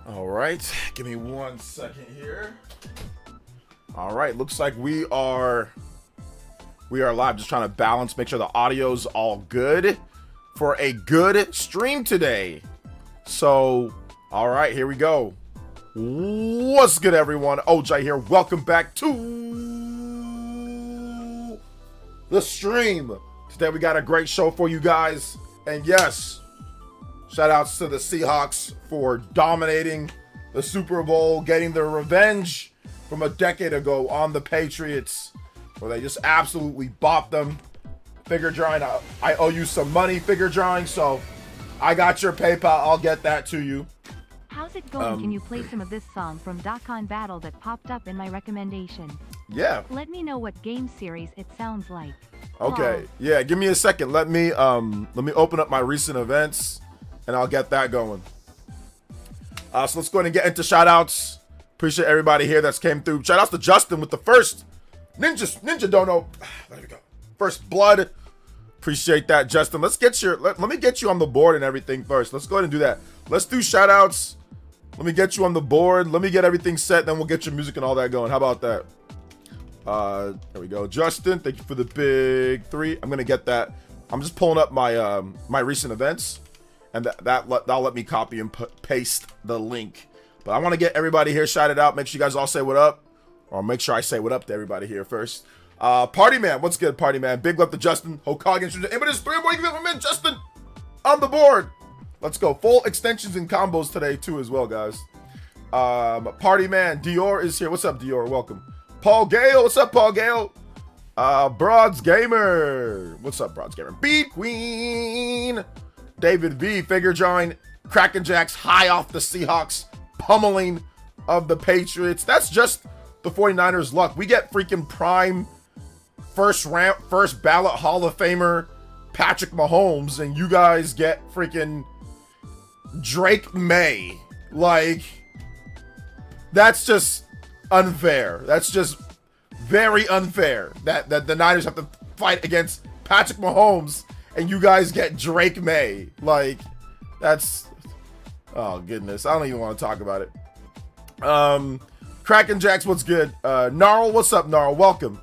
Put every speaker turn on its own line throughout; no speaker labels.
All right, give me 1 second here. All right, looks like we are live. Just trying to balance, make sure the audio's all good for a good stream today. So, all right, here we go. What's good, everyone? OJ here. Welcome back to the stream. Today we got a great show for you guys, and yes, shout outs to the Seahawks for dominating the Super Bowl, getting their revenge from a decade ago on the Patriots, where they just absolutely bopped them. Figure drawing, I owe you some money, figure drawing, so I got your PayPal. I'll get that to you.
How's it going? Can you play some of this song from Dokkan Battle that popped up in my recommendation?
Yeah.
Let me know what game series it sounds like.
Okay.
Wow.
Yeah, give me a second. Let me open up my recent events and I'll get that going. So let's go ahead and get into shout outs. Appreciate everybody here that's came through. Shout outs to Justin with the first Ninja Dono. There we go. First blood. Appreciate that, Justin. Let's get let me get you on the board and everything first. Let's go ahead and do that. Let's do shout outs. Let me get you on the board. Let me get everything set. Then we'll get your music and all that going. How about that? There we go. Justin, thank you for the big 3. I'm going to get that. I'm just pulling up my my recent events. And that'll let me copy and paste the link. But I want to get everybody here shouted out. Make sure you guys all say what up. Or make sure I say what up to everybody here first. Party Man. What's good, Party Man? Big love to Justin. Hokage. Impetus 3 more. Give him Justin on the board. Let's go. Full extensions and combos today, too, as well, guys. Party Man. Dior is here. What's up, Dior? Welcome. Paul Gale. What's up, Paul Gale? Broads Gamer. What's up, Broads Gamer? Beat Queen. David V. Figure drawing. Kraken Jacks high off the Seahawks. Pummeling of the Patriots. That's just the 49ers luck. We get freaking prime first ballot Hall of Famer Patrick Mahomes, and you guys get freaking Drake May. Like, that's just unfair. That's just very unfair that the Niners have to fight against Patrick Mahomes and you guys get Drake May. Like, that's, oh goodness, I don't even want to talk about it. Kraken Jacks, what's good? Gnarl, what's up, Gnarl? Welcome.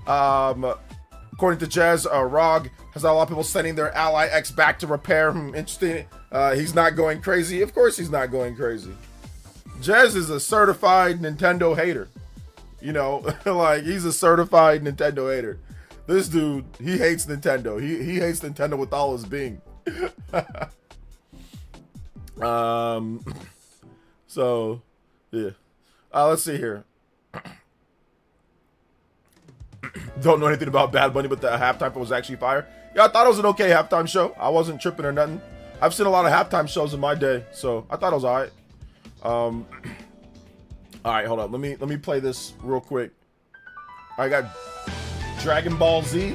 According to Jazz, Rog has a lot of people sending their Ally X back to repair. Interesting. He's not going crazy. Of course he's not going crazy. Jazz is a certified Nintendo hater. You know, like, he's a certified Nintendo hater. This dude, he hates Nintendo. He hates Nintendo with all his being. So, yeah. Let's see here. Don't know anything about Bad Bunny, but the halftime was actually fire. Yeah, I thought it was an okay halftime show. I wasn't tripping or nothing. I've seen a lot of halftime shows in my day, so I thought it was alright. All right, hold on. Let me play this real quick. I got Dragon Ball Z.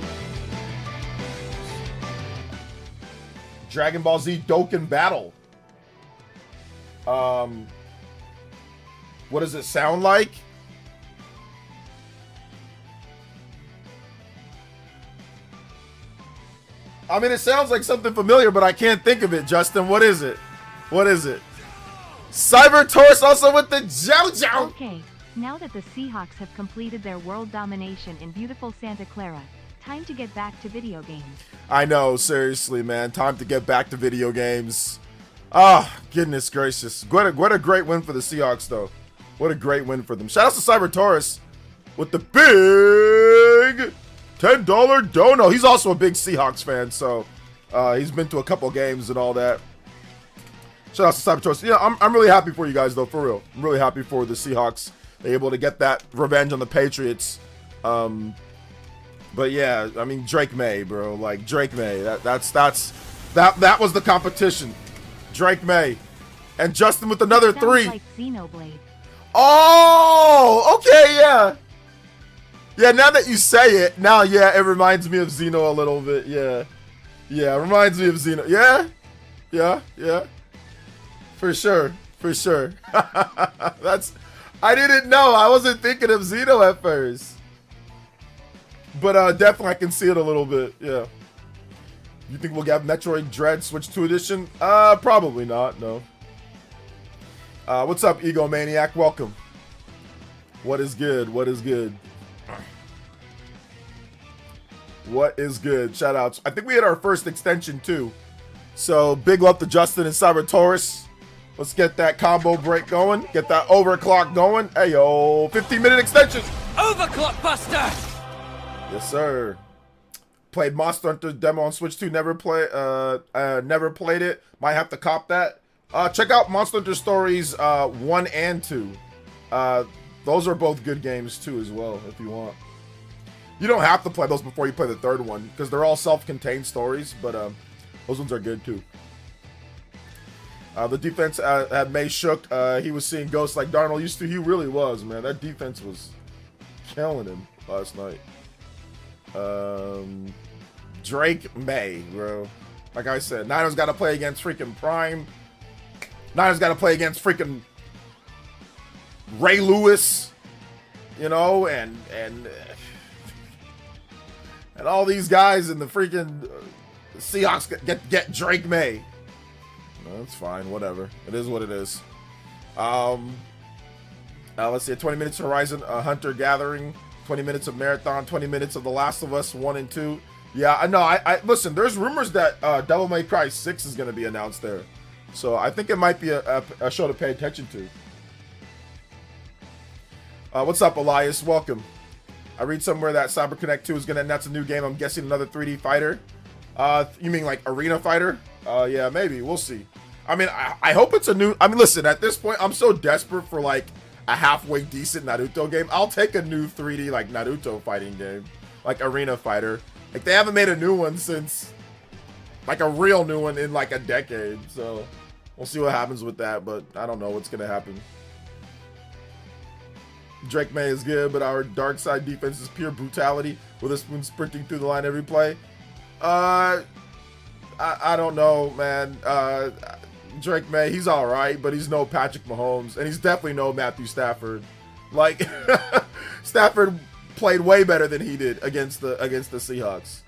Dragon Ball Z Dokkan Battle. What does it sound like? I mean, it sounds like something familiar, but I can't think of it, Justin. What is it? What is it? Cyber Taurus also with the JoJo.
Okay, now that the Seahawks have completed their world domination in beautiful Santa Clara, time to get back to video games.
I know, seriously, man. Time to get back to video games. Ah, oh, goodness gracious. What a great win for the Seahawks, though. What a great win for them. Shout out to Cyber Taurus with the big $10 dono. He's also a big Seahawks fan, so he's been to a couple games and all that. Shout out to Cyber Taurus. Yeah, I'm really happy for you guys, though, for real. I'm really happy for the Seahawks. They're able to get that revenge on the Patriots. But yeah, I mean, Drake May, bro. Like, Drake May. That was the competition. Drake May. And Justin with another 3.
Like Xenoblade.
Oh, okay, yeah. Yeah, now that you say it, now, yeah, it reminds me of Xeno a little bit, yeah. Yeah, it reminds me of Xeno. Yeah? Yeah, yeah. For sure, for sure. I didn't know. I wasn't thinking of Xeno at first. But definitely I can see it a little bit, yeah. You think we'll get Metroid Dread Switch 2 Edition? Probably not, no. What's up, Egomaniac? Welcome. What is good? What is good? What is good? Shoutouts. I think we had our first extension too. So big love to Justin and Cyber Taurus. Let's get that combo break going. Get that overclock going. Hey yo, 15-minute extensions.
Overclock Buster.
Yes, sir. Played Monster Hunter demo on Switch 2. Never played it. Might have to cop that. Check out Monster Hunter Stories 1 and 2. Those are both good games too as well, if you want. You don't have to play those before you play the third one, because they're all self-contained stories, but those ones are good too. The defense had May shook. He was seeing ghosts like Darnold used to. He really was, man. That defense was killing him last night. Drake May, bro. Like I said, Niners got to play against freaking Prime. Niners got to play against freaking Ray Lewis, you know, and all these guys in the freaking Seahawks get Drake May. No, that's fine, whatever. It is what it is. Let's see, 20 minutes Horizon Hunter Gathering, 20 minutes of Marathon, 20 minutes of The Last of Us 1 and 2. Yeah, I know. I listen, there's rumors that Devil May Cry 6 is going to be announced there. So I think it might be a show to pay attention to. What's up, Elias? Welcome. I read somewhere that CyberConnect 2 is going to announce a new game. I'm guessing another 3D fighter. You mean like Arena Fighter? Yeah, maybe. We'll see. I mean, I hope it's a new... I mean, listen, at this point, I'm so desperate for like a halfway decent Naruto game. I'll take a new 3D like Naruto fighting game. Like Arena Fighter. Like, they haven't made a new one since... like a real new one in like a decade. So, we'll see what happens with that. But I don't know what's going to happen. Drake May is good, but our dark side defense is pure brutality with us sprinting through the line every play. I don't know, man. Drake May, he's all right, but he's no Patrick Mahomes, and he's definitely no Matthew Stafford. Like, Stafford played way better than he did against the Seahawks.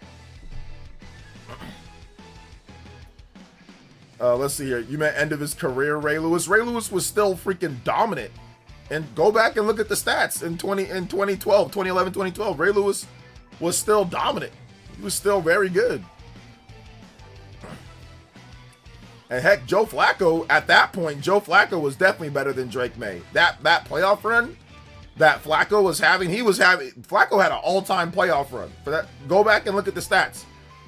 Let's see here. You meant end of his career, Ray Lewis. Ray Lewis was still freaking dominant. And go back and look at the stats in 2011, 2012. Ray Lewis was still dominant. He was still very good. And heck, Joe Flacco, at that point, Joe Flacco was definitely better than Drake May. That playoff run that Flacco was having, Flacco had an all-time playoff run. For that, go back and look at the stats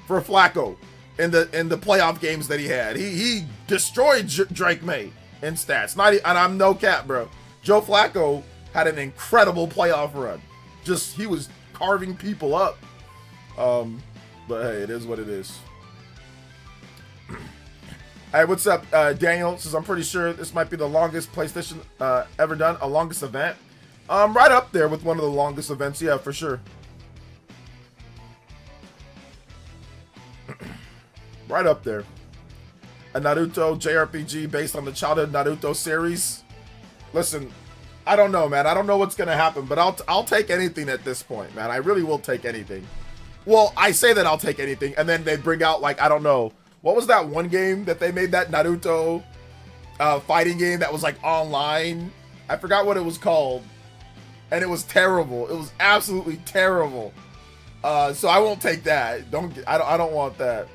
for Flacco in the playoff games that he had. He destroyed Drake May in stats. And I'm no cap, bro. Joe Flacco had an incredible playoff run. Just, he was carving people up. But hey, it is what it is. Hey, what's up, Daniel? Says, I'm pretty sure this might be the longest PlayStation ever done. A longest event. Right up there with one of the longest events. Yeah, for sure. Right up there. A Naruto JRPG based on the childhood Naruto series. Listen, I don't know, man. I don't know what's gonna happen, but I'll take anything at this point, man. I really will take anything. Well, I say that I'll take anything, and then they bring out, like, I don't know, what was that one game that they made, that Naruto fighting game that was like online? I forgot what it was called, and it was terrible. It was absolutely terrible. So I won't take that. I don't want that.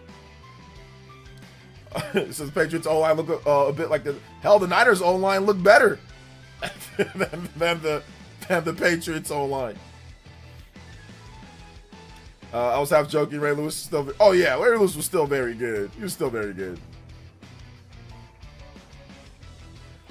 It says Patriots O-line look a bit like the Niners O-line look better than the Patriots O-line. I was half joking. Ray Lewis is still. Oh yeah, Ray Lewis was still very good. He was still very good.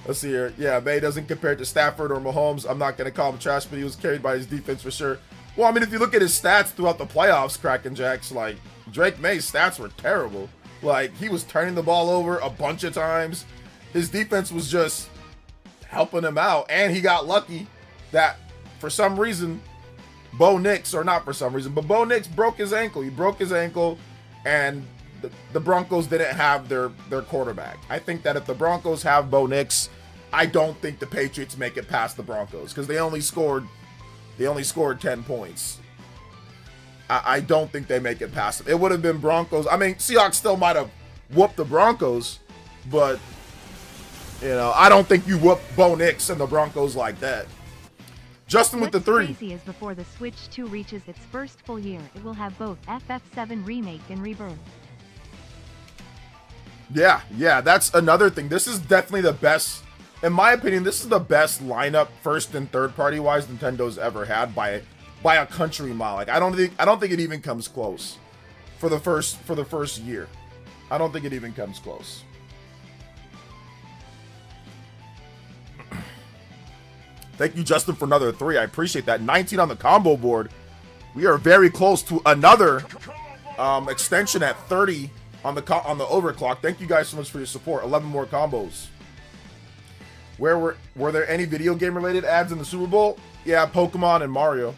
Let's see here. Yeah, May doesn't compare to Stafford or Mahomes. I'm not gonna call him trash, but he was carried by his defense for sure. Well, I mean, if you look at his stats throughout the playoffs, Kraken Jacks, like Drake May's stats were terrible. Like, he was turning the ball over a bunch of times. His defense was just helping him out. And he got lucky that, for some reason, Bo Nix, or not for some reason, but Bo Nix broke his ankle. He broke his ankle, and the Broncos didn't have their quarterback. I think that if the Broncos have Bo Nix, I don't think the Patriots make it past the Broncos, because they only scored 10 points. I don't think they make it past them. It would have been Broncos. I mean, Seahawks still might have whooped the Broncos, but You know, I don't think you whoop Bo Nix and the Broncos like that. Justin with the 3.
What's crazy is before the Switch 2 reaches its first full year, it will have both FF7 Remake and Rebirth.
Yeah, that's another thing. This is definitely the best, in my opinion, this is the best lineup, first and third party wise, Nintendo's ever had by a country mile. Like I don't think it even comes close for the first year. I don't think it even comes close. Thank you, Justin, for another 3. I appreciate that. 19 on the combo board. We are very close to another extension at 30 on the overclock. Thank you guys so much for your support. 11 more combos. Were there any video game related ads in the Super Bowl? Yeah, Pokemon and Mario.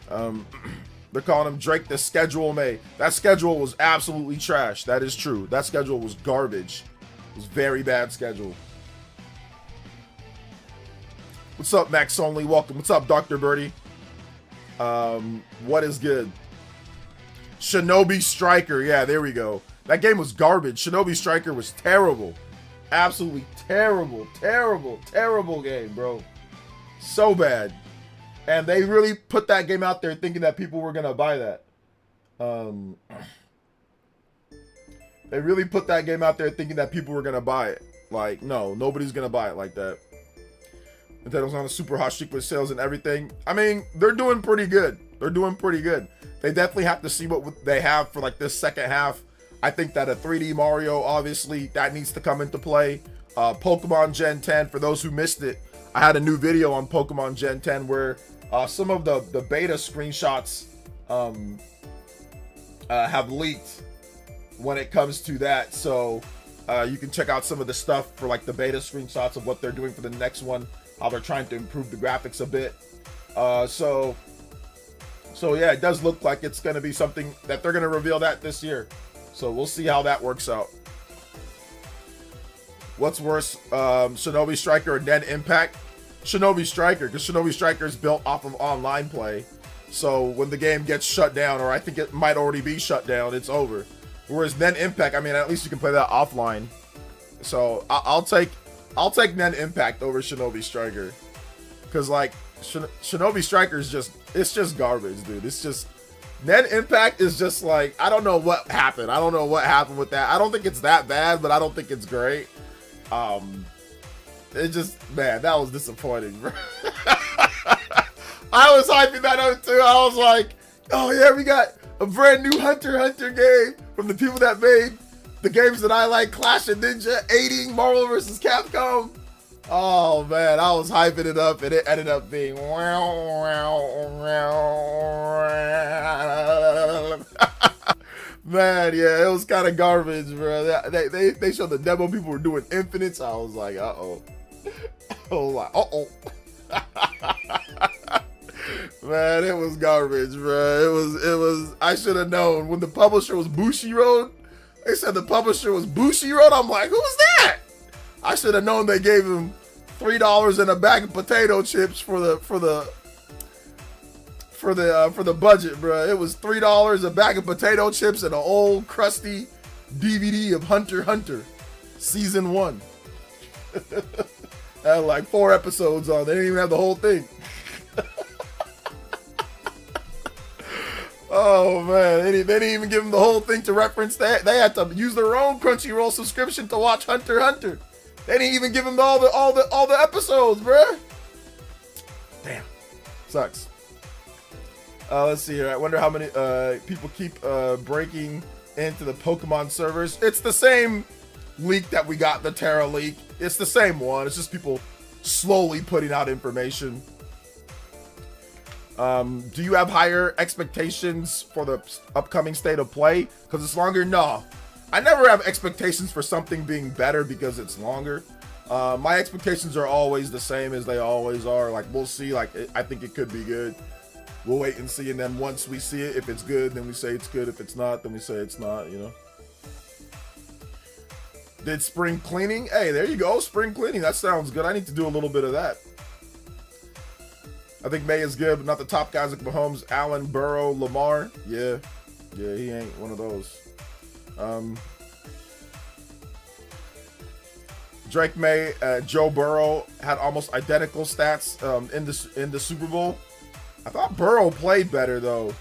They're calling him Drake the Schedule May. That schedule was absolutely trash. That is true. That schedule was garbage. It was very bad schedule. What's up, Max Only? Welcome. What's up, Dr. Birdie? What is good? Shinobi Striker. Yeah, there we go. That game was garbage. Shinobi Striker was terrible. Absolutely terrible game, bro. So bad. And they really put that game out there thinking that people were going to buy that. They really put that game out there thinking that people were going to buy it. Like, no, nobody's going to buy it like that. Nintendo's on a super hot streak with sales and everything. I mean, they're doing pretty good. They're doing pretty good. They definitely have to see what they have for like this second half. I think that a 3D Mario, obviously, that needs to come into play. Pokemon Gen 10, for those who missed it, I had a new video on Pokemon Gen 10 where some of the beta screenshots have leaked when it comes to that. So you can check out some of the stuff for like the beta screenshots of what they're doing for the next one, how they're trying to improve the graphics a bit. So yeah, it does look like it's going to be something that they're going to reveal that this year. So we'll see how that works out. What's worse, Shinobi Striker or Dead Impact? Shinobi Striker, because Shinobi Striker is built off of online play. So when the game gets shut down, or I think it might already be shut down, it's over. Whereas Dead Impact, I mean, at least you can play that offline. So I'll take Dead Impact over Shinobi Striker, because like Shinobi Striker is it's just garbage, dude. It's just Dead Impact is just like, I don't know what happened. I don't know what happened with that. I don't think it's that bad, but I don't think it's great. It just, man, that was disappointing, bro. I was hyping that up too. I was like, oh yeah, we got a brand new Hunter x Hunter game from the people that made the games that I like, Clash of Ninja, aiding Marvel vs. Capcom. Oh man, I was hyping it up, and it ended up being man, yeah, it was kind of garbage, bro. They showed the demo, people were doing infinites. I was like, uh-oh. Man, it was garbage, bro. It was. I should have known when the publisher was Bushiroad. They said the publisher was Bushiroad. I'm like, who's that? I should have known they gave him $3 and a bag of potato chips for the budget, bro. It was $3, a bag of potato chips, and an old crusty DVD of Hunter x Hunter season 1. Had like 4 episodes on. They didn't even have the whole thing. Oh man, they didn't even give them the whole thing to reference. They had to use their own Crunchyroll subscription to watch Hunter x Hunter. They didn't even give them all the episodes, bruh. Damn, sucks. Let's see here. I wonder how many people keep breaking into the Pokemon servers. It's the same leak that we got, the Terra leak. It's the same one. It's just people slowly putting out information. Do you have higher expectations for the upcoming state of play because it's longer? No, I never have expectations for something being better because it's longer. My expectations are always the same as they always are. Like, we'll see. Like, I think it could be good. We'll wait and see, and then once we see it, if it's good, then we say it's good. If it's not, then we say it's not, you know. Did spring cleaning? Hey, there you go, spring cleaning. That sounds good. I need to do a little bit of that. I think May is good, but not the top guys like Mahomes, Allen, Burrow, Lamar. Yeah, he ain't one of those. Drake May, Joe Burrow had almost identical stats in the Super Bowl. I thought Burrow played better though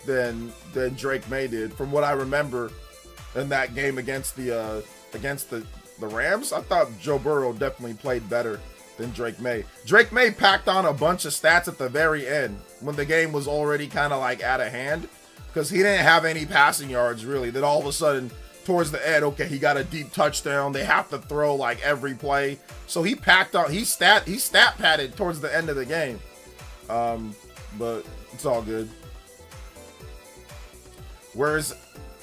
than Drake May did, from what I remember in that game against the Rams. I thought Joe Burrow definitely played better than Drake May. Drake May packed on a bunch of stats at the very end when the game was already kind of like out of hand, because he didn't have any passing yards really. Then all of a sudden, towards the end, okay, he got a deep touchdown. They have to throw like every play, so he packed on. He stat padded towards the end of the game. But it's all good. Where's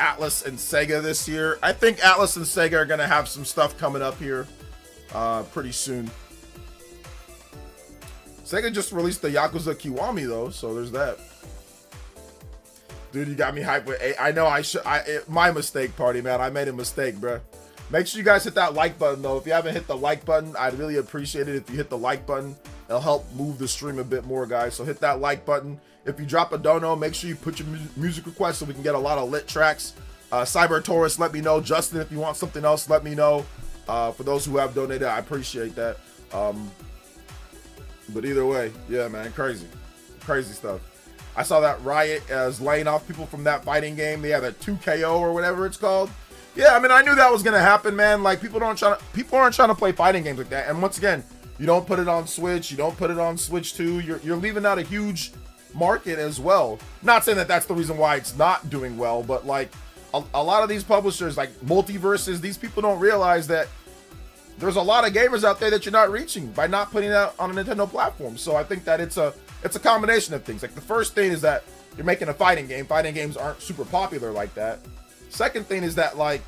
Atlas and Sega this year? I think Atlas and Sega are gonna have some stuff coming up here pretty soon. Sega just released the Yakuza Kiwami though, so there's that. Dude, you got me hyped with I know my mistake, party man. I made a mistake, bruh. Make sure you guys hit that like button though. If you haven't hit the like button, I'd really appreciate it if you hit the like button. It'll help move the stream a bit more, guys. So hit that like button. If you drop a dono, make sure you put your music request so we can get a lot of lit tracks. Cyber Taurus, let me know. Justin, if you want something else, let me know. For those who have donated, I appreciate that. But either way, yeah, man, crazy stuff. I saw that Riot is laying off people from that fighting game. They have that 2KO or whatever it's called. Yeah, I mean, I knew that was gonna happen, man. Like people aren't trying to play fighting games like that. And once again, you don't put it on Switch. You don't put it on Switch 2. You're leaving out a huge market as well. Not saying that that's the reason why it's not doing well, but like a lot of these publishers, like Multiverses, these people don't realize that there's a lot of gamers out there that you're not reaching by not putting it out on a Nintendo platform. So I think that it's a combination of things. Like the first thing is that you're making a fighting game. Fighting games aren't super popular like that. Second thing is that like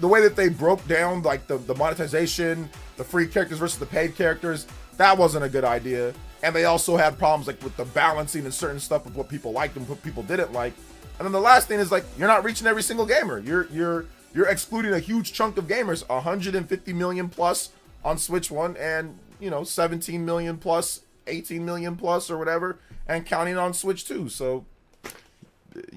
the way that they broke down like the monetization, the free characters versus the paid characters, that wasn't a good idea. And they also had problems like with the balancing and certain stuff with what people liked and what people didn't like. And then the last thing is like you're not reaching every single gamer. You're excluding a huge chunk of gamers, 150 million plus on Switch 1 and, 17 million plus, 18 million plus or whatever, and counting on Switch 2. So, it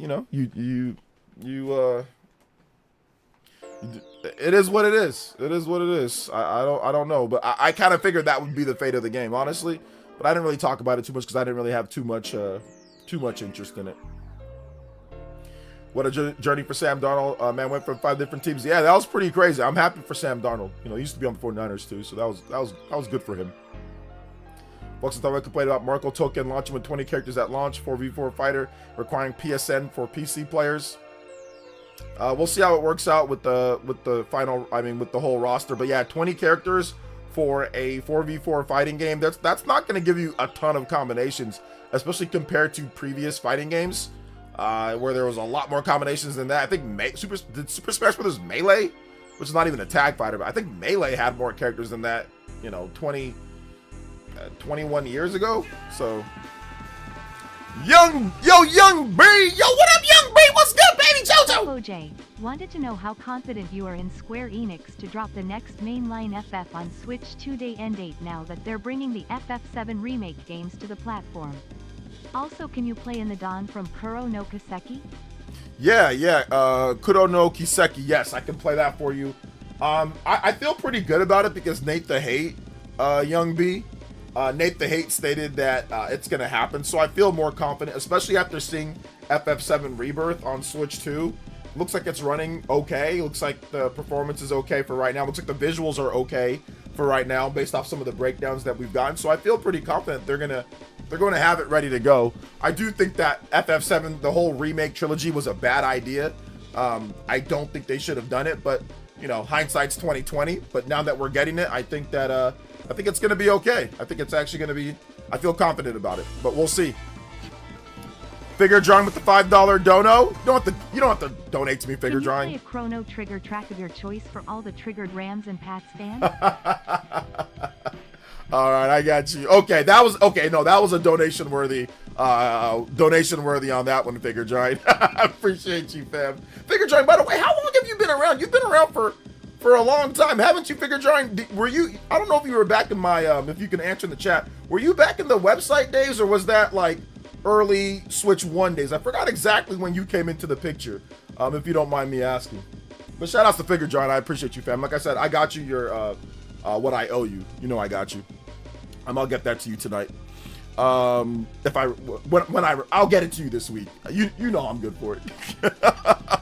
is what it is. It is what it is. I don't know, but I kind of figured that would be the fate of the game, honestly. But I didn't really talk about it too much because I didn't really have too much interest in it. What a journey for Sam Darnold. Man went from 5 different teams. Yeah, that was pretty crazy. I'm happy for Sam Darnold. He used to be on the 49ers too, so that was good for him. Fox and Thorwell complained about Marco Token launching with 20 characters at launch, 4v4 fighter, requiring PSN for PC players. We'll see how it works out with the final. I mean, with the whole roster. But yeah, 20 characters for a 4v4 fighting game. That's not going to give you a ton of combinations, especially compared to previous fighting games. Where there was a lot more combinations than that. I think Super Smash Bros. Melee, which is not even a tag fighter, but I think Melee had more characters than that, 21 years ago. So, Young B! Yo, what up, Young B? What's good, baby JoJo?
OJ, wanted to know how confident you are in Square Enix to drop the next mainline FF on Switch 2-day end date now that they're bringing the FF7 remake games to the platform. Also, can you play in the Dawn from Kuro no Kiseki?
Yeah, Kuro no Kiseki, yes, I can play that for you. I feel pretty good about it because Nate the Hate, Young B, Nate the Hate stated that it's going to happen, so I feel more confident, especially after seeing FF7 Rebirth on Switch 2. Looks like it's running okay, looks like the performance is okay for right now, looks like the visuals are okay for right now based off some of the breakdowns that we've gotten, so I feel pretty confident they're going to have it ready to go. I do think that FF7, the whole remake trilogy, was a bad idea. I don't think they should have done it, but hindsight's 2020. But now that we're getting it, I think it's going to be okay. I think it's actually going to be. I feel confident about it, but we'll see. Figure drawing with the $5 dono. You don't have to donate to me. Figure drawing.
Can you play a Chrono Trigger track of your choice for all the triggered Rams and Pats fans?
All right, I got you. Okay, that was okay. No, that was a donation worthy on that one, Figure Giant. I appreciate you, fam. Figure Giant, by the way, how long have you been around? You've been around for a long time, haven't you, Figure Giant? Were you? I don't know if you were back in my if you can answer in the chat. Were you back in the website days, or was that like early Switch 1 days? I forgot exactly when you came into the picture. If you don't mind me asking. But shout outs to Figure John. I appreciate you, fam. Like I said, I got you your what I owe you. You know I got you. I'll get that to you tonight. If I when I'll get it to you this week. You know I'm good for it.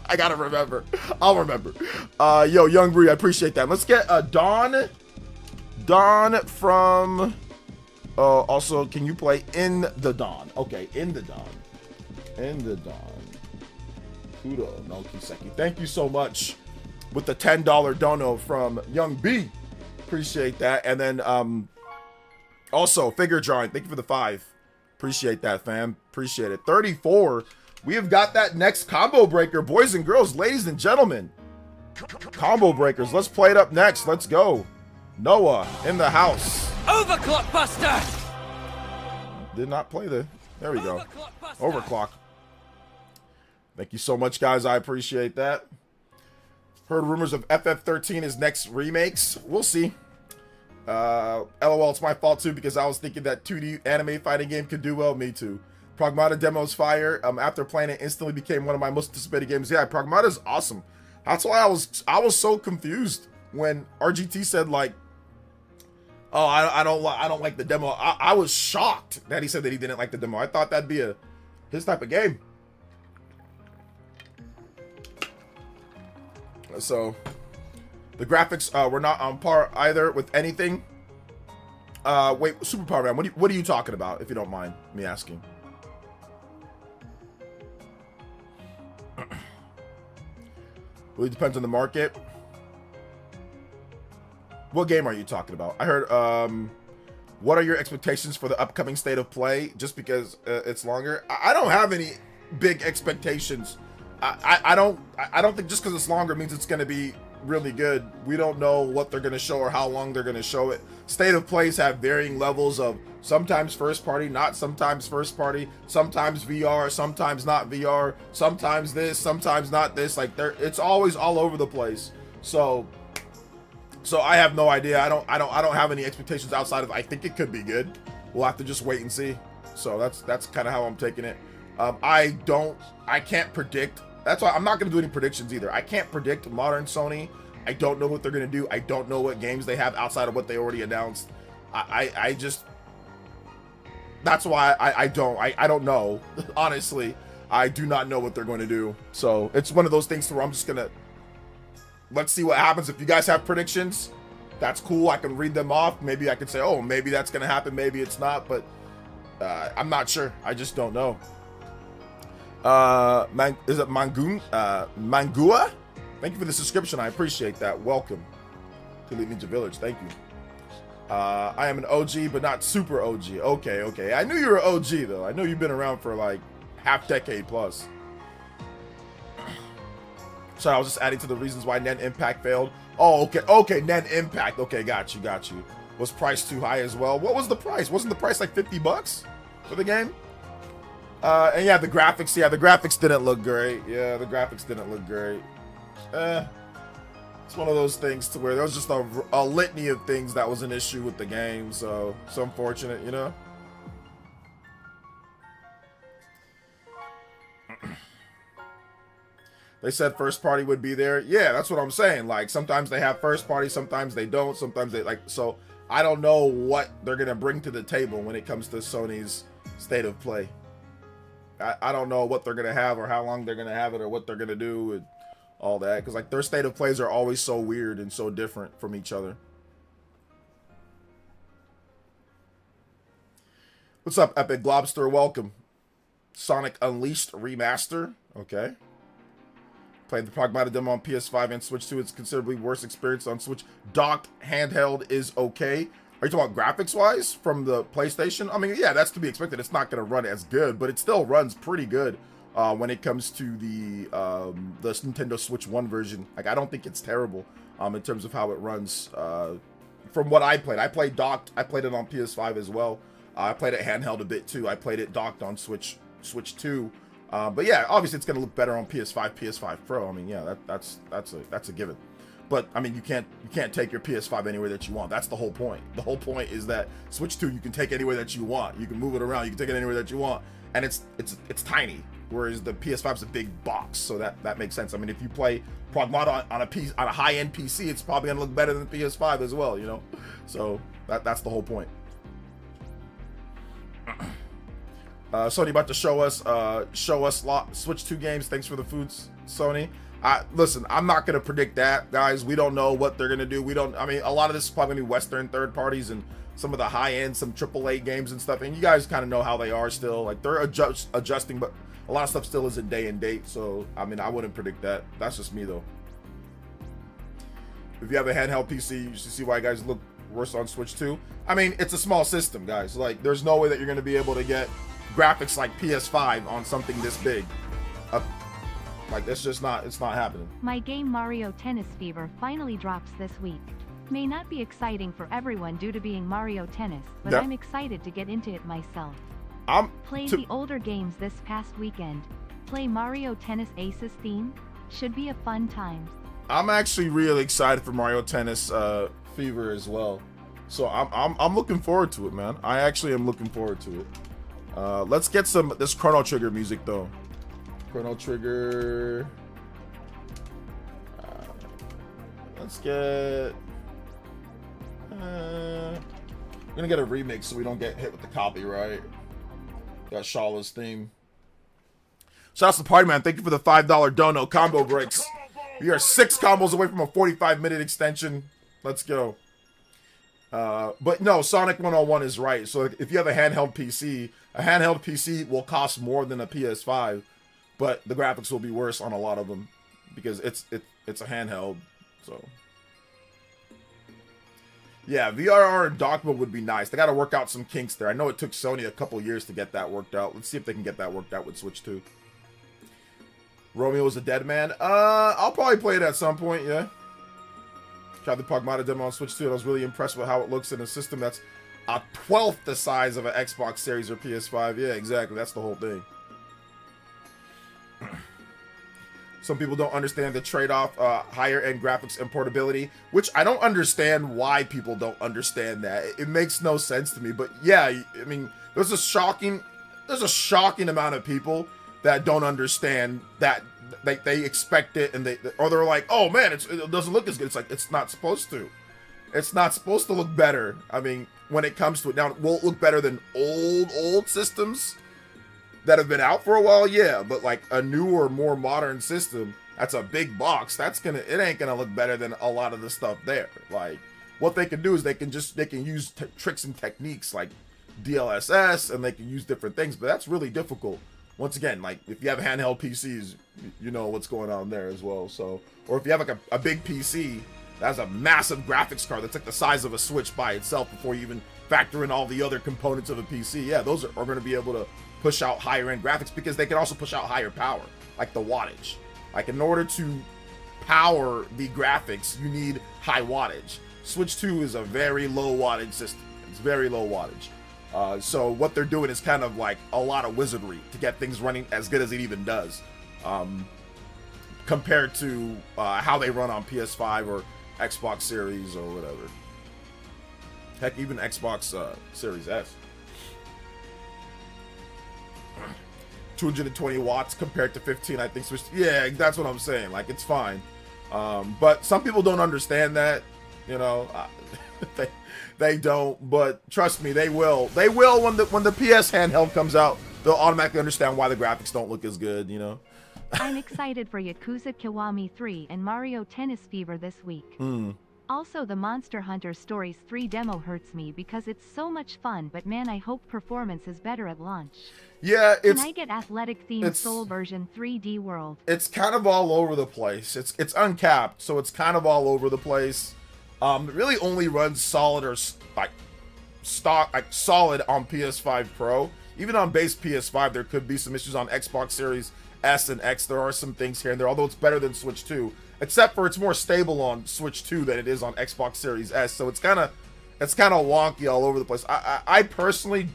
I gotta remember. I'll remember. Yo, Young Bree, I appreciate that. Let's get Dawn from. Also, can you play In the Dawn? Okay, In the Dawn. In the Dawn. Kudo no Kiseki. Thank you so much with the $10 dono from Young B. Appreciate that. And then also Figure Drawing. Thank you for the 5. Appreciate that, fam. Appreciate it. 34. We have got that next combo breaker, boys and girls, ladies and gentlemen. Combo breakers. Let's play it up next. Let's go. Noah in the house.
Overclock Buster!
Did not play the. There we go. Overclock. Thank you so much, guys. I appreciate that. Heard rumors of FF13 is next remakes. We'll see. LOL, it's my fault too because I was thinking that 2D anime fighting game could do well. Me too. Pragmata demo's fire. After playing it, instantly became one of my most anticipated games. Yeah, Pragmata is awesome. That's why I was so confused when RGT said like, "Oh, I don't like the demo." I was shocked that he said that he didn't like the demo. I thought that'd be his type of game. So, the graphics were not on par either with anything. Wait, Superpower Man, what are you talking about, if you don't mind me asking? Really depends on the market. What game are you talking about? I heard, what are your expectations for the upcoming State of Play? Just because it's longer. I don't have any big expectations. I don't think just because it's longer means it's going to be really good. We don't know what they're going to show or how long they're going to show it. State of Plays have varying levels of sometimes first party, not sometimes first party, sometimes VR, sometimes not VR, sometimes this, sometimes not this. Like it's always all over the place. So I have no idea. I don't have any expectations outside of I think it could be good. We'll have to just wait and see. So that's kind of how I'm taking it. I can't predict. That's why I'm not going to do any predictions either. I can't predict modern Sony. I don't know what they're going to do. I don't know what games they have outside of what they already announced. I just, that's why I don't know. Honestly, I do not know what they're going to do. So it's one of those things where I'm just going to, let's see what happens. If you guys have predictions, that's cool. I can read them off. Maybe I can say, oh, maybe that's going to happen. Maybe it's not, but I'm not sure. I just don't know. Is it Mangoon? Mangua? Thank you for the subscription. I appreciate that. Welcome to Elite Ninja Village. Thank you. I am an OG, but not super OG. Okay. I knew you were OG though. I know you've been around for like half decade plus. So I was just adding to the reasons why Nen Impact failed. Oh, okay. Nen Impact. Okay, got you. Was price too high as well? What was the price? Wasn't the price like $50 for the game? And yeah, the graphics. Yeah, the graphics didn't look great. It's one of those things to where there was just a litany of things that was an issue with the game. So it's unfortunate, you know. They said first party would be there. Yeah, that's what I'm saying. Like sometimes they have first party, sometimes they don't. Sometimes they like. So I don't know what they're gonna bring to the table when it comes to Sony's State of Play. I don't know what they're gonna have or how long they're gonna have it or what they're gonna do and all that, because like their State of Plays are always so weird and so different from each other. What's up, Epic Globster? Welcome. Sonic Unleashed Remaster. Okay. Played the Pragmata demo on PS5 and Switch 2. It's considerably worse experience on Switch. Docked handheld is okay. Are you talking about graphics-wise from the PlayStation? I mean, yeah, that's to be expected. It's not going to run as good, but it still runs pretty good when it comes to the Nintendo Switch 1 version. Like, I don't think it's terrible in terms of how it runs. From what I played docked. I played it on PS5 as well. I played it handheld a bit too. I played it docked on Switch 2. But yeah, obviously it's going to look better on PS5 Pro. I mean, yeah, that's a given. But I mean, you can't take your PS5 anywhere that you want. That's the whole point. The whole point is that Switch 2 you can take anywhere that you want. You can move it around. You can take it anywhere that you want, and it's tiny. Whereas the PS5 is a big box, so that makes sense. I mean, if you play Pragmata on a high-end PC, it's probably gonna look better than the PS5 as well, you know. So that's the whole point. Sony about to show us Switch 2 games. Thanks for the foods, Sony. Listen, I'm not gonna predict that, guys. We don't know what they're gonna do. I mean, a lot of this is probably gonna be Western third parties and some of the high-end, some AAA games and stuff. And you guys kind of know how they are still. Like, they're adjusting, but a lot of stuff still isn't day and date. So I mean, I wouldn't predict that. That's just me though. If you have a handheld PC, you should see why guys look worse on Switch 2. I mean, it's a small system, guys. Like, there's no way that you're gonna be able to get graphics like PS5 on something this big. Like, it's not happening.
My game Mario Tennis Fever finally drops this week. May not be exciting for everyone due to being Mario Tennis, but I'm excited to get into it myself. Played the older games this past weekend. Play Mario Tennis Aces theme. Should be a fun time.
I'm actually really excited for Mario Tennis Fever as well. So I'm looking forward to it, man. I actually am looking forward to it. Let's get this Chrono Trigger music though. Chrono Trigger. Let's get. We're gonna get a remix so we don't get hit with the copyright. Got Shala's theme. Shouts to Party Man. Thank you for the $5 dono combo breaks. We are 6 combos away from a 45-minute extension. Let's go. But no, Sonic 101 is right. So if you have a handheld PC will cost more than a PS5, but the graphics will be worse on a lot of them because it's a handheld. So yeah, VRR and dock mode would be nice. They got to work out some kinks there. I know it took Sony a couple years to get that worked out. Let's see if they can get that worked out with Switch 2. Romeo is a dead man. I'll probably play it at some point, yeah. Tried the Pragmata demo on Switch 2, and I was really impressed with how it looks in a system that's a 12th the size of an Xbox Series or PS5. Yeah, exactly. That's the whole thing. Some people don't understand the trade-off, higher-end graphics and portability, which I don't understand why people don't understand that. It makes no sense to me. But yeah, I mean, there's a shocking amount of people that don't understand that. They expect it, and they're like, oh man, it doesn't look as good. It's like, it's not supposed to. It's not supposed to look better. I mean, when it comes to it, now, will it look better than old systems that have been out for a while? Yeah, but like a newer, more modern system that's a big box, it ain't gonna look better than a lot of the stuff there. Like, what they can do is they can use tricks and techniques like DLSS, and they can use different things, but that's really difficult. Once again, like, if you have handheld PCs, you know what's going on there as well. So, or if you have like a big PC that has a massive graphics card that's like the size of a Switch by itself before you even factor in all the other components of a PC, yeah, those are going to be able to push out higher end graphics because they can also push out higher power, like the wattage. Like, in order to power the graphics, you need high wattage. Switch 2 is a very low wattage system. It's very low wattage. So what they're doing is kind of like a lot of wizardry to get things running as good as it even does, compared to how they run on PS5 or Xbox Series or whatever. Heck, even Xbox Series S. 220 watts compared to 15, I think. Switch. Yeah, that's what I'm saying. Like, it's fine. But some people don't understand that, you know. They don't, but trust me, they will. They will when the PS handheld comes out. They'll automatically understand why the graphics don't look as good, you know.
I'm excited for Yakuza Kiwami 3 and Mario Tennis Fever this week. Also, the Monster Hunter Stories 3 demo hurts me because it's so much fun, but man, I hope performance is better at launch.
Yeah,
Can I get athletic themed Soul version 3D World? It's
kind of all over the place. It's uncapped, so it's kind of all over the place. It really only runs solid or solid on PS5 Pro. Even on base PS5, there could be some issues on Xbox Series S and X. There are some things here and there, although it's better than Switch 2. Except for it's more stable on Switch 2 than it is on Xbox Series S. So it's kind of wonky all over the place. I personally,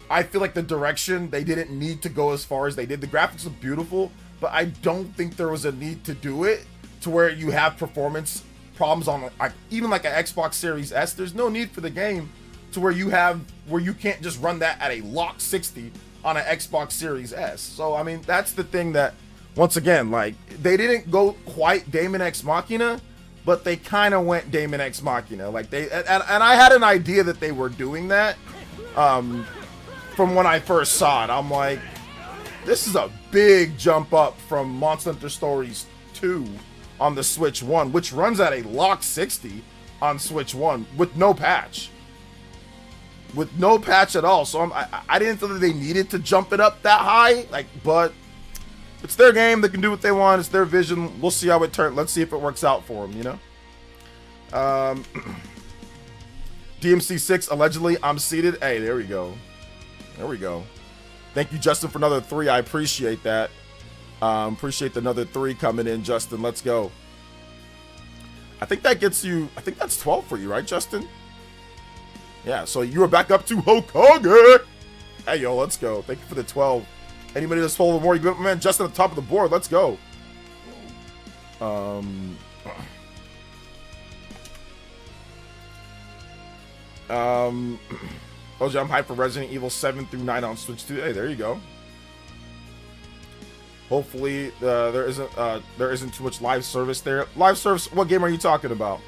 I feel like the direction, they didn't need to go as far as they did. The graphics look beautiful, but I don't think there was a need to do it to where you have performance problems on like even like an Xbox Series S. There's no need for the game to where you can't just run that at a locked 60 on an Xbox Series S. So I mean, that's the thing that, once again, like, they didn't go quite Daemon X Machina, but they kind of went Daemon X Machina. Like, and I had an idea that they were doing that from when I first saw it. I'm like, this is a big jump up from Monster Hunter Stories 2 on the Switch 1, which runs at a locked 60 on Switch 1 with no patch. With no patch at all. So I didn't feel that they needed to jump it up that high. Like, but it's their game. They can do what they want. It's their vision. We'll see how it turns. Let's see if it works out for them, you know? DMC6, allegedly, I'm seated. Hey, there we go. There we go. Thank you, Justin, for another 3. I appreciate that. Appreciate another 3 coming in, Justin. Let's go. I think that gets you... I think that's 12 for you, right, Justin? Yeah, so you were back up to Hokage. Hey, yo, let's go. Thank you for the 12. Anybody that's following more, you go, man, just on the top of the board. Let's go. Told you I'm hyped for Resident Evil 7 through 9 on Switch 2. Hey, there you go. Hopefully, there isn't too much live service there. Live service, what game are you talking about?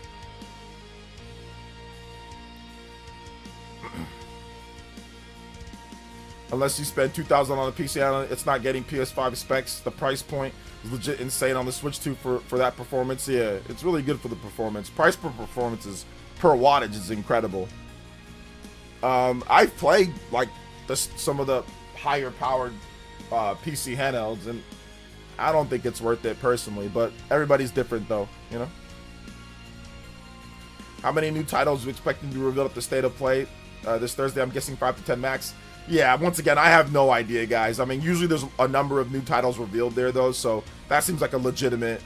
Unless you spend $2,000 on the PC, it's not getting PS5 specs. The price point is legit insane on the Switch 2 for that performance. Yeah, it's really good for the performance. Price per performance is per wattage is incredible. I've played like some of the higher powered PC handhelds, and I don't think it's worth it personally. But everybody's different, though, you know. How many new titles are we expecting to reveal at the State of Play this Thursday? I'm guessing 5 to 10 max. Yeah, once again, I have no idea, guys. I mean, usually there's a number of new titles revealed there, though, so that seems like a legitimate,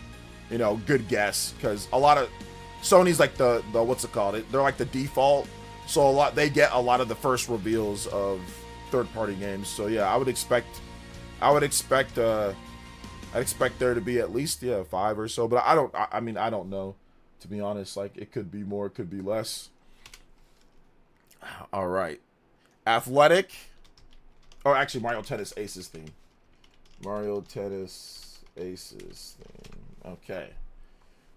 you know, good guess, because a lot of Sony's like the what's it called? They're like the default, so they get a lot of the first reveals of third-party games. So yeah, I'd expect there to be at least 5 or so, but I mean I don't know, to be honest. Like, it could be more, it could be less. All right, Athletic. Oh, actually, Mario Tennis Aces theme. Mario Tennis Aces theme. Okay.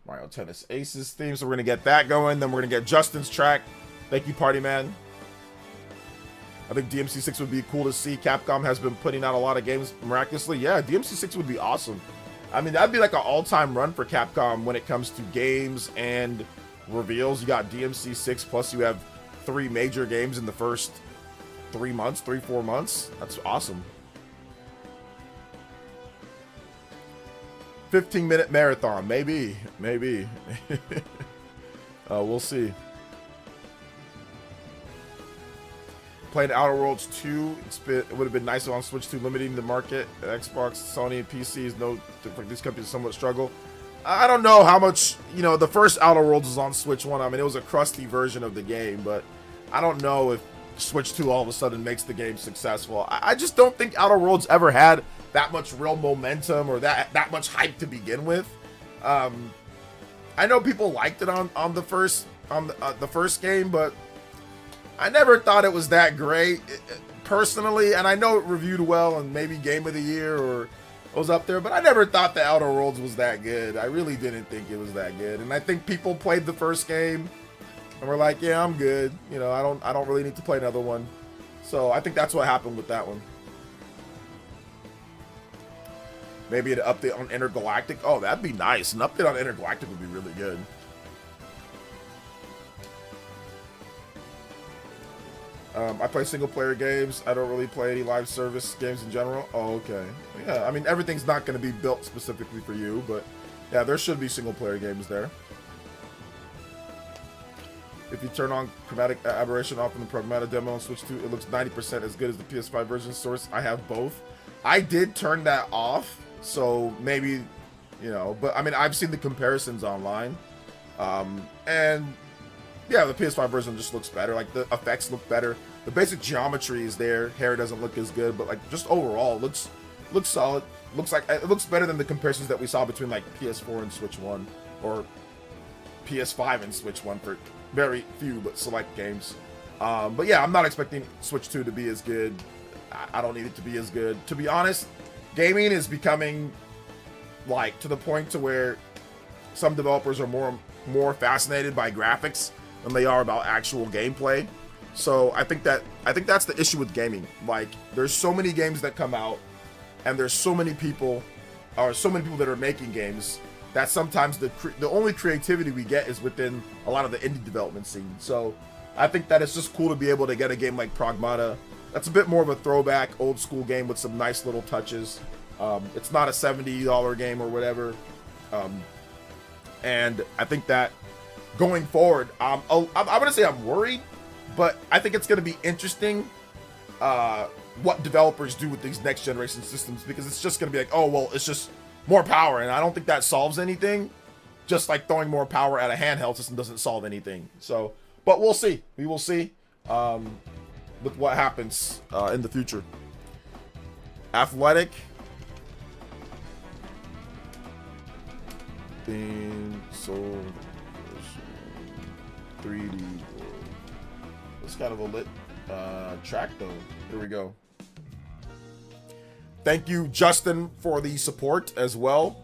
Mario Tennis Aces theme. So we're going to get that going. Then we're going to get Justin's track. Thank you, Party Man. I think DMC6 would be cool to see. Capcom has been putting out a lot of games miraculously. Yeah, DMC6 would be awesome. I mean, that'd be like an all-time run for Capcom when it comes to games and reveals. You got DMC6, plus you have 3 major games in the first 4 months. That's awesome. 15-minute marathon, maybe. We'll see. Playing Outer Worlds 2, it would have been nice on Switch 2, limiting the market. Xbox, Sony, and PCs, no, these companies somewhat struggle. I don't know how much, you know, the first Outer Worlds was on Switch 1. I mean, it was a crusty version of the game, but I don't know if Switch 2 all of a sudden makes the game successful. I just don't think Outer Worlds ever had that much real momentum or that much hype to begin with. I know people liked it on the first game, but I never thought it was that great personally. And I know it reviewed well and maybe Game of the Year or was up there, but I never thought the Outer Worlds was that good. I really didn't think it was that good. And I think people played the first game and we're like, yeah, I'm good. You know, I don't really need to play another one. So I think that's what happened with that one. Maybe an update on Intergalactic. Oh, that'd be nice. An update on Intergalactic would be really good. I play single-player games. I don't really play any live service games in general. Oh, okay. Yeah, I mean, everything's not going to be built specifically for you, but yeah, there should be single-player games there. If you turn on chromatic aberration off in the programmatic demo on Switch 2, it looks 90% as good as the PS5 version. Source, I have both. I did turn that off, so maybe, you know, but I mean, I've seen the comparisons online, and yeah, the PS5 version just looks better. Like, the effects look better. The basic geometry is there. Hair doesn't look as good, but like, just overall, looks solid. Looks like it looks better than the comparisons that we saw between like PS4 and Switch 1, or PS5 and Switch one for very few but select games. But yeah, I'm not expecting Switch 2 to be as good. I don't need it to be as good. To be honest, gaming is becoming like to the point to where some developers are more fascinated by graphics than they are about actual gameplay. So I think that's the issue with gaming. Like, there's so many games that come out, and there's so many people that are making games that sometimes the only creativity we get is within a lot of the indie development scene. So I think that it's just cool to be able to get a game like Pragmata. That's a bit more of a throwback, old school game with some nice little touches. It's not a $70 game or whatever. And I think that going forward, I'm going to say I'm worried, but I think it's going to be interesting what developers do with these next generation systems, because it's just going to be like, oh, well, it's just more power. And I don't think that solves anything. Just like throwing more power at a handheld system doesn't solve anything. So, but we'll see. We will see with what happens in the future. Athletic. Soul 3D. It's kind of a lit track though. Here we go. Thank you, Justin, for the support as well.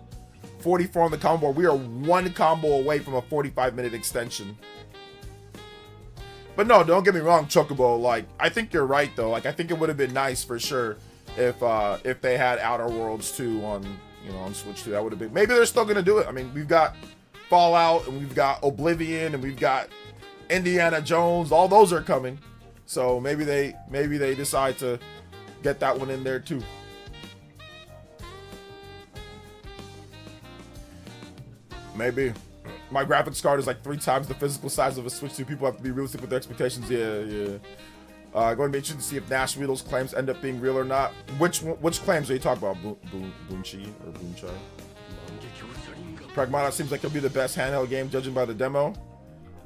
44 on the combo. We are one combo away from a 45-minute extension. But no, don't get me wrong, Chocobo. Like, I think you're right though. Like, I think it would have been nice for sure if they had Outer Worlds 2 on Switch 2. That would have been. Maybe they're still gonna do it. I mean, we've got Fallout and we've got Oblivion and we've got Indiana Jones. All those are coming. So maybe they decide to get that one in there too. Maybe. My graphics card is like 3 times the physical size of a Switch 2. People have to be realistic with their expectations. Yeah. Going to be interested to see if Nash Weedle's claims end up being real or not. Which claims are you talking about? Boonchi or Boonchai? Pragmata seems like it'll be the best handheld game, judging by the demo.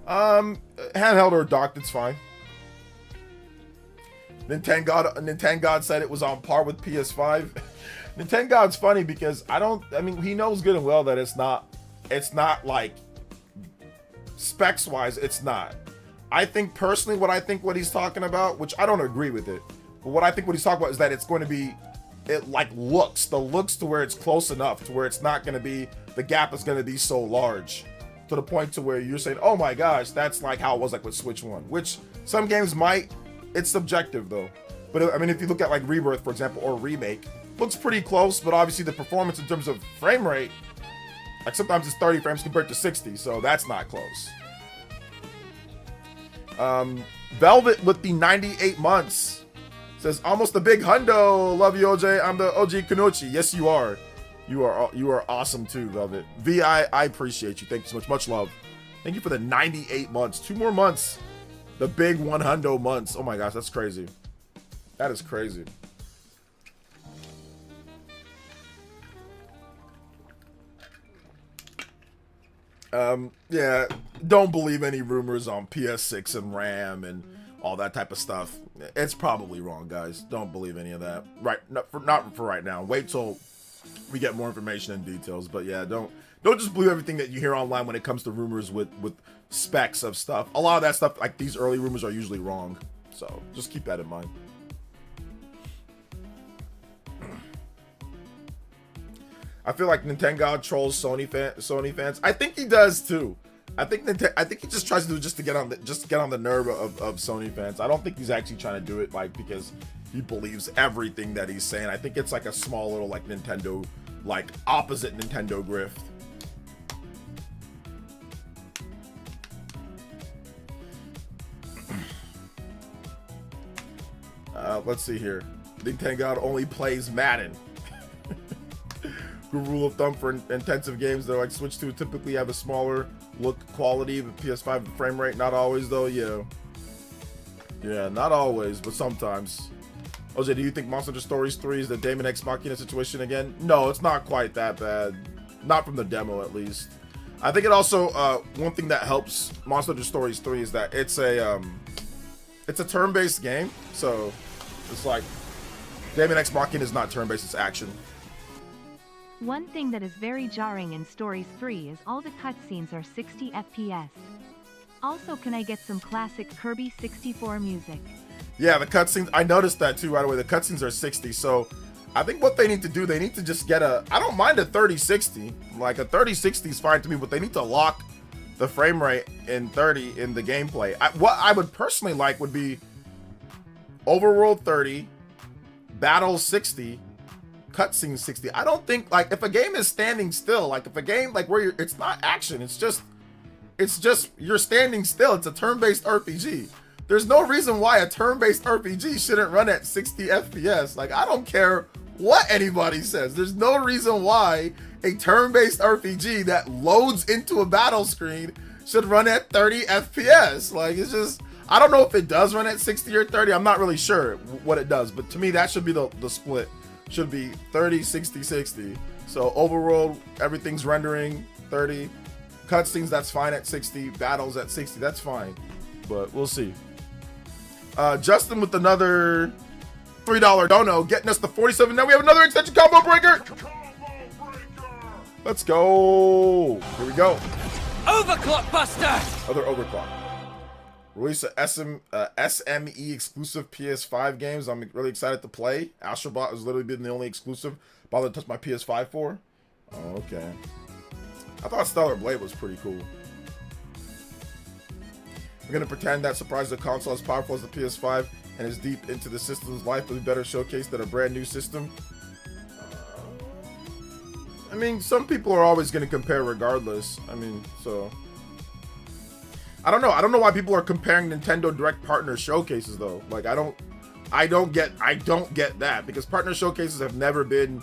Handheld or docked, it's fine. Nintengod said it was on par with PS5. Nintengod's funny because he knows good and well that it's not like specs wise, it's not. I think personally what he's talking about, which I don't agree with it, but what he's talking about is that it's going to be, it like looks to where it's close enough to where it's not going to be, the gap is going to be so large to the point to where you're saying, oh my gosh, that's like how it was like with Switch 1, which some games might, it's subjective though. But I mean, if you look at like Rebirth, for example, or Remake, looks pretty close, but obviously the performance in terms of frame rate, like sometimes it's 30 frames compared to 60, so that's not close. Velvet with the 98 months says, almost a big hundo. Love you, OJ. I'm the OG Kunochi. Yes, you are. You are awesome too, Velvet. I appreciate you. Thank you so much. Much love. Thank you for the 98 months. 2 more months. The big 100 months. Oh my gosh, that's crazy. That is crazy. Yeah, don't believe any rumors on PS6 and RAM and all that type of stuff. It's probably wrong, guys. Don't believe any of that. Right, not for right now. Wait till we get more information and details. But yeah, don't just believe everything that you hear online when it comes to rumors with specs of stuff. A lot of that stuff, like these early rumors, are usually wrong. So just keep that in mind. I feel like Nintendo trolls Sony fans. I think he does too. I think he just tries to do it just to get on the nerve of Sony fans. I don't think he's actually trying to do it like because he believes everything that he's saying. I think it's like a small little like Nintendo, like opposite Nintendo grift. Let's see here. Nintendo only plays Madden. Good rule of thumb for intensive games, though, like Switch 2 typically have a smaller look quality, but PS5 frame rate, not always though. Yeah, not always, but sometimes. OJ, do you think Monster Hunter Stories 3 is the Daemon X Machina situation again? No, it's not quite that bad. Not from the demo, at least. I think it also, one thing that helps Monster Hunter Stories 3 is that it's a turn-based game, so it's like Daemon X Machina is not turn-based, it's action.
One thing that is very jarring in Stories 3 is all the cutscenes are 60 FPS. Also, can I get some classic Kirby 64 music?
Yeah, the cutscenes, I noticed that too right away. The cutscenes are 60, so I think what they need to do, they need to just get I don't mind a 3060. Like a 3060 is fine to me, but they need to lock the frame rate in 30 in the gameplay. What I would personally like would be overworld 30, battle 60, cutscene 60. I don't think, like, if a game is standing still, like if a game like where it's not action, it's just you're standing still. It's a turn-based RPG. There's no reason why a turn-based RPG shouldn't run at 60 FPS. Like, I don't care what anybody says. There's no reason why a turn-based RPG that loads into a battle screen should run at 30 FPS. Like, it's just, I don't know if it does run at 60 or 30. I'm not really sure what it does, but to me, that should be the split. Should be 30, 60, 60. So overworld, everything's rendering 30. Cutscenes, that's fine at 60. Battles at 60, that's fine. But we'll see. Justin with another $3 dono, getting us to 47. Now we have another extension combo breaker. Let's go. Here we go.
Overclock Buster!
Other overclock. Release a SME exclusive PS5 games I'm really excited to play. Astrobot has literally been the only exclusive bothered to touch my PS5 for. Oh, okay. I thought Stellar Blade was pretty cool. We're gonna pretend that surprise the console as powerful as the PS5 and is deep into the system's life, but better showcase than a brand new system. I mean, some people are always gonna compare regardless. I mean, so I don't know. I don't know why people are comparing Nintendo Direct partner showcases though. Like, I don't get that, because partner showcases have never been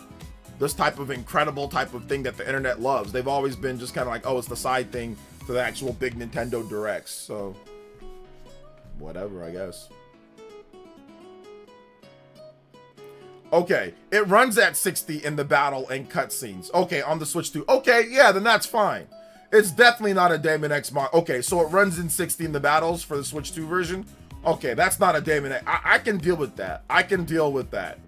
this type of incredible type of thing that the internet loves. They've always been just kind of like, oh, it's the side thing to the actual big Nintendo Directs. So whatever, I guess. Okay, it runs at 60 in the battle and cutscenes. Okay, on the Switch 2. Okay, yeah, then that's fine. It's definitely not a Daemon X mod. Okay, so it runs in 60 in the battles for the Switch 2 version. Okay, that's not a Daemon X. I can deal with that. I can deal with that.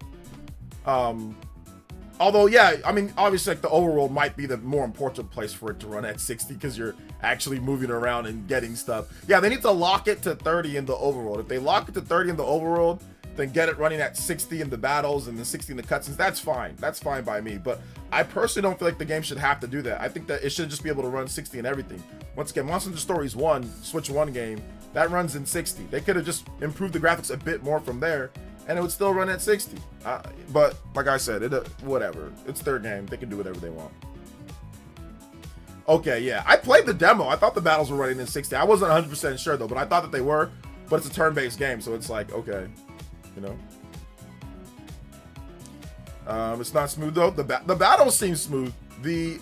Although, yeah, I mean, obviously, like, the overworld might be the more important place for it to run at 60 because you're actually moving around and getting stuff. Yeah, they need to lock it to 30 in the overworld. If they lock it to 30 in the overworld, then get it running at 60 in the battles and then 60 in the cutscenes. That's fine. That's fine by me. But I personally don't feel like the game should have to do that. I think that it should just be able to run 60 in everything. Once again, Monster Hunter Stories 1, Switch 1 game, that runs in 60. They could have just improved the graphics a bit more from there, and it would still run at 60. But like I said, whatever. It's their game. They can do whatever they want. Okay, yeah. I played the demo. I thought the battles were running in 60. I wasn't 100% sure, though, but I thought that they were. But it's a turn-based game, so it's like, okay. You know? It's not smooth, though. The battles seem smooth. The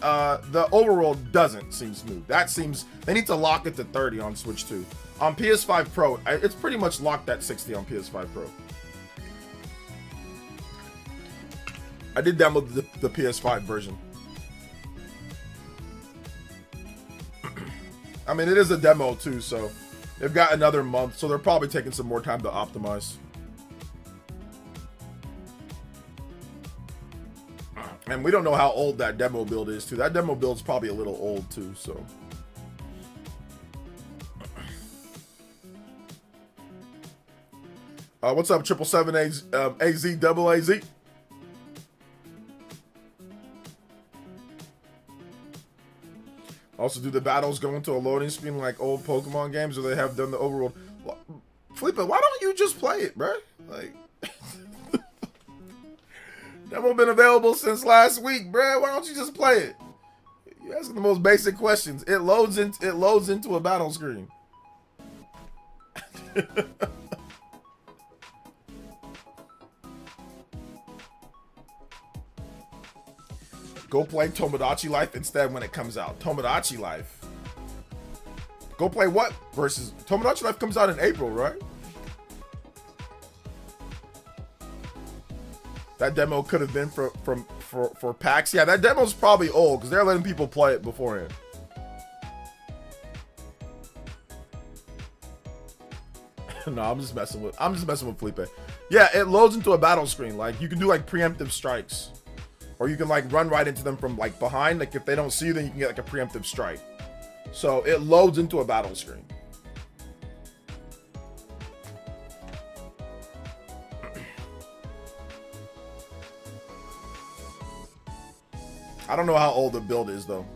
overworld doesn't seem smooth. That seems... They need to lock it to 30 on Switch 2. On PS5 Pro, it's pretty much locked at 60 on PS5 Pro. I did download the PS5 version. I mean, it is a demo too, so they've got another month, so they're probably taking some more time to optimize. And we don't know how old that demo build is too. That demo build's probably a little old too, so. What's up, 777 AZ double AZ? Also, do the battles go into a loading screen like old Pokemon games, or they have done the overworld? Felipe, why don't you just play it, bruh? Like, demo been available since last week, bruh. Why don't you just play it? You're asking the most basic questions. It loads into a battle screen. Go play Tomodachi Life instead when it comes out. Tomodachi Life. Go play what? Versus Tomodachi Life comes out in April, right? That demo could have been for PAX. Yeah, that demo's probably old because they're letting people play it beforehand. No, I'm just messing with Felipe. Yeah, it loads into a battle screen. Like, you can do like preemptive strikes. or you can like run right into them from like behind. Like if they don't see you, then you can get like a preemptive strike. So it loads into a battle screen. I don't know how old the build is though.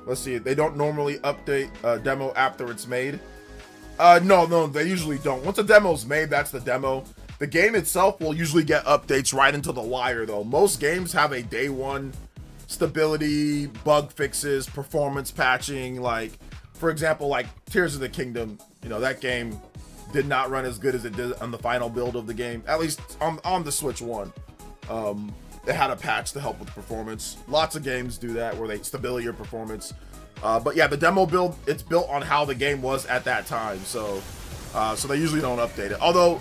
Let's see. They don't normally update a demo after it's made. No, they usually don't. Once a demo's made, that's the demo. The game itself will usually get updates right into the wire though. Most games have a day one stability, bug fixes, performance patching. Like, for example, like Tears of the Kingdom, you know, that game did not run as good as it did on the final build of the game, at least on the Switch 1. It had a patch to help with performance. Lots of games do that where they stability or performance. But yeah, the demo build, it's built on how the game was at that time. So they usually don't update it. Although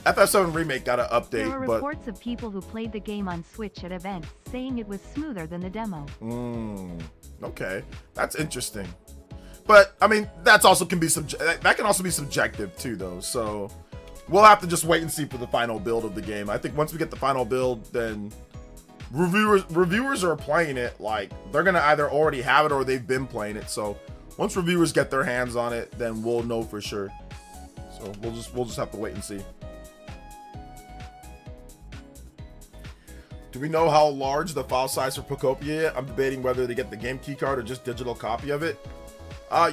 FF7 Remake got an update.
There were reports of people who played the game on Switch at events saying it was smoother than the demo.
Okay, that's interesting. But I mean, that can also be subjective too, though. So we'll have to just wait and see for the final build of the game. I think once we get the final build, then reviewers are playing it. Like they're gonna either already have it or they've been playing it. So once reviewers get their hands on it, then we'll know for sure. So we'll just have to wait and see. Do we know how large the file size for Pocopia is? I'm debating whether to get the game keycard or just digital copy of it.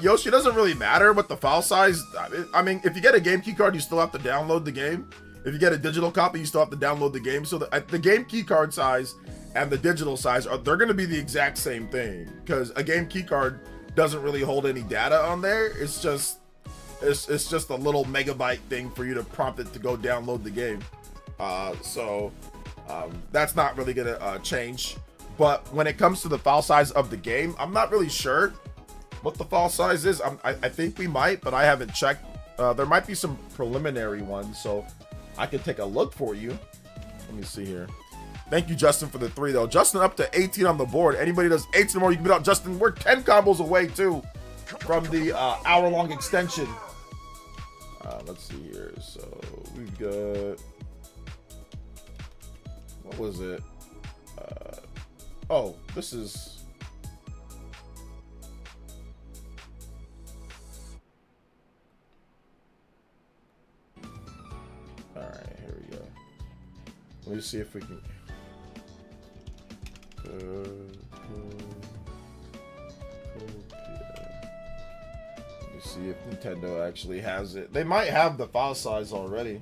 Yoshi, it doesn't really matter what the file size. I mean, if you get a game keycard, you still have to download the game. If you get a digital copy, you still have to download the game. So the game keycard size and the digital size they're going to be the exact same thing, because a game keycard doesn't really hold any data on there. It's just a little megabyte thing for you to prompt it to go download the game. That's not really going to change. But when it comes to the file size of the game, I'm not really sure what the file size is. I think we might, but I haven't checked. There might be some preliminary ones, so I can take a look for you. Let me see here. Thank you, Justin, for the 3 though. Justin up to 18 on the board. Anybody does 18 or more, you can beat out Justin. We're 10 combos away too from the hour-long extension. Let's see here. So we've got, what was it? Oh, this is. Alright, here we go. Let me see if we can. Let me see if Nintendo actually has it. They might have the file size already.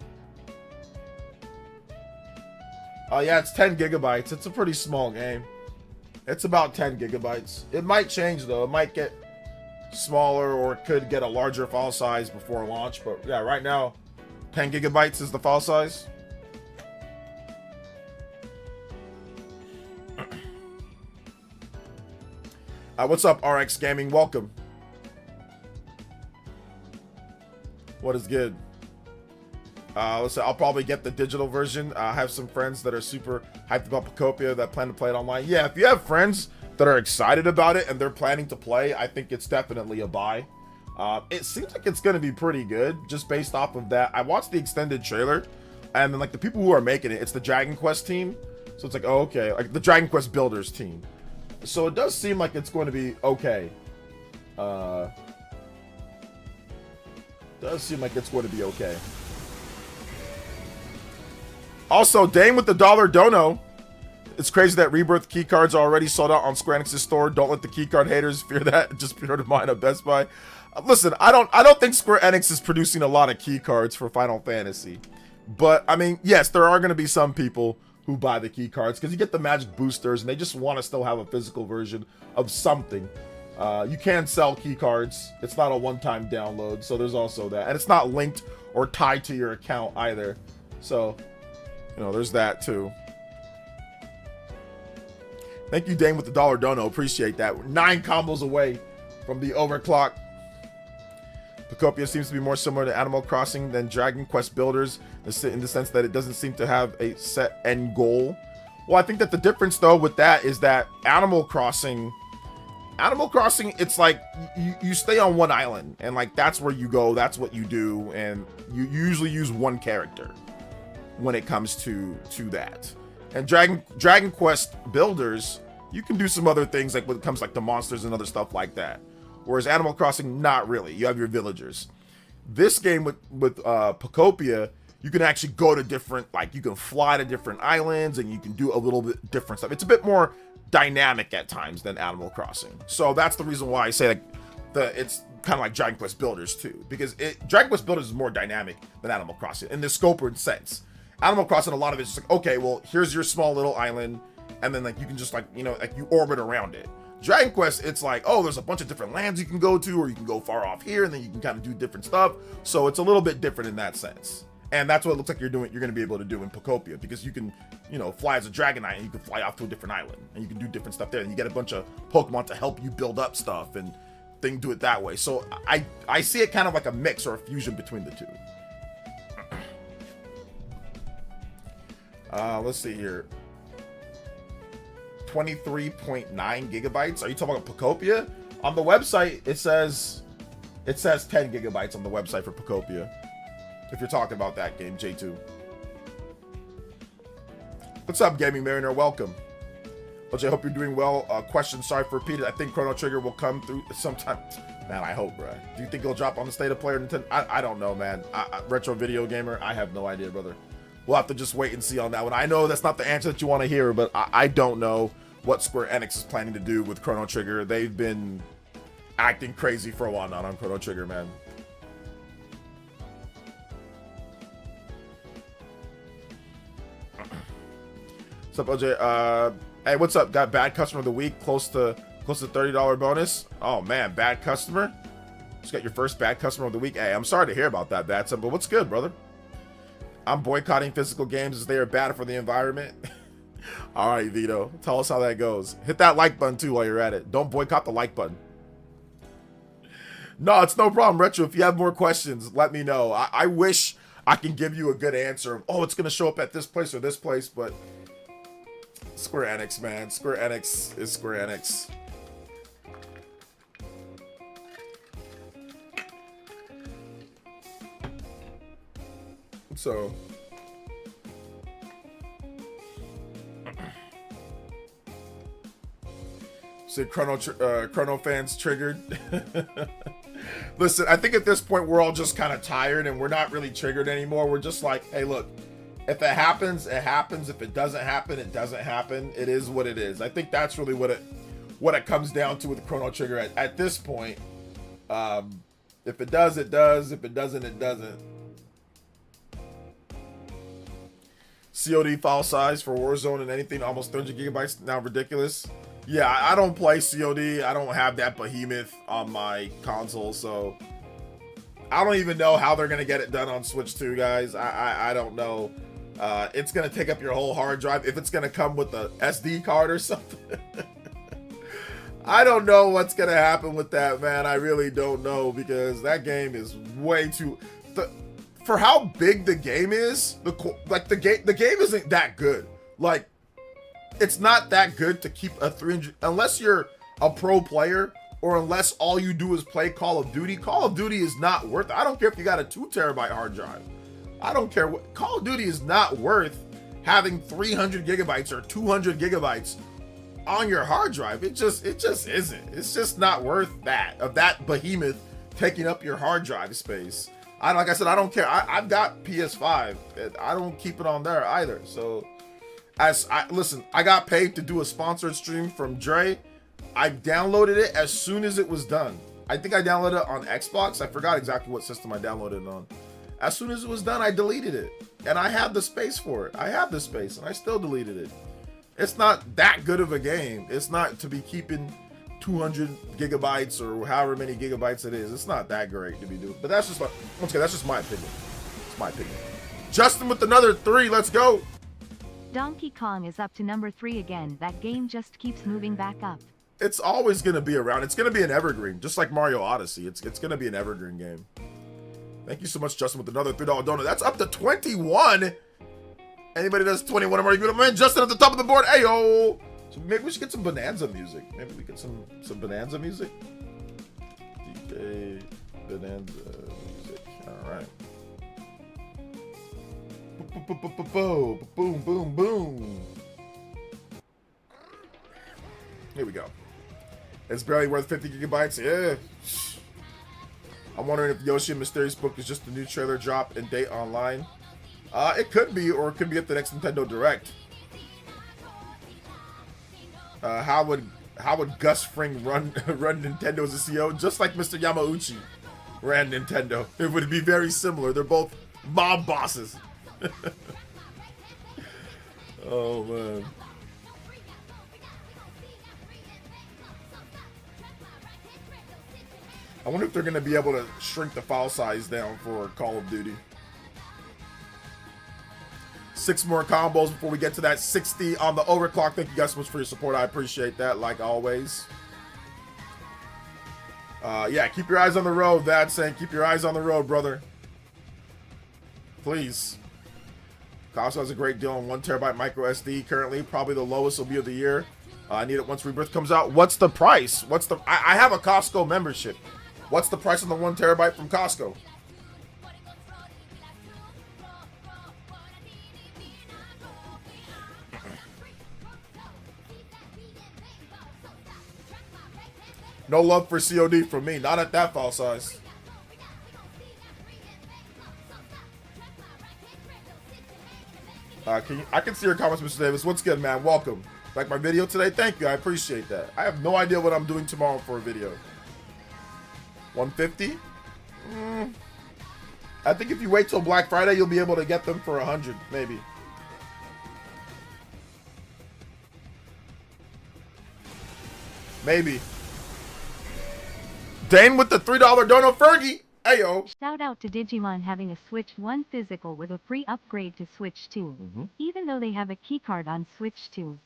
Oh yeah, it's 10 gigabytes. It's a pretty small game. It's about 10 gigabytes. It might change though. It might get smaller, or it could get a larger file size before launch. But yeah, right now, 10 gigabytes is the file size. What's up, RX Gaming? Welcome. What is good? Let's say I'll probably get the digital version. I have some friends that are super hyped about Pocopia that plan to play it online. Yeah, if you have friends that are excited about it and they're planning to play, I think it's definitely a buy. It seems like it's going to be pretty good just based off of that. I watched the extended trailer, and then like the people who are making it, it's the Dragon Quest team. So it's like, oh, okay, like the Dragon Quest builders team. So it does seem like it's going to be okay. Does seem like it's going to be okay. Also, Dane with the $1 dono. It's crazy that Rebirth keycards are already sold out on Square Enix's store. Don't let the keycard haters fear that. Just pre order mine at Best Buy. Listen, I don't think Square Enix is producing a lot of keycards for Final Fantasy. But I mean, yes, there are going to be some people who buy the keycards because you get the magic boosters and they just want to still have a physical version of something. You can sell keycards. It's not a one-time download, so there's also that. And it's not linked or tied to your account either. So, you know, there's that too. Thank you, Dane, with the $1 dono. Appreciate that. We're 9 combos away from the overclock. Pocopia seems to be more similar to Animal Crossing than Dragon Quest Builders in the sense that it doesn't seem to have a set end goal. Well, I think that the difference, though, with that is that Animal Crossing Animal Crossing, it's like you stay on one island, and like that's where you go, that's what you do, and you usually use one character when it comes to that. And Dragon Quest builders, you can do some other things like when it comes like to monsters and other stuff like that. Whereas Animal Crossing, not really. You have your villagers. This game with Pocopia, you can actually go to different, like you can fly to different islands and you can do a little bit different stuff. It's a bit more dynamic at times than Animal Crossing. So that's the reason why I say like it's kind of like Dragon Quest Builders too, because Dragon Quest Builders is more dynamic than Animal Crossing in the scope and sense. Animal Crossing, a lot of it's just like, okay, well, here's your small little island, and then like you can just like, you know, like you orbit around it. Dragon Quest, it's like, oh, there's a bunch of different lands you can go to, or you can go far off here, and then you can kind of do different stuff. So it's a little bit different in that sense. And that's what it looks like you're going to be able to do in Pocopia, because you can, you know, fly as a Dragonite, and you can fly off to a different island, and you can do different stuff there, and you get a bunch of Pokemon to help you build up stuff and do it that way. So I see it kind of like a mix or a fusion between the two. Let's see here. 23.9 gigabytes. Are you talking about Pocopia? On the website, it says 10 gigabytes on the website for Pocopia. If you're talking about that game, J2. What's up, Gaming Mariner? Welcome. OJ, hope you're doing well. Question, sorry for repeating. I think Chrono Trigger will come through sometime. Man, I hope, bro. Do you think it'll drop on the State of Play or Nintendo? I don't know, man. Retro video gamer, I have no idea, brother. We'll have to just wait and see on that one. I know that's not the answer that you want to hear, but I don't know what Square Enix is planning to do with Chrono Trigger. They've been acting crazy for a while now on Chrono Trigger, man. What's up, OJ? Hey, what's up? Got bad customer of the week, close to $30 bonus. Oh man, bad customer. Just got your first bad customer of the week. Hey, I'm sorry to hear about that, bad son, but what's good, brother? I'm boycotting physical games as they are bad for the environment. All right, Vito, tell us how that goes. Hit that like button too while you're at it. Don't boycott the like button. No, it's no problem, Retro. If you have more questions, let me know. I wish I can give you a good answer of, oh, it's going to show up at this place or this place, but Square Enix, man. Square Enix is Square Enix. So Chrono fans triggered. Listen, I think at this point we're all just kind of tired and we're not really triggered anymore. We're just like, hey, look, if it happens, it happens. If it doesn't happen, it doesn't happen. It is what it is. I think that's really what it comes down to with Chrono Trigger at this point. If it does, it does. If it doesn't, it doesn't. COD file size for Warzone and anything almost 300 gigabytes now ridiculous. Yeah, I don't play COD. I don't have that behemoth on my console, so I don't even know how they're gonna get it done on Switch 2, guys. I don't know. It's gonna take up your whole hard drive. If it's gonna come with a SD card or something. I don't know what's gonna happen with that, man. I really don't know, because that game is way too. For how big the game is, the game isn't that good. Like, it's not that good to keep a 300 unless you're a pro player, or unless all you do is play Call of Duty. Call of Duty is not worth it. I don't care if you got a 2 terabyte hard drive. I don't care what. Call of Duty is not worth having 300 gigabytes or 200 gigabytes on your hard drive. It just isn't. It's just not worth that behemoth taking up your hard drive space. Like I said, I don't care. I've got PS5. I don't keep it on there either. So, listen, I got paid to do a sponsored stream from Dre. I downloaded it as soon as it was done. I think I downloaded it on Xbox. I forgot exactly what system I downloaded it on. As soon as it was done, I deleted it. And I have the space for it. I have the space, and I still deleted it. It's not that good of a game. It's not to be keeping 200 gigabytes or however many gigabytes it is. It's not that great to be doing. But that's just like, okay, that's just my opinion. It's my opinion. Justin with another 3. Let's go.
Donkey Kong is up to number 3 again. That game just keeps moving back up.
It's always going to be around. It's going to be an evergreen, just like Mario Odyssey. It's going to be an evergreen game. Thank you so much, Justin, with another $3 donut. That's up to 21. Anybody does 21 or more, you man. Justin at the top of the board. Ayo. So maybe we should get some Bonanza music. Maybe we get some Bonanza music. DJ Bonanza music. All right. Boom, boom, boom. Here we go. It's barely worth 50 gigabytes. Yeah. I'm wondering if Yoshi and Mysterious Book is just a new trailer drop and date online. It could be, or it could be at the next Nintendo Direct. How would Gus Fring run Nintendo as a CEO? Just like Mr. Yamauchi ran Nintendo. It would be very similar. They're both mob bosses. Oh man. I wonder if they're going to be able to shrink the file size down for Call of Duty. 6 more combos before we get to that 60 on the overclock. Thank you guys so much for your support. I appreciate that, like always. Yeah, keep your eyes on the road, that's saying. Keep your eyes on the road, brother. Please. Costco has a great deal on 1 terabyte micro SD currently. Probably the lowest will be of the year. I need it once Rebirth comes out. What's the price? I have a Costco membership. What's the price on the 1 terabyte from Costco? No love for COD from me. Not at that file size. I can see your comments, Mr. Davis. What's good, man? Welcome. Like my video today? Thank you. I appreciate that. I have no idea what I'm doing tomorrow for a video. 150? I think if you wait till Black Friday, you'll be able to get them for 100, maybe. Maybe. Dane with the $3 dono, Fergie. Ayo.
Shout out to Digimon having a Switch 1 physical with a free upgrade to Switch 2, even though they have a keycard on Switch 2.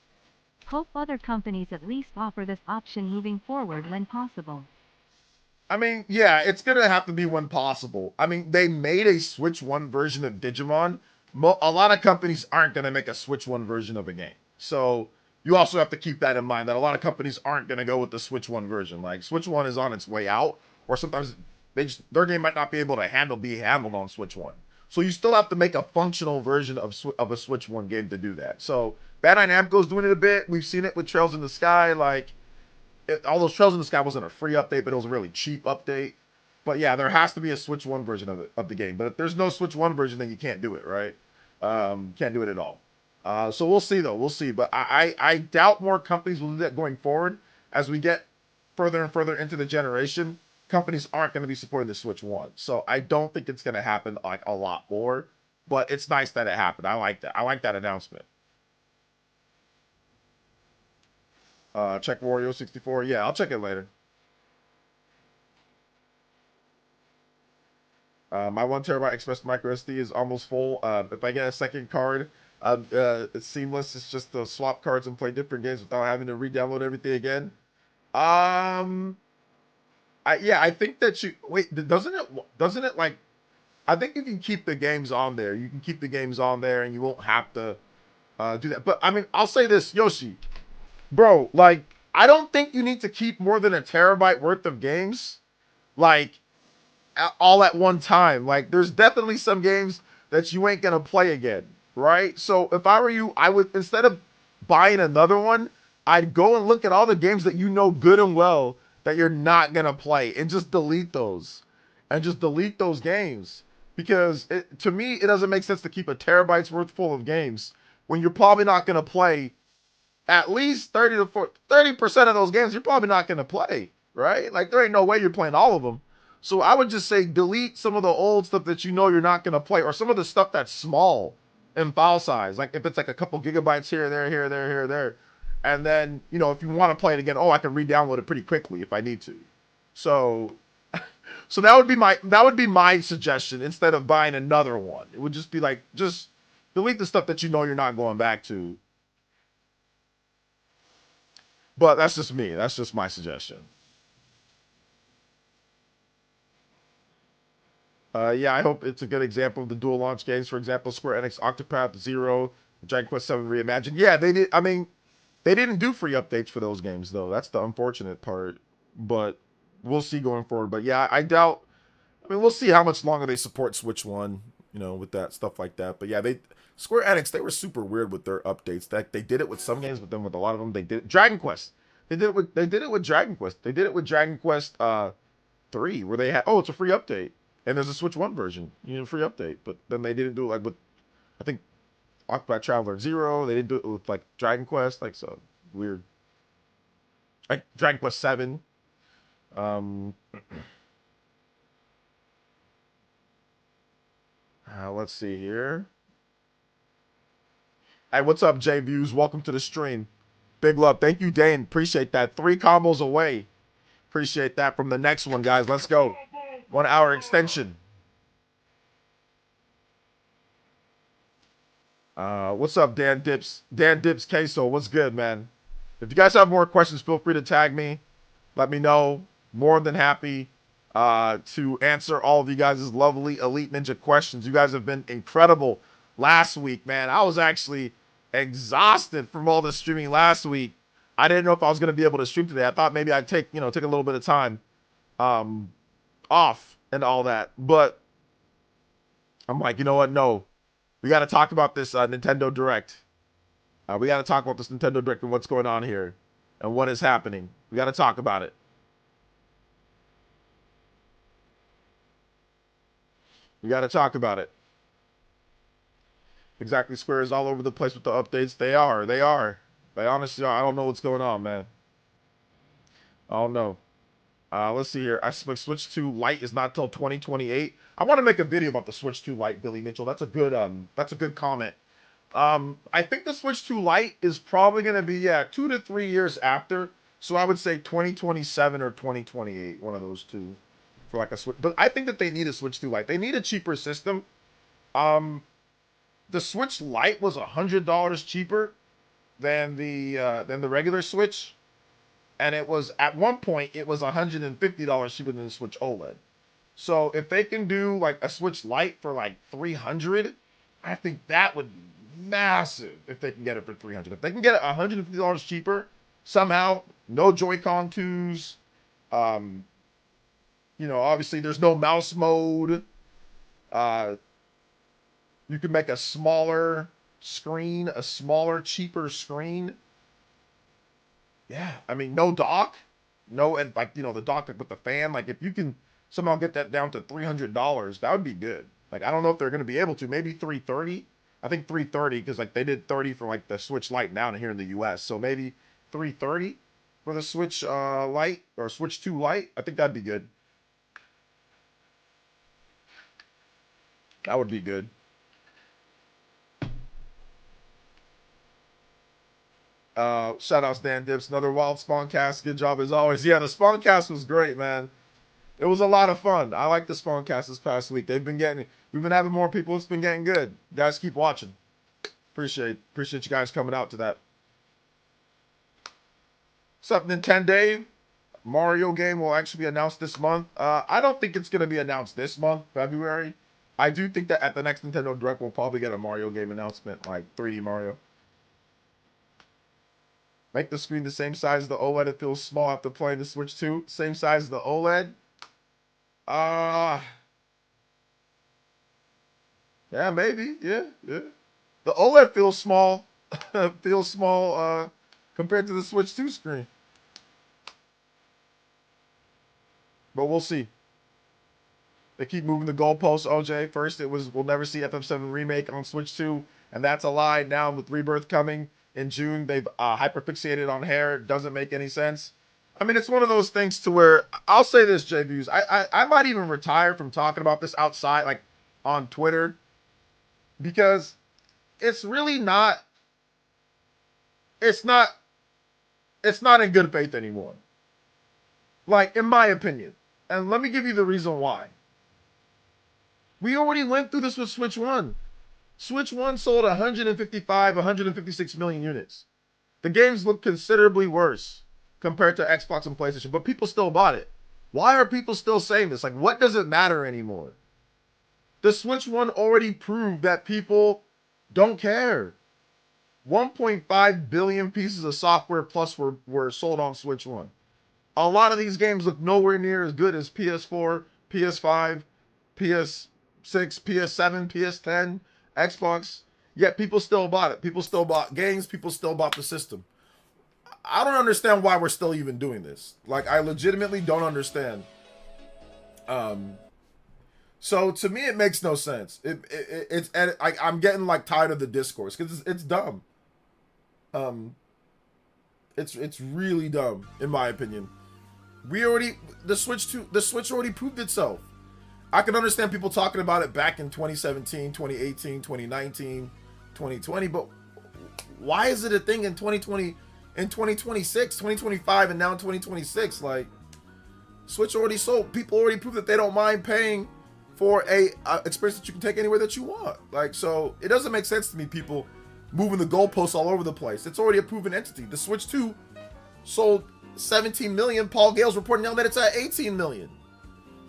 Hope other companies at least offer this option moving forward when possible.
I mean, yeah, it's going to have to be when possible. I mean, they made a Switch 1 version of Digimon. A lot of companies aren't going to make a Switch 1 version of a game. So you also have to keep that in mind, that a lot of companies aren't going to go with the Switch 1 version. Like, Switch 1 is on its way out, or sometimes their game might not be able to be handled on Switch 1. So you still have to make a functional version of a Switch 1 game to do that. So Bandai Namco's doing it a bit. We've seen it with Trails in the Sky. Like, all those Trails in the Sky wasn't a free update, but it was a really cheap update. But yeah, there has to be a Switch 1 version of the game. But if there's no Switch 1 version, then you can't do it, right? Can't do it at all. So we'll see, though. We'll see. But I doubt more companies will do that going forward. As we get further and further into the generation, companies aren't going to be supporting the Switch 1. So I don't think it's going to happen like a lot more. But it's nice that it happened. I like that. I like that announcement. Check Wario 64. Yeah, I'll check it later. My 1 terabyte Express micro SD is almost full. If I get a second card, it's seamless. It's just to swap cards and play different games without having to re-download everything again. I think that doesn't it like, I think you can keep the games on there. You can keep the games on there and you won't have to do that. But I mean, I'll say this, Yoshi. Bro, like, I don't think you need to keep more than 1 terabyte worth of games, like, all at one time. Like, there's definitely some games that you ain't gonna play again, right? So if I were you, I would, instead of buying another one, I'd go and look at all the games that you know good and well that you're not gonna play and just delete those. And just delete those games. Because to me, it doesn't make sense to keep 1 terabyte's worth full of games when you're probably not gonna play at least 30% of those games you're probably not going to play, right? Like, there ain't no way you're playing all of them. So I would just say delete some of the old stuff that you know you're not going to play, or some of the stuff that's small in file size. Like, if it's like a couple gigabytes here, there. And then, you know, if you want to play it again, I can re-download it pretty quickly if I need to. So that would be my suggestion instead of buying another one. It would just be like, just delete the stuff that you know you're not going back to. But that's just me. That's just my suggestion. Yeah, I hope it's a good example of the dual launch games. For example, Square Enix Octopath Zero, Dragon Quest VII Reimagined. Yeah, they did. I mean, They didn't do free updates for those games, though. That's the unfortunate part. But we'll see going forward. But yeah, I doubt. I mean, we'll see how much longer they support Switch One, you know, with that stuff like that. But yeah, Square Enix, they were super weird with their updates. That they did it with some games, but then with a lot of them, they did Dragon Quest. They did it with Dragon Quest. They did it with Dragon Quest 3, where they had it's a free update, and there's a Switch One version, you know, free update. But then they didn't do it like with, I think, Octopath Traveler Zero. They didn't do it with like Dragon Quest, like so weird. Like Dragon Quest 7. Let's see here. Hey, what's up, J Views? Welcome to the stream. Big love. Thank you, Dane. Appreciate that. 3 combos away. Appreciate that from the next one, guys. Let's go. 1 hour extension. What's up, Dan Dips? Dan Dips Queso. What's good, man? If you guys have more questions, feel free to tag me. Let me know. More than happy to answer all of you guys' lovely Elite Ninja questions. You guys have been incredible last week, man. I was actually exhausted from all the streaming last week. I didn't know if I was going to be able to stream today. I thought maybe I'd take a little bit of time off and all that. But I'm like, you know what? No. We got to talk about this Nintendo Direct. We got to talk about this Nintendo Direct and what's going on here and what is happening. We got to talk about it. We got to talk about it. Exactly, Square is all over the place with the updates. They are. They honestly are. I don't know what's going on, man. I don't know. Let's see here. Switch 2 Lite is not till 2028. I want to make a video about the Switch 2 Lite, Billy Mitchell. That's a good comment. I think the Switch 2 Lite is probably going to be 2 to 3 years after. So I would say 2027 or 2028, one of those two, for like a Switch. But I think that they need a Switch 2 Lite. They need a cheaper system. The Switch Lite was $100 cheaper than the regular Switch, and it was at one point it was $150 cheaper than the Switch OLED. So if they can do like a Switch Lite for like $300, I think that would be massive. If they can get it for $300, if they can get it $150 cheaper somehow, no Joy-Con 2s, obviously there's no mouse mode. You can make a smaller screen, a smaller, cheaper screen. Yeah, I mean, no dock, and the dock with the fan. Like, if you can somehow get that down to $300, that would be good. Like, I don't know if they're going to be able to. Maybe $330. I think $330 because like they did $30 for like the Switch Lite down here in the U.S. So maybe $330 for the Switch Lite or Switch 2 Lite. I think that'd be good. That would be good. Shout outs Dan Dips, another wild spawn cast. Good job as always. Yeah, the spawn cast was great, man. It was a lot of fun. I like the spawn cast this past week. We've been having more people. It's been getting good. You guys keep watching. Appreciate you guys coming out to that. What's up, Nintendo Dave? Mario game will actually be announced this month. I don't think it's gonna be announced this month, February. I do think that at the next Nintendo Direct we'll probably get a Mario game announcement, like 3D Mario. Make the screen the same size as the OLED. It feels small after playing the Switch 2. Same size as the OLED. Yeah, maybe. Yeah. The OLED feels small. Feels small compared to the Switch 2 screen. But we'll see. They keep moving the goalposts, OJ. First it was we'll never see FF7 remake on Switch 2, and that's a lie. Now with Rebirth coming in June, they've hyperfixated on hair. It doesn't make any sense. I mean, it's one of those things to where I'll say this, JViews. I might even retire from talking about this outside, like on Twitter, because it's really not. It's not in good faith anymore. Like, in my opinion, and let me give you the reason why. We already went through this with Switch 1. Switch 1 sold 156 million units. The games look considerably worse compared to Xbox and PlayStation, but people still bought it. Why are people still saying this? Like, what does it matter anymore? The Switch 1 already proved that people don't care. 1.5 billion pieces of software plus were sold on Switch 1. A lot of these games look nowhere near as good as PS4, PS5, PS6, PS7, PS10, Xbox. Yet people still bought it. People still bought games. People still bought the system. I don't understand why we're still even doing this. Like, I legitimately don't understand. So to me, it makes no sense. I'm getting like tired of the discourse because it's dumb. It's really dumb in my opinion. The Switch already proved itself. I can understand people talking about it back in 2017, 2018, 2019, 2020, but why is it a thing in 2020, in 2026, 2025, and now in 2026? Like, Switch already sold. People already proved that they don't mind paying for a experience that you can take anywhere that you want. Like, so it doesn't make sense to me, people moving the goalposts all over the place. It's already a proven entity. The Switch 2 sold 17 million. Paul Gale's reporting now that it's at 18 million.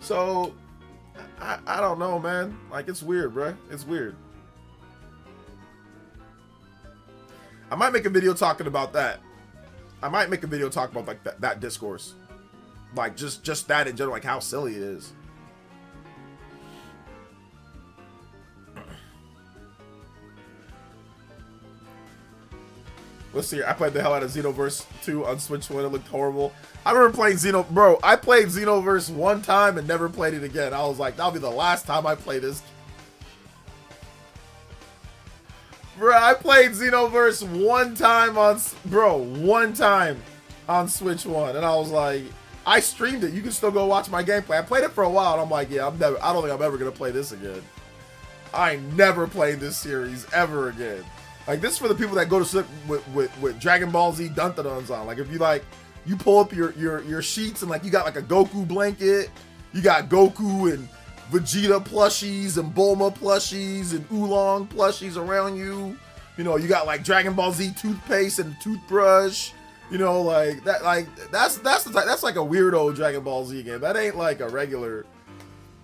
So I don't know, man. Like, it's weird, bruh. It's weird. I might make a video talking about that. I might make a video talking about like that discourse. Like just that in general, like how silly it is. Let's see. I played the hell out of Xenoverse 2 on Switch 1. It looked horrible. I remember playing Bro, I played Xenoverse one time and never played it again. I was like, that'll be the last time I play this. Bro, I played Xenoverse one time on Switch 1. And I was like, I streamed it. You can still go watch my gameplay. I played it for a while and I'm like, yeah, I don't think I'm ever going to play this again. I never played this series ever again. Like, this is for the people that go to sleep with Dragon Ball Z Dun-Dun-Duns on. Like, if you like, you pull up your sheets and like you got like a Goku blanket, you got Goku and Vegeta plushies and Bulma plushies and Oolong plushies around you. You know, you got like Dragon Ball Z toothpaste and toothbrush. You know, like that. Like that's like a weirdo Dragon Ball Z game. That ain't like a regular.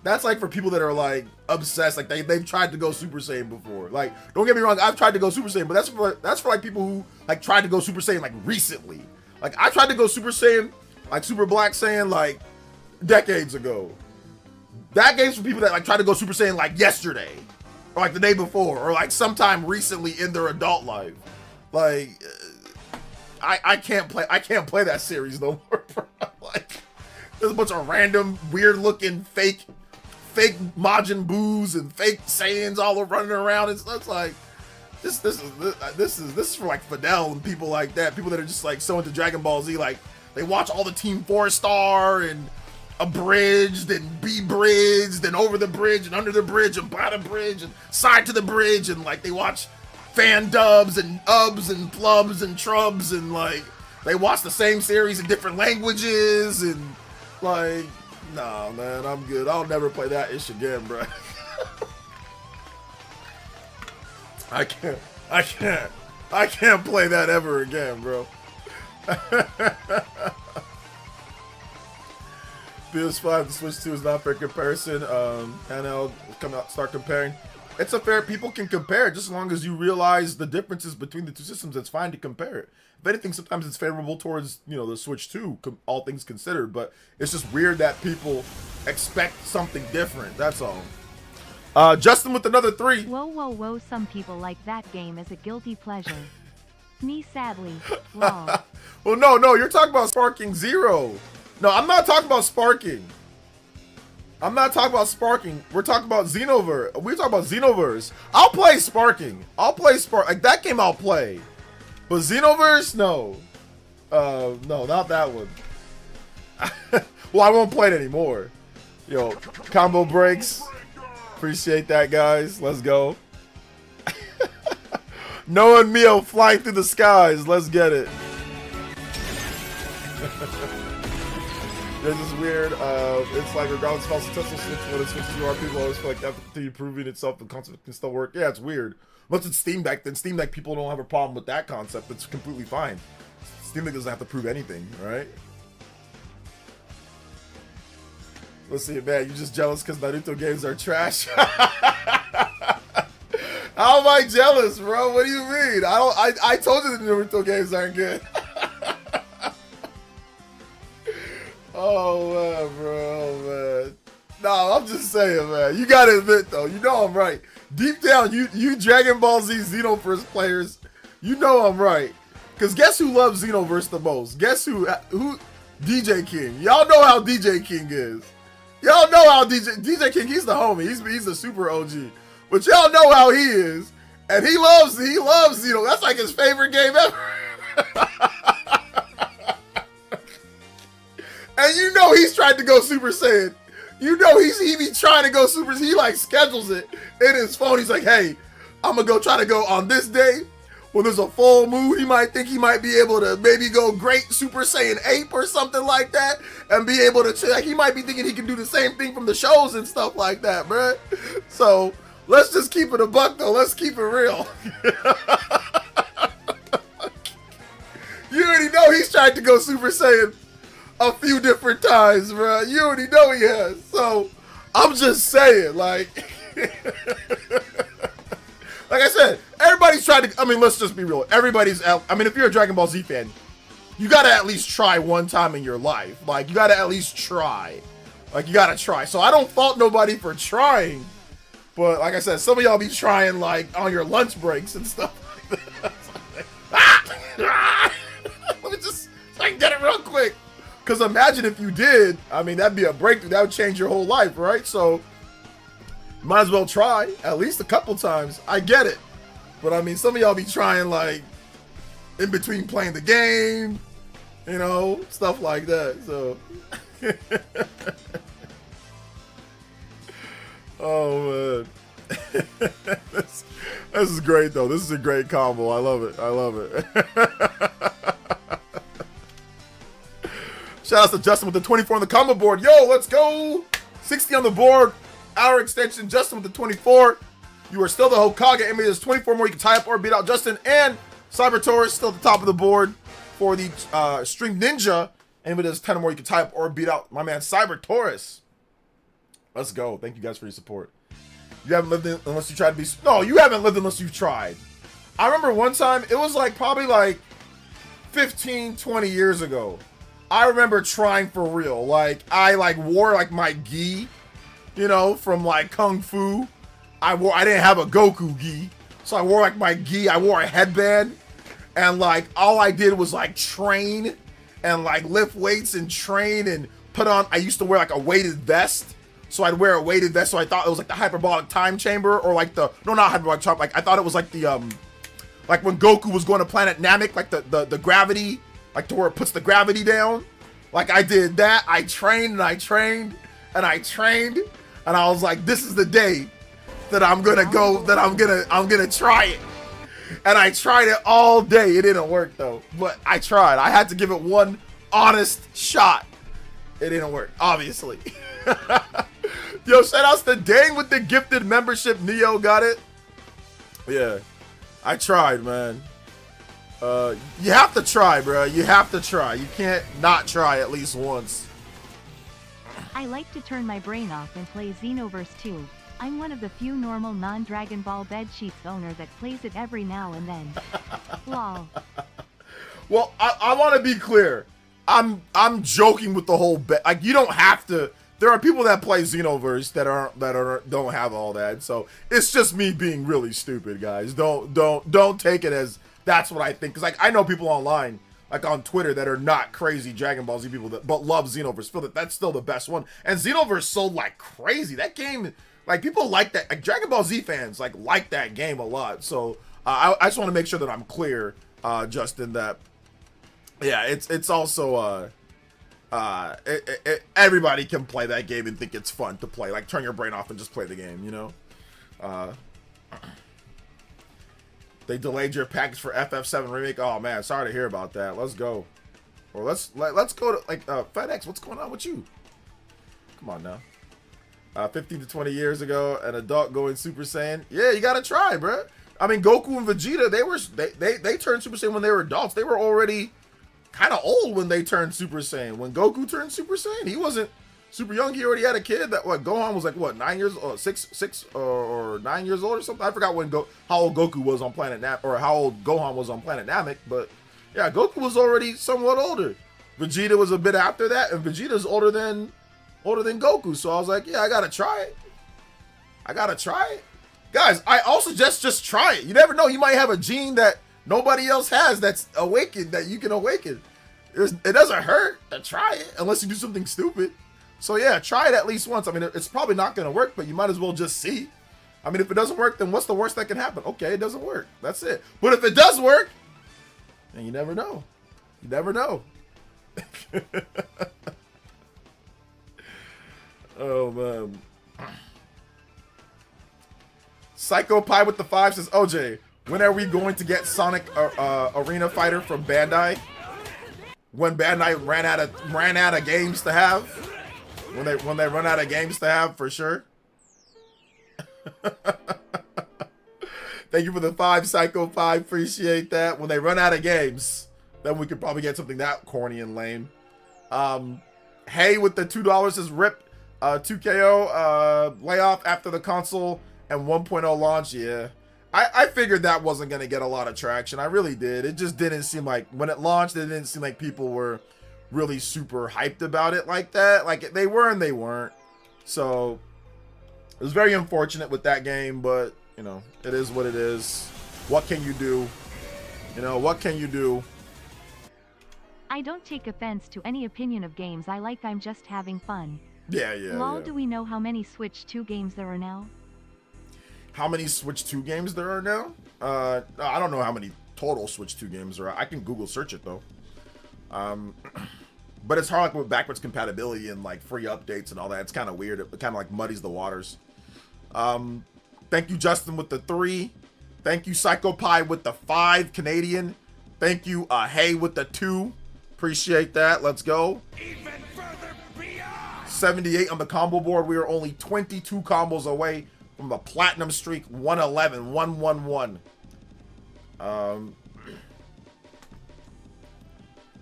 That's like for people that are like obsessed. Like they've tried to go Super Saiyan before. Like, don't get me wrong, I've tried to go Super Saiyan, but that's for like people who like tried to go Super Saiyan like recently. Like, I tried to go Super Saiyan, like Super Black Saiyan, like decades ago. That game's for people that like try to go Super Saiyan like yesterday, or like the day before, or like sometime recently in their adult life. Like, I can't play that series no more. Like, there's a bunch of random, weird looking fake Majin Boos and fake Saiyans all running around. It's like this is for like Fidel and people like that. People that are just like so into Dragon Ball Z, like they watch all the Team 4-Star and Abridged and B-Bridged and Over the Bridge and Under the Bridge and By the Bridge and Side to the Bridge, and like they watch fan dubs and ubs and flubs and trubs, and like they watch the same series in different languages, and like, nah, man, I'm good. I'll never play that ish again, bro. I can't play that ever again, bro. PS5 to Switch 2 is not fair comparison. NL come out, start comparing. It's a fair, people can compare just as long as you realize the differences between the two systems. It's fine to compare it. If anything, sometimes it's favorable towards, you know, the Switch 2, all things considered, but it's just weird that people expect something different. That's all. Justin with another 3.
Whoa, some people like that game as a guilty pleasure. Me, sadly. Lol.
Well, no, you're talking about Sparking Zero. No, I'm not talking about Sparking. We're talking about Xenoverse. We're talking about Xenoverse. I'll play Sparking. Like, that game I'll play. But Xenoverse, no. No, not that one. Well, I won't play it anymore. Yo, combo breaks. Appreciate that, guys. Let's go. Noah and Mio flying through the skies. Let's get it. This is weird. It's like regardless of how successful Switch, when it switches to our people always feel like they have to continue proving itself. The concept can still work. Yeah, it's weird. Once it's Steam Deck, then Steam Deck people don't have a problem with that concept. It's completely fine. Steam Deck doesn't have to prove anything, right? Let's see, man. You're just jealous because Naruto games are trash. How am I jealous, bro? What do you mean? I told you the Naruto games aren't good. Oh man, bro. Oh man. No, I'm just saying, man. You gotta admit though, you know I'm right. Deep down, you Dragon Ball Z Xenoverse players, you know I'm right. Cause guess who loves Xenoverse the most? Guess who DJ King. Y'all know how DJ King is. Y'all know how DJ King, he's the homie. He's the super OG. But y'all know how he is. And he loves Xeno. That's like his favorite game ever. And you know he's trying to go Super Saiyan. You know he be trying to go Super Saiyan. He like schedules it in his phone. He's like, hey, I'm gonna go try to go on this day. When there's a full moon, he might think he might be able to maybe go Great Super Saiyan 8 or something like that, and be able to like he might be thinking he can do the same thing from the shows and stuff like that, bruh. So let's just keep it a buck though. Let's keep it real. You already know he's tried to go Super Saiyan a few different times, bruh. You already know he has. So I'm just saying, like. Like I said, everybody's trying to, I mean, let's just be real. Everybody's out. I mean, if you're a Dragon Ball Z fan, you gotta at least try one time in your life. Like, you gotta at least try. Like, you gotta try. So I don't fault nobody for trying. But like I said, some of y'all be trying, like, on your lunch breaks and stuff like that. Let me just, so I can get it real quick. Because imagine if you did, I mean, that'd be a breakthrough. That would change your whole life, right? So, might as well try at least a couple times. I get it. But I mean, some of y'all be trying like in between playing the game, you know, stuff like that. So, oh man. this is great though. This is a great combo. I love it. I love it. Shout out to Justin with the 24 on the combo board. Yo, let's go. 60 on the board. Hour extension, Justin with the 24. You are still the Hokage. Anybody there's 24 more you can tie up or beat out Justin. And Cyber Taurus still at the top of the board for the String Ninja. Anybody there's 10 more you can tie up or beat out my man Cyber Taurus. Let's go. Thank you guys for your support. You haven't lived unless you try to be. No, you haven't lived unless you've tried. I remember one time, it was like probably like 15, 20 years ago. I remember trying for real. Like, I like wore like my gi. You know, from like Kung Fu. I didn't have a Goku gi. So I wore like my gi. I wore a headband. And like all I did was like train and like lift weights and train and put on. I used to wear like a weighted vest. So I'd wear a weighted vest. So I thought it was like the hyperbolic time chamber or like the, no, not hyperbolic time. Like I thought it was like the, like when Goku was going to Planet Namek, like the gravity, like to where it puts the gravity down. Like I did that. I trained and I trained and I trained. And I was like, this is the day that I'm gonna go, that I'm gonna try it. And I tried it all day. It didn't work though, but I tried. I had to give it one honest shot. It didn't work, obviously. Yo, shout outs to Dang with the gifted membership. Neo got it. Yeah, I tried, man. You have to try, bro. You have to try. You can't not try at least once.
I like to turn my brain off and play Xenoverse 2. I'm one of the few normal non-Dragon Ball bedsheets owner that plays it every now and then. Lol.
Well, I want to be clear. I'm joking with the whole like you don't have to. There are people that play Xenoverse that don't have all that. So it's just me being really stupid, guys. Don't take it as that's what I think. Cause like I know people online, like on Twitter, that are not crazy Dragon Ball Z people but love Xenoverse. Feel that that's still the best one. And Xenoverse sold like crazy. That game, like people like that. Like Dragon Ball Z fans like that game a lot. So I just want to make sure that I'm clear, Justin. That yeah, it's also everybody can play that game and think it's fun to play. Like turn your brain off and just play the game. You know. They delayed your package for FF7 remake. Oh man, sorry to hear about that. Let's go. Or let's go to like FedEx. What's going on with you? Come on now. 15 to 20 years ago, an adult going Super Saiyan. Yeah, you gotta try, bro. I mean, Goku and Vegeta, they turned Super Saiyan when they were adults. They were already kind of old when they turned Super Saiyan. When Goku turned Super Saiyan, he wasn't super young. He already had a kid. That what Gohan was like what 9 years or six or 9 years old or something. I forgot how old Goku was on Planet or how old Gohan was on Planet Namek. But yeah, Goku was already somewhat older. Vegeta was a bit after that, and Vegeta's older than Goku. So I was like, yeah, I gotta try it. Guys, I also just try it. You never know. You might have a gene that nobody else has that's awakened, that you can awaken. It doesn't hurt to try it unless you do something stupid. So yeah, try it at least once. I mean, it's probably not going to work, but you might as well just see. I mean, if it doesn't work, then what's the worst that can happen? Okay, it doesn't work. That's it. But if it does work, then you never know. You never know. Oh, man. Psycho Pie with the 5 says, OJ, when are we going to get Sonic Arena Fighter from Bandai? When Bandai ran out of games to have? When they run out of games to have, for sure. Thank you for the 5, Psycho Pie. Appreciate that. When they run out of games, then we could probably get something that corny and lame. Hey, with the $2 says rip 2KO layoff after the console and 1.0 launch. Yeah, I figured that wasn't going to get a lot of traction. I really did. It just didn't seem like, when it launched, it didn't seem like people were really super hyped about it like that. Like, they were and they weren't. So it was very unfortunate with that game, but you know, it is what it is. What can you do? You know, what can you do?
I don't take offense to any opinion of games I like. I'm just having fun.
Yeah.
Lol, do we know how many Switch 2 games there are now?
How many Switch 2 games there are now? I don't know how many total Switch 2 games there are. I can Google search it though. But it's hard, like, with backwards compatibility and like free updates and all that. It's kind of weird. It kind of like muddies the waters. Thank you, Justin, with the 3. Thank you, Psycho Pie, with the 5 Canadian. Thank you, Hey, with the 2. Appreciate that. Let's go.
Even further beyond.
78 on the combo board. We are only 22 combos away from the platinum streak. 111, 111.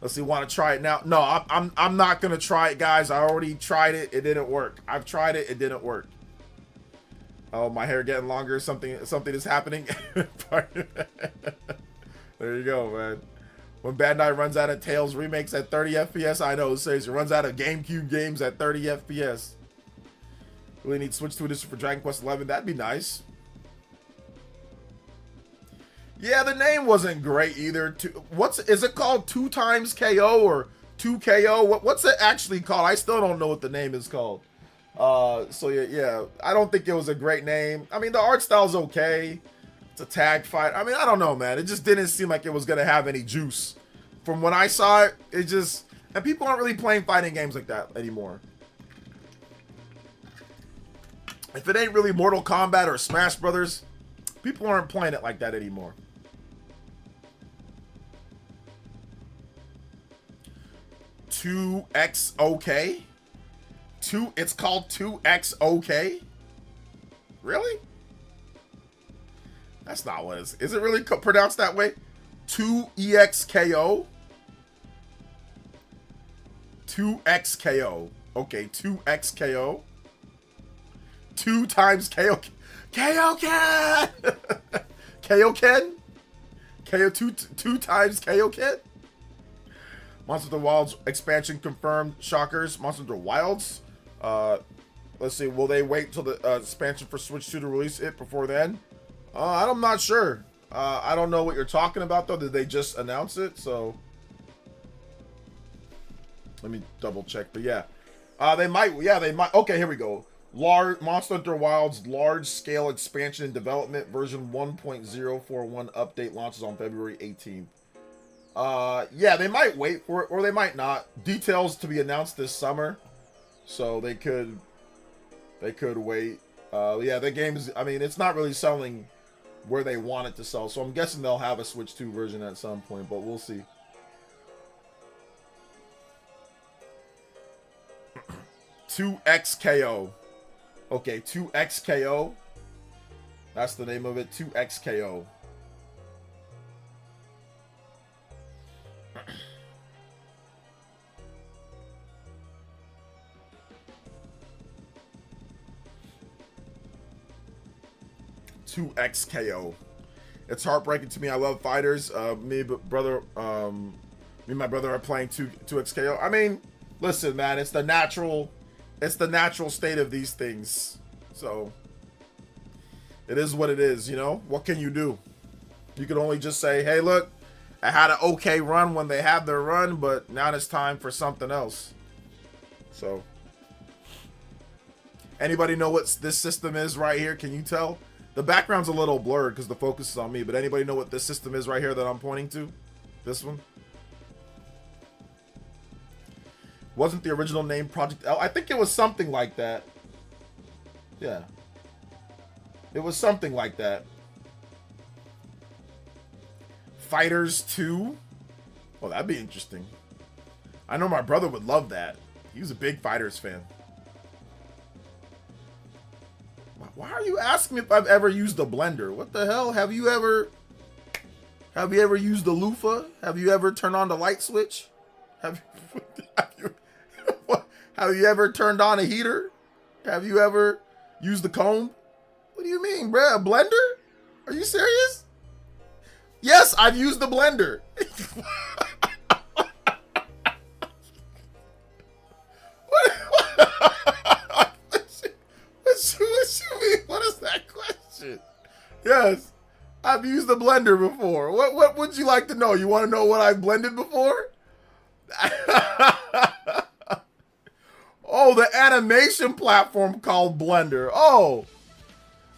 Let's see. Want to try it now? No, I'm not gonna try it, guys. I already tried it. It didn't work. I've tried it. It didn't work. Oh, my hair getting longer. Something is happening. There you go, man. When Bandai runs out of Tales remakes at 30 FPS, I know it says it runs out of GameCube games at 30 FPS. Really need Switch 2 edition for Dragon Quest 11. That'd be nice. Yeah, the name wasn't great either. Is it called 2 times KO or 2KO? What's it actually called? I still don't know what the name is called. So yeah, I don't think it was a great name. I mean, the art style's okay. It's a tag fight. I mean, I don't know, man. It just didn't seem like it was gonna have any juice. From when I saw it, it just, and people aren't really playing fighting games like that anymore. If it ain't really Mortal Kombat or Smash Brothers, people aren't playing it like that anymore. $2XOK? It's called 2XOK? Really? That's not what it is. Is it really pronounced that way? 2EXKO? 2XKO. Okay, 2XKO. 2 times KO. KO-Ken! KO-Ken? KO 2 times KO-Ken? Monster Hunter Wilds expansion confirmed. Shockers. Monster Hunter Wilds. Let's see. Will they wait till the expansion for Switch 2 to release it before then? I'm not sure. I don't know what you're talking about though. Did they just announce it? So let me double check. But yeah, they might. Yeah, they might. Okay, here we go. Monster Hunter Wilds large scale expansion and development version 1.041 update launches on February 18th. Yeah, they might wait for it, or they might not. Details to be announced this summer, so they could wait. Yeah, the game is, I mean, it's not really selling where they want it to sell, so I'm guessing they'll have a Switch 2 version at some point, but we'll see. $2XKO. Okay, 2XKO. That's the name of it. 2XKO. 2x KO. It's heartbreaking to me. I love fighters. Me and my brother are playing 2x KO. I mean, listen, man, it's the natural state of these things. So it is what it is, you know? What can you do? You can only just say, hey, look, I had an okay run when they had their run, but now it's time for something else. So anybody know what this system is right here? Can you tell? The background's a little blurred because the focus is on me, but anybody know what this system is right here that I'm pointing to? This one? Wasn't the original name Project L? I think it was something like that. Yeah. It was something like that. Fighters 2? Well, that'd be interesting. I know my brother would love that. He was a big Fighters fan. Why are you asking me if I've ever used a blender? What the hell? Have you ever used a loofah? Have you ever turned on the light switch? Have you ever turned on a heater? Have you ever used the comb? What do you mean, bruh? A blender? Are you serious? Yes, I've used the blender. What is that question? Yes, I've used the blender before. What would you like to know? You want to know what I've blended before? Oh, the animation platform called Blender. Oh,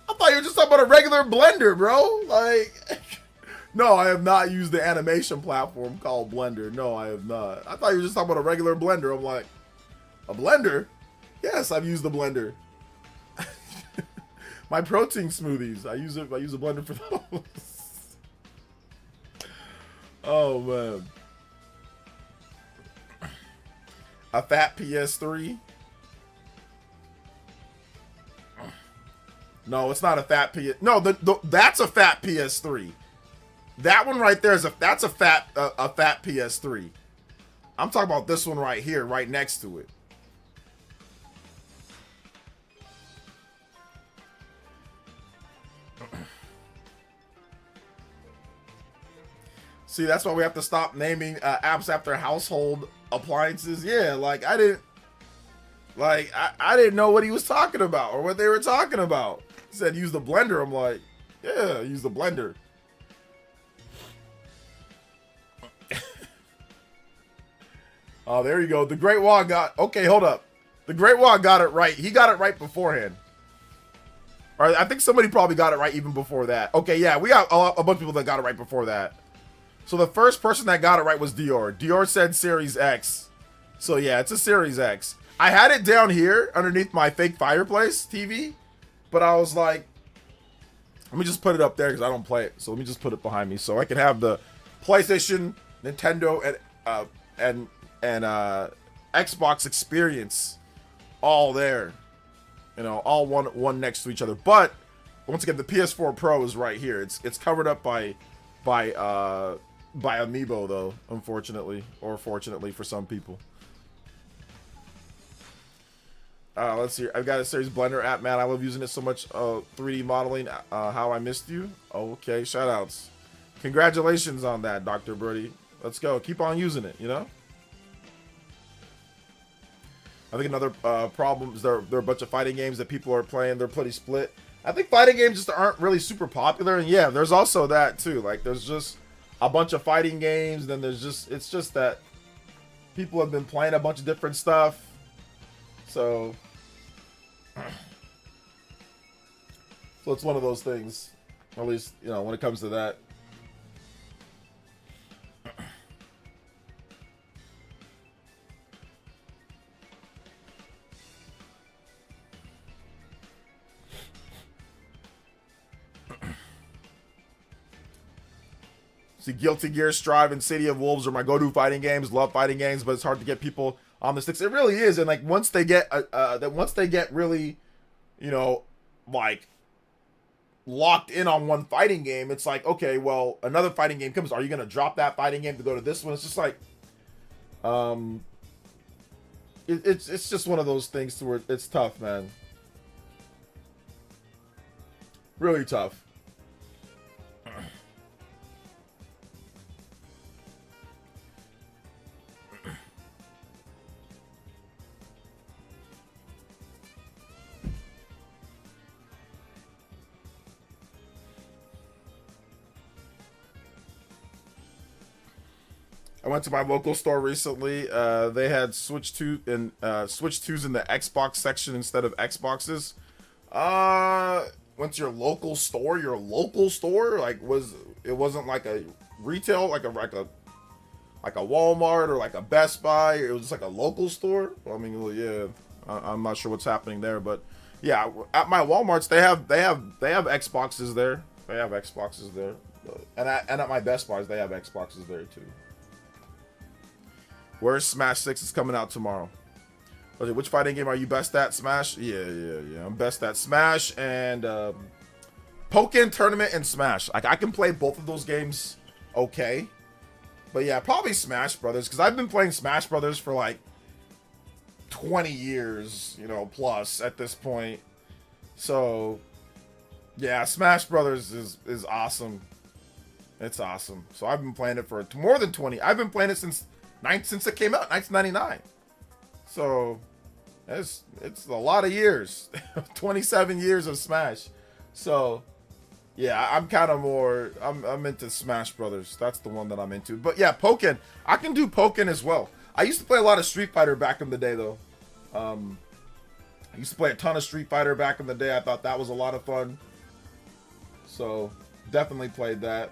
I thought you were just talking about a regular blender, bro. Like, no, I have not used the animation platform called Blender. No, I have not. I thought you were just talking about a regular blender. I'm like, a blender? Yes, I've used the blender. My protein smoothies. I use a blender for those. Oh man. A fat PS3? No, it's not a fat PS. No, that's a fat PS3. That one right there is that's a fat PS3. I'm talking about this one right here, right next to it. See, that's why we have to stop naming apps after household appliances. Yeah, like I didn't know what he was talking about or what they were talking about. He said use the blender. I'm like, yeah, use the blender. Oh, there you go. The Great Wall got, okay, hold up. The Great Wall got it right. He got it right beforehand. Or I think somebody probably got it right even before that. Okay, yeah, we got a bunch of people that got it right before that. So the first person that got it right was Dior. Dior said Series X. So yeah, it's a Series X. I had it down here underneath my fake fireplace TV, but I was like, let me just put it up there because I don't play it. So let me just put it behind me so I can have the PlayStation, Nintendo, and Xbox experience all there. You know, all one next to each other. But once again, the PS4 Pro is right here. It's covered up by Amiibo though, unfortunately, or fortunately for some people. Let's see. I've got a Series Blender app, man. I love using it so much. 3D modeling. How I missed you. Okay, shoutouts. Congratulations on that, Dr. Birdie. Let's go. Keep on using it. You know. I think another problem is there are a bunch of fighting games that people are playing. They're pretty split. I think fighting games just aren't really super popular, and yeah, there's also that too. Like, there's just a bunch of fighting games, then it's just that people have been playing a bunch of different stuff. So it's one of those things, at least, you know, when it comes to that. See, Guilty Gear, Strive, and City of Wolves are my go-to fighting games. Love fighting games, but it's hard to get people on the sticks. It really is, and like once they get really, you know, like locked in on one fighting game, it's like, okay, well, another fighting game comes. Are you gonna drop that fighting game to go to this one? It's just like, it's just one of those things to where it's tough, man. Really tough. I went to my local store recently. They had Switch 2 and Switch 2s in the Xbox section instead of Xboxes. Went to your local store. Your local store, like, it wasn't like a retail, like a Walmart or like a Best Buy. It was just like a local store. Well, I mean, well, yeah, I'm not sure what's happening there, but yeah, at my Walmarts they have Xboxes there. They have Xboxes there, and at my Best Buys they have Xboxes there too. Where's Smash 6? Is coming out tomorrow. Okay, which fighting game are you best at? Smash? Yeah. I'm best at Smash and Pokken Tournament and Smash. Like, I can play both of those games okay. But yeah, probably Smash Brothers, because I've been playing Smash Brothers for like 20 years, you know, plus at this point. So yeah, Smash Brothers is awesome. It's awesome. So I've been playing it for more than 20. I've been playing it since it came out, 1999. So it's a lot of years. 27 years of Smash. So yeah, I'm kind of more, I'm into Smash Brothers. That's the one that I'm into. But yeah, Pokken, I can do Pokken as well. I used to play a lot of Street Fighter back in the day though. I used to play a ton of Street Fighter back in the day. I thought that was a lot of fun. So definitely played that.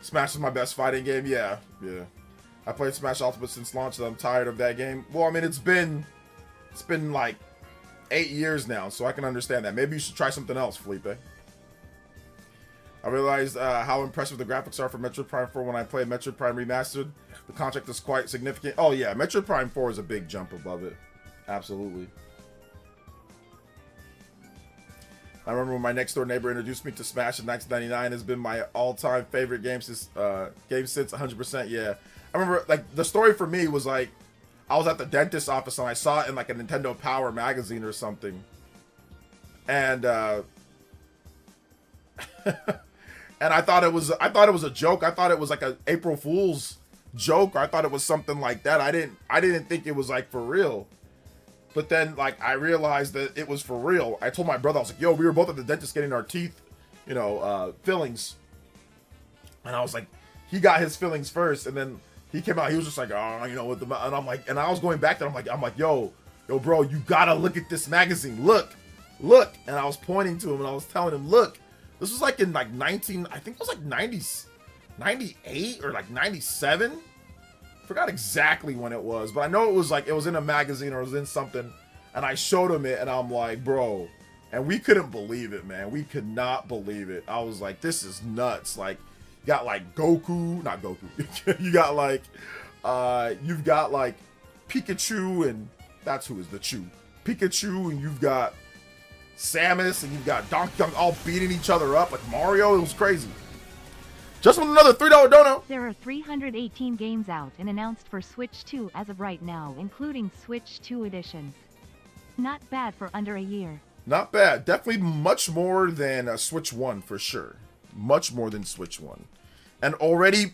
Smash is my best fighting game. Yeah. I played Smash Ultimate since launch, and I'm tired of that game. Well, I mean, it's been like 8 years now, so I can understand that. Maybe you should try something else, Felipe. I realized how impressive the graphics are for Metroid Prime 4 when I played Metroid Prime Remastered. The contract is quite significant. Oh yeah, Metroid Prime 4 is a big jump above it. Absolutely. I remember when my next door neighbor introduced me to Smash in 1999. Has been my all-time favorite game since 100%. Yeah, I remember, like, the story for me was like, I was at the dentist's office and I saw it in like a Nintendo Power magazine or something, and and I thought it was a joke. I thought it was like a April Fool's joke, or I thought it was something like that. I didn't think it was like for real. But then, like, I realized that it was for real. I told my brother, I was like, yo, we were both at the dentist getting our teeth, you know, fillings. And I was like, he got his fillings first, and then he came out, he was just like, oh, you know, with the, and I'm like, and I was going back there, I'm like, yo, bro, you gotta look at this magazine, look. And I was pointing to him, and I was telling him, look, this was like in like I think it was like 98 or like 97. Forgot exactly when it was, but I know it was like, it was in a magazine or it was in something, and I showed him it, and I'm like, bro, and we couldn't believe it, man. We could not believe it. I was like, this is nuts. Like, you got like Goku, not Goku. You got like, you've got like Pikachu, and that's who is the Chew. Pikachu, and you've got Samus, and you've got Donkey Kong all beating each other up like Mario. It was crazy. Just with another $3 dono.
There are 318 games out and announced for Switch 2 as of right now, including Switch 2 editions. Not bad for under a year.
Not bad. Definitely much more than Switch 1 for sure. Much more than Switch 1. And already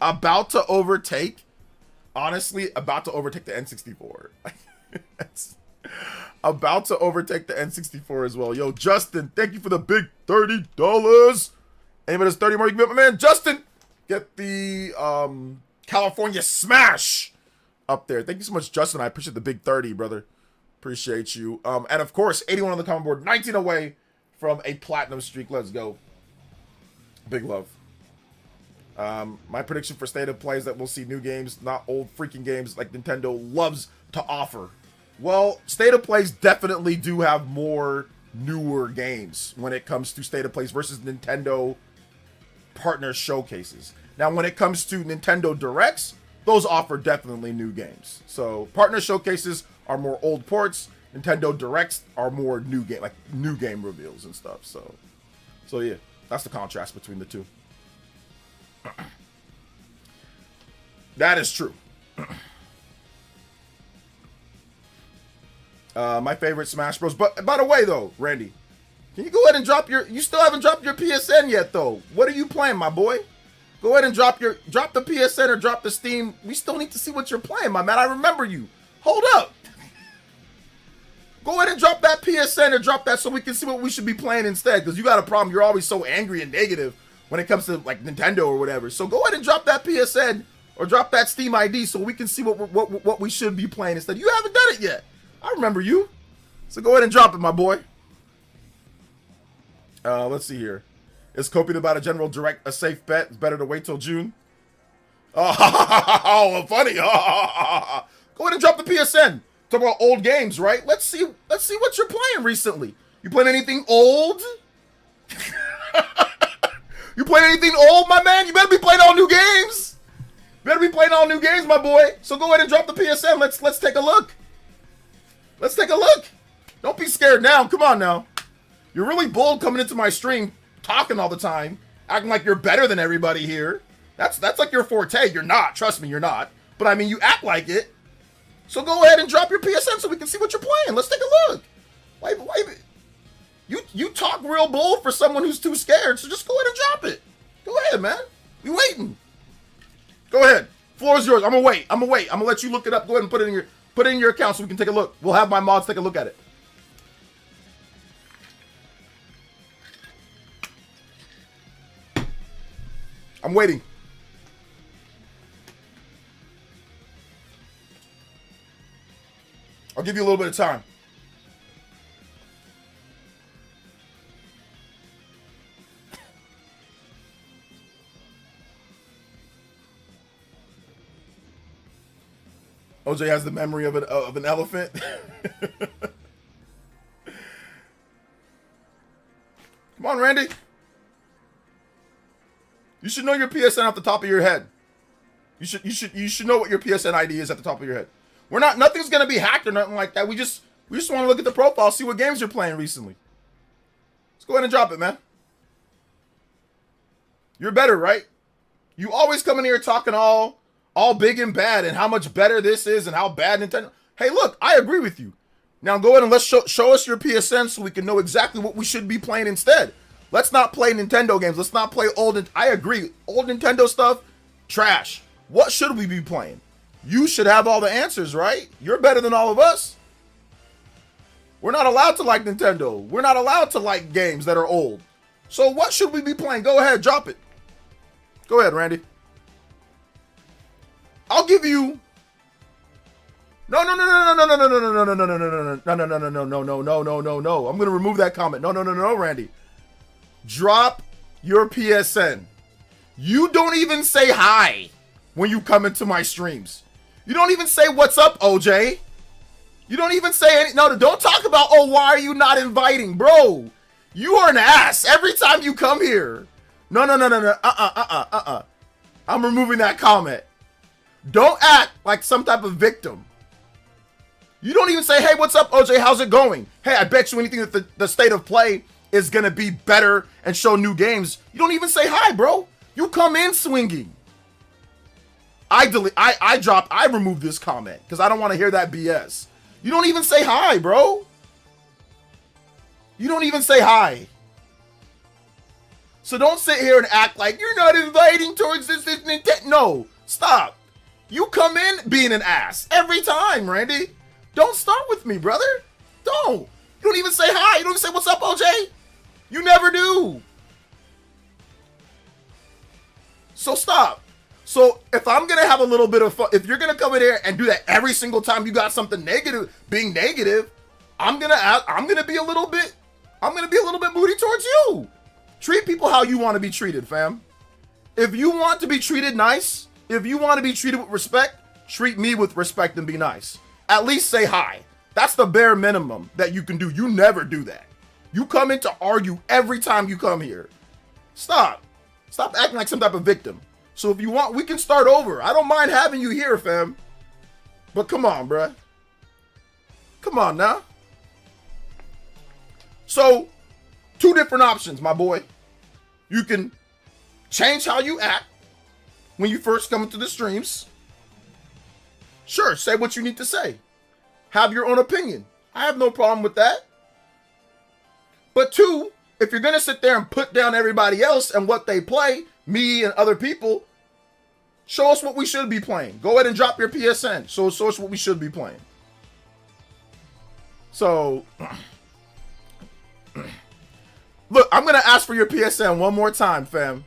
about to overtake, honestly, about to overtake the N64. It's about to overtake the N64 as well. Yo, Justin, thank you for the big $30. Anybody that's 30 more, you can be up, my man. Justin, get the California Smash up there. Thank you so much, Justin. I appreciate the big 30, brother. Appreciate you. And of course, 81 on the comment board. 19 away from a platinum streak. Let's go. Big love. My prediction for State of Play is that we'll see new games, not old freaking games like Nintendo loves to offer. Well, State of Plays definitely do have more newer games when it comes to State of Plays versus Nintendo partner showcases. Now, when it comes to Nintendo Directs, those offer definitely new games. So partner showcases are more old ports. Nintendo Directs are more new game reveals and stuff. So yeah, that's the contrast between the two. That is true. My favorite Smash Bros. But by the way, though, Randy, can you go ahead and drop your? You still haven't dropped your PSN yet, though. What are you playing, my boy? Go ahead and drop the PSN or drop the Steam. We still need to see what you're playing, my man. I remember you. Hold up. Go ahead and drop that PSN or drop that so we can see what we should be playing instead. Because you got a problem. You're always so angry and negative when it comes to like Nintendo or whatever. So go ahead and drop that PSN or drop that Steam ID so we can see what we should be playing instead. You haven't done it yet. I remember you. So go ahead and drop it, my boy. Let's see here. Is coping about a general direct a safe bet? It's better to wait till June. Oh, funny. Go ahead and drop the PSN. Talk about old games, right? Let's see what you're playing recently. You playing anything old? You playing anything old, my man? You better be playing all new games. You better be playing all new games, my boy. So go ahead and drop the PSN. Let's take a look. Let's take a look. Don't be scared now. Come on now. You're really bold coming into my stream, talking all the time, acting like you're better than everybody here. That's like your forte. You're not. Trust me, you're not. But I mean, you act like it. So go ahead and drop your PSN so we can see what you're playing. Let's take a look. Wait. You talk real bold for someone who's too scared, so just go ahead and drop it. Go ahead, man. We waiting. Go ahead. Floor is yours. I'm gonna wait. I'm gonna let you look it up. Go ahead and put it in your account so we can take a look. We'll have my mods take a look at it. I'm waiting. I'll give you a little bit of time. OJ has the memory of an elephant. Come on, Randy. You should know your PSN off the top of your head. You should know what your PSN ID is at the top of your head. Nothing's gonna be hacked or nothing like that. We just want to look at the profile, see what games you're playing recently. Let's go ahead and drop it, man. You're better, right? You always come in here talking all big and bad and how much better this is and how bad Nintendo. Hey, look, I agree with you. Now go ahead and let's show us your PSN so we can know exactly what we should be playing instead. Let's not play Nintendo games. Let's not play old. I agree. Old Nintendo stuff, trash. What should we be playing? You should have all the answers, right? You're better than all of us. We're not allowed to like Nintendo. We're not allowed to like games that are old. So what should we be playing? Go ahead, drop it. Go ahead, Randy. I'll give you. No. I'm gonna remove that comment. No, Randy. Drop your PSN. You don't even say hi when you come into my streams. You don't even say what's up, OJ. You don't even say any. No, don't talk about, oh, why are you not inviting, bro? You are an ass every time you come here. No. I'm removing that comment. Don't act like some type of victim. You don't even say, hey, what's up, OJ? How's it going? Hey, I bet you anything that the state of play is going to be better and show new games. You don't even say hi, bro. You come in swinging. I removed this comment because I don't want to hear that BS. You don't even say hi, bro. You don't even say hi. So don't sit here and act like you're not inviting towards this Nintendo. No, stop. You come in being an ass every time, Randy. Don't start with me, brother. Don't. You don't even say hi. You don't even say, what's up, OJ? You never do. So stop. So if I'm going to have a little bit of fun, if you're going to come in here and do that every single time you got something negative, being negative, I'm going to be a little bit moody towards you. Treat people how you want to be treated, fam. If you want to be treated nice, if you want to be treated with respect, treat me with respect and be nice. At least say hi. That's the bare minimum that you can do. You never do that. You come in to argue every time you come here. Stop. Stop acting like some type of victim. So if you want, we can start over. I don't mind having you here, fam. But come on, bruh. Come on now. So, two different options, my boy. You can change how you act when you first come into the streams. Sure, say what you need to say. Have your own opinion. I have no problem with that. But two, if you're going to sit there and put down everybody else and what they play, me and other people, show us what we should be playing. Go ahead and drop your PSN. Show us what we should be playing. So, look, I'm going to ask for your PSN one more time, fam.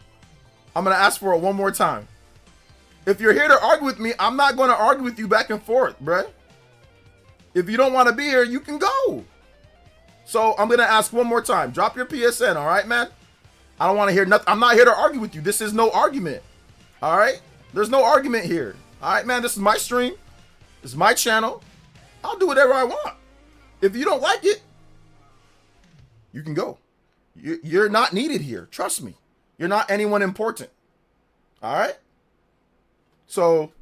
I'm going to ask for it one more time. If you're here to argue with me, I'm not going to argue with you back and forth, bruh. If you don't want to be here, you can go. So I'm going to ask one more time. Drop your PSN, all right, man? I don't want to hear nothing. I'm not here to argue with you. This is no argument, all right? There's no argument here. All right, man, this is my stream. This is my channel. I'll do whatever I want. If you don't like it, you can go. You're not needed here. Trust me. You're not anyone important. All right? So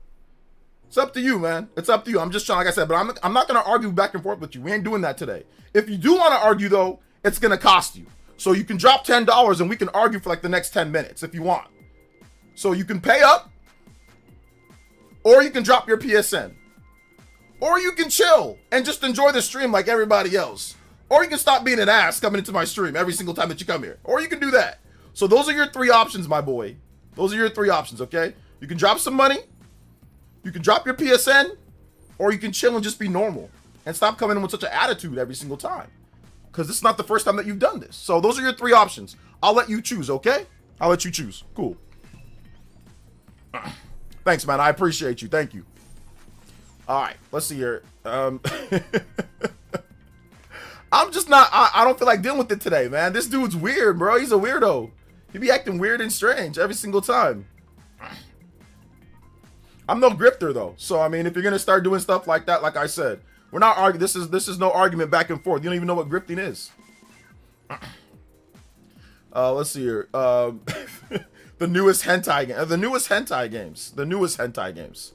it's up to you, man. It's up to you. I'm just trying, like I said, but I'm not going to argue back and forth with you. We ain't doing that today. If you do want to argue, though, it's going to cost you. So you can drop $10 and we can argue for like the next 10 minutes if you want. So you can pay up, or you can drop your PSN, or you can chill and just enjoy the stream like everybody else, or you can stop being an ass coming into my stream every single time that you come here, or you can do that. So those are your three options, my boy. Those are your three options, okay? You can drop some money, you can drop your PSN, or you can chill and just be normal and stop coming in with such an attitude every single time. Because this is not the first time that you've done this. So those are your three options. I'll let you choose, okay? I'll let you choose. Cool. Thanks, man. I appreciate you. Thank you. All right. Let's see here. I'm just not... I don't feel like dealing with it today, man. This dude's weird, bro. He's a weirdo. He be acting weird and strange every single time. I'm no grifter, though. So, I mean, if you're going to start doing stuff like that, like I said, we're not arguing. This is no argument back and forth. You don't even know what grifting is. Let's see here. The newest hentai game. The newest hentai games.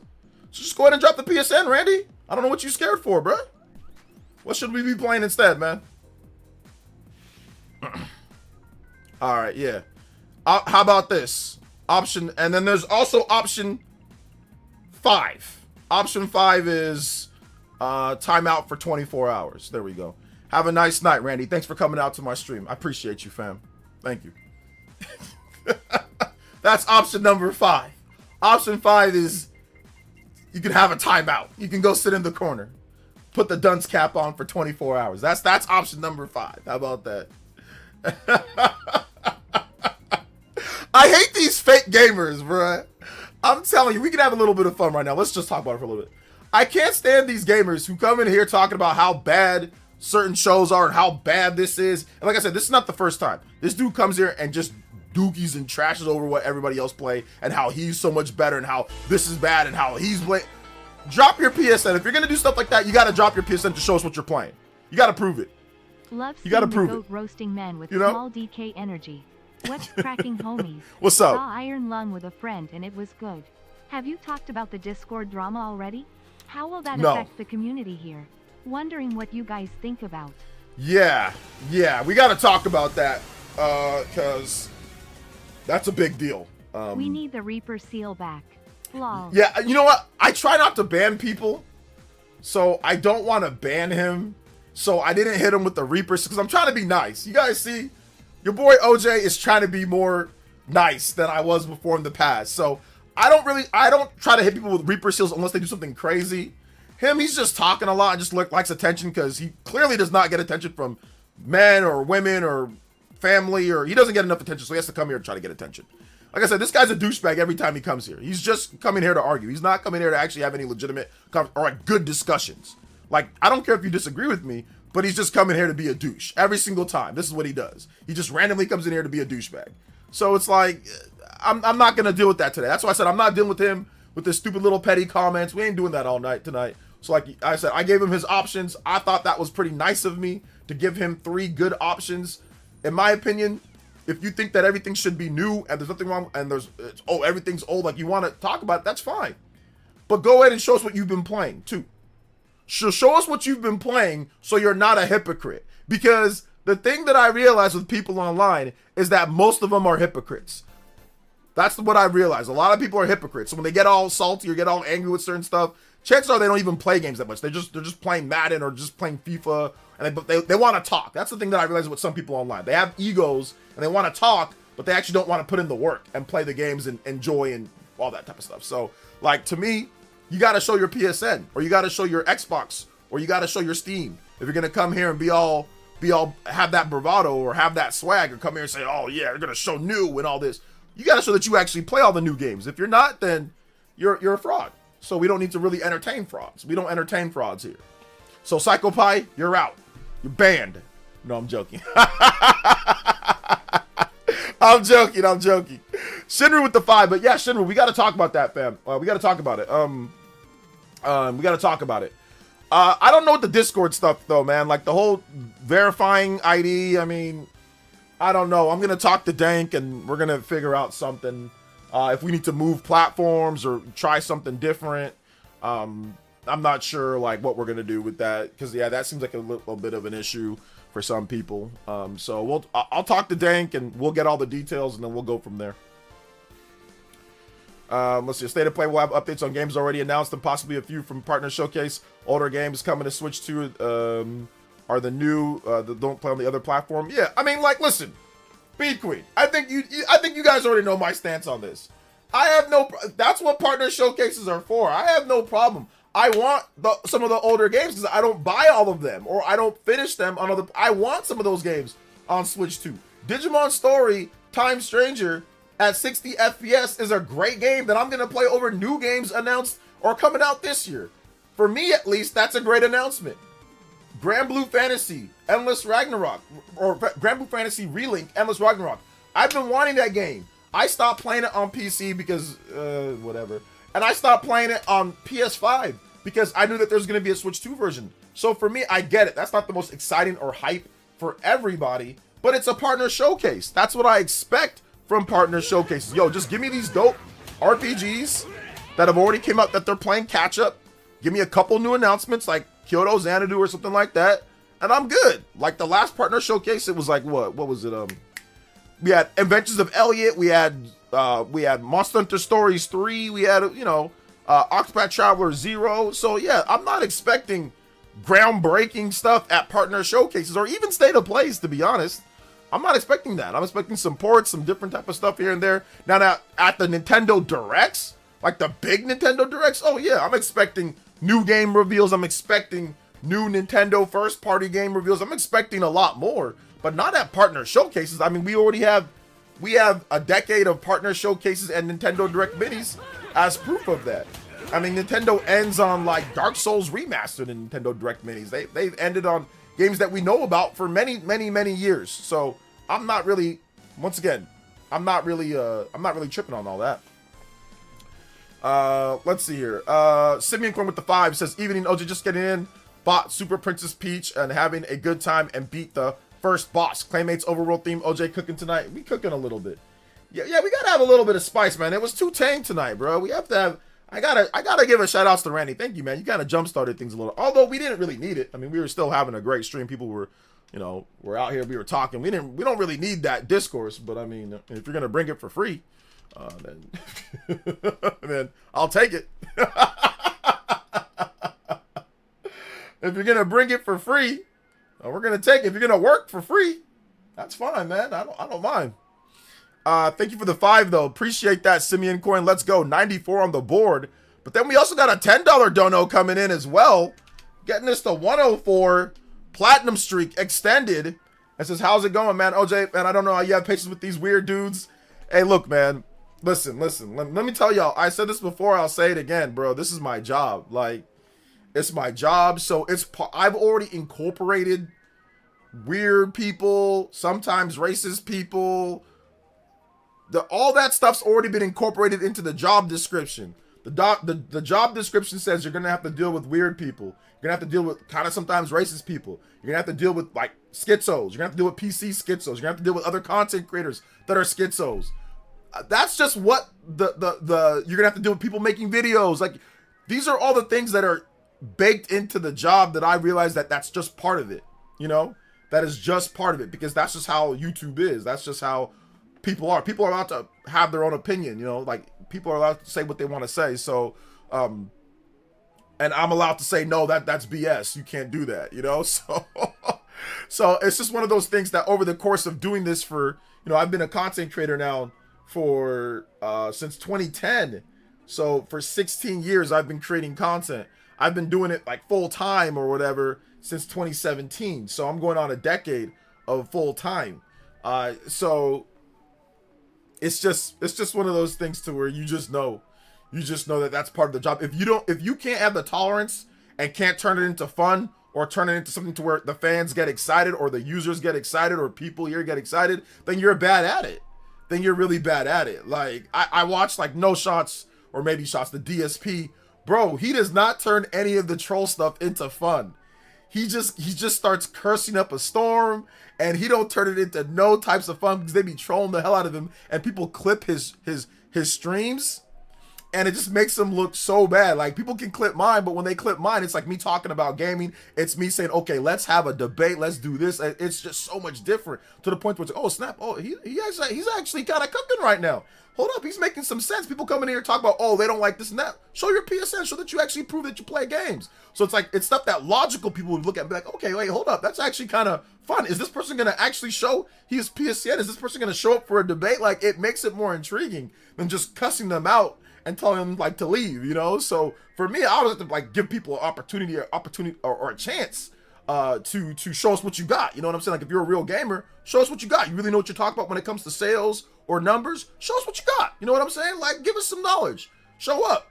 So just go ahead and drop the PSN, Randy. I don't know what you scared for, bro. What should we be playing instead, man? All right, yeah. How about this? Option, and then there's also option 5. Option 5 is timeout for 24 hours. There we go. Have a nice night, Randy. Thanks for coming out to my stream. I appreciate you, fam. Thank you. That's option number 5. Option 5 is you can have a timeout. You can go sit in the corner. Put the dunce cap on for 24 hours. That's option number 5. How about that? I hate these fake gamers, bruh. I'm telling you, we can have a little bit of fun right now. Let's just talk about it for a little bit. I can't stand these gamers who come in here talking about how bad certain shows are and how bad this is. And like I said, this is not the first time. This dude comes here and just dookies and trashes over what everybody else play and how he's so much better and how this is bad and how he's playing. Drop your PSN. If you're going to do stuff like that, you got to drop your PSN to show us what you're playing. You got to prove it.
Love
you got to
seeing
prove
the goat
it.
roasting men with
You know?
small DK energy. What's cracking, homies?
What's up?
Saw Iron Lung with a friend and it was good. Have you talked about the Discord drama already? How will that affect the community here? Wondering what you guys think about.
Yeah, we got to talk about that because that's a big deal.
We need the Reaper seal back. Lol.
Yeah, you know what? I try not to ban people, so I don't want to ban him. So I didn't hit him with the Reapers because I'm trying to be nice. You guys see, your boy OJ is trying to be more nice than I was before in the past. So I don't try to hit people with Reaper seals unless they do something crazy. He's just talking a lot and just likes attention because he clearly does not get attention from men or women or family, or he doesn't get enough attention, so he has to come here and try to get attention. Like I said, this guy's a douchebag every time he comes here. He's just coming here to argue. He's not coming here to actually have any legitimate or like good discussions. Like, I don't care if you disagree with me, but he's just coming here to be a douche every single time. This is what he does. He just randomly comes in here to be a douchebag. So it's like, I'm not going to deal with that today. That's why I said I'm not dealing with him with this stupid little petty comments. We ain't doing that all night tonight. So like I said, I gave him his options. I thought that was pretty nice of me to give him 3 good options. In my opinion, if you think that everything should be new and there's nothing wrong and everything's old, like you want to talk about it, that's fine. But go ahead and show us what you've been playing too. Show us what you've been playing so you're not a hypocrite. Because the thing that I realize with people online is that most of them are hypocrites. That's what I realized. A lot of people are hypocrites. So when they get all salty or get all angry with certain stuff, chances are they don't even play games that much. They're just playing Madden or just playing FIFA, and they want to talk. That's the thing that I realize with some people online. They have egos and they want to talk, but they actually don't want to put in the work and play the games and enjoy and all that type of stuff. So, like, to me, you got to show your PSN, or you got to show your Xbox, or you got to show your Steam. If you're gonna come here and be all have that bravado or have that swag, or come here and say, oh yeah, you're gonna show new and all this. You got to show that you actually play all the new games. If you're not, then you're a fraud. So we don't need to really entertain frauds. We don't entertain frauds here. So Psycho Pie, you're out. You're banned. No, I'm joking. I'm joking. Shinru with the 5, but yeah, Shinru, we got to talk about that, fam. We got to talk about it. We got to talk about it. I don't know what the Discord stuff though, man. Like the whole verifying ID. I mean, I don't know. I'm gonna talk to Dank and we're gonna figure out something. If we need to move platforms or try something different. I'm not sure like what we're gonna do with that, because yeah, that seems like a little bit of an issue for some people. So I'll talk to Dank and we'll get all the details and then we'll go from there. Let's see. State of Play will have updates on games already announced and possibly a few from Partner Showcase. Older games coming to Switch 2 are the new that don't play on the other platform. Yeah, I mean, like, listen, Beat Queen. I think you guys already know my stance on this. I have no. That's what Partner Showcases are for. I have no problem. I want some of the older games because I don't buy all of them or I don't finish them on other. I want some of those games on Switch 2. Digimon Story Time Stranger at 60 FPS is a great game that I'm gonna play over new games announced or coming out this year. For me, at least, that's a great announcement. Grand Blue Fantasy, Endless Ragnarok, or Grand Blue Fantasy Relink, Endless Ragnarok. I've been wanting that game. I stopped playing it on PC because, whatever. And I stopped playing it on PS5 because I knew that there's going to be a Switch 2 version. So for me, I get it. That's not the most exciting or hype for everybody, but it's a partner showcase. That's what I expect from partner showcases. Yo, just give me these dope RPGs that have already came out that they're playing catch up. Give me a couple new announcements like Kyoto Xanadu or something like that, and I'm good. Like the last partner showcase, it was like what was it? We had Adventures of Elliot, we had Monster Hunter Stories 3, we had Octopath Traveler 0. So yeah, I'm not expecting groundbreaking stuff at partner showcases or even state of plays, to be honest. I'm not expecting that. I'm expecting some ports, some different type of stuff here and there. Now at the Nintendo Directs, like the big Nintendo Directs, oh yeah, I'm expecting new game reveals. I'm expecting new Nintendo first party game reveals. I'm expecting a lot more, but not at partner showcases. I mean, we have a decade of partner showcases and Nintendo Direct minis as proof of that. I mean, Nintendo ends on like Dark Souls Remastered in Nintendo Direct minis. They've ended on games that we know about for many years. So I'm not really, once again, I'm not really tripping on all that. Let's see here. Simeon Corn with the 5 says, evening OJ, just getting in, bought Super Princess Peach and having a good time and beat the first boss. Claymate's overworld theme. OJ cooking tonight. We cooking a little bit. Yeah, we gotta have a little bit of spice, man. It was too tame tonight, bro. We have to have. I gotta give a shout outs to Randy. Thank you, man. You kind of jump started things a little. Although we didn't really need it. I mean, we were still having a great stream. People were, we're out here. We were talking. We don't really need that discourse. But I mean, if you're gonna bring it for free, then I'll take it. If you're gonna bring it for free, we're gonna take it. If you're gonna work for free, that's fine, man. I don't mind. Thank you for the 5 though. Appreciate that, Simeon Coin. Let's go. 94 on the board. But then we also got a $10 dono coming in as well, getting us to 104 platinum streak extended. It says, how's it going, man? OJ, man, I don't know how you have patience with these weird dudes. Hey, look, man. Listen. Let me tell y'all. I said this before. I'll say it again, bro. This is my job. Like, it's my job. So I've already incorporated weird people, sometimes racist people. All that stuff's already been incorporated into the job description. The job description says you're gonna have to deal with weird people. You're gonna have to deal with kind of sometimes racist people. You're gonna have to deal with like schizos. You're gonna have to deal with PC schizos. You're gonna have to deal with other content creators that are schizos. That's just what you're gonna have to deal with people making videos. Like, these are all the things that are baked into the job that I realize that that's just part of it. that is just part of it, because that's just how YouTube is. That's just how people are. People are allowed to have their own opinion, you know, like people are allowed to say what they want to say. So, and I'm allowed to say, no, that's BS. You can't do that, you know? So, so it's just one of those things that over the course of doing this for, you know, I've been a content creator now for, since 2010. So for 16 years, I've been creating content. I've been doing it like full time or whatever since 2017. So I'm going on a decade of full time. So it's just one of those things to where you just know that that's part of the job. If you can't have the tolerance and can't turn it into fun or turn it into something to where the fans get excited or the users get excited or people here get excited, then you're bad at it. Then you're really bad at it. Like I watched like No Shots or Maybe Shots, the DSP, bro. He does not turn any of the troll stuff into fun. He just starts cursing up a storm, and he don't turn it into no types of fun because they be trolling the hell out of him, and people clip his streams, and it just makes him look so bad. Like people can clip mine, but when they clip mine, it's like me talking about gaming. It's me saying, okay, let's have a debate, let's do this. It's just so much different to the point where it's like, oh snap, oh he's actually kind of cooking right now. Hold up, he's making some sense. People come in here and talk about, oh, they don't like this and that. Show your PSN, show that you actually prove that you play games. So it's like, it's stuff that logical people would look at and be like, okay, wait, hold up, that's actually kind of fun. Is this person going to actually show his PSN? Is this person going to show up for a debate? Like, it makes it more intriguing than just cussing them out and telling them like to leave, you know? So for me, I always have to like give people an opportunity or a chance to show us what you got. You know what I'm saying? Like if you're a real gamer, show us what you got. You really know what you're talking about when it comes to sales or numbers. Show us what you got. You know what I'm saying? Like give us some knowledge. Show up.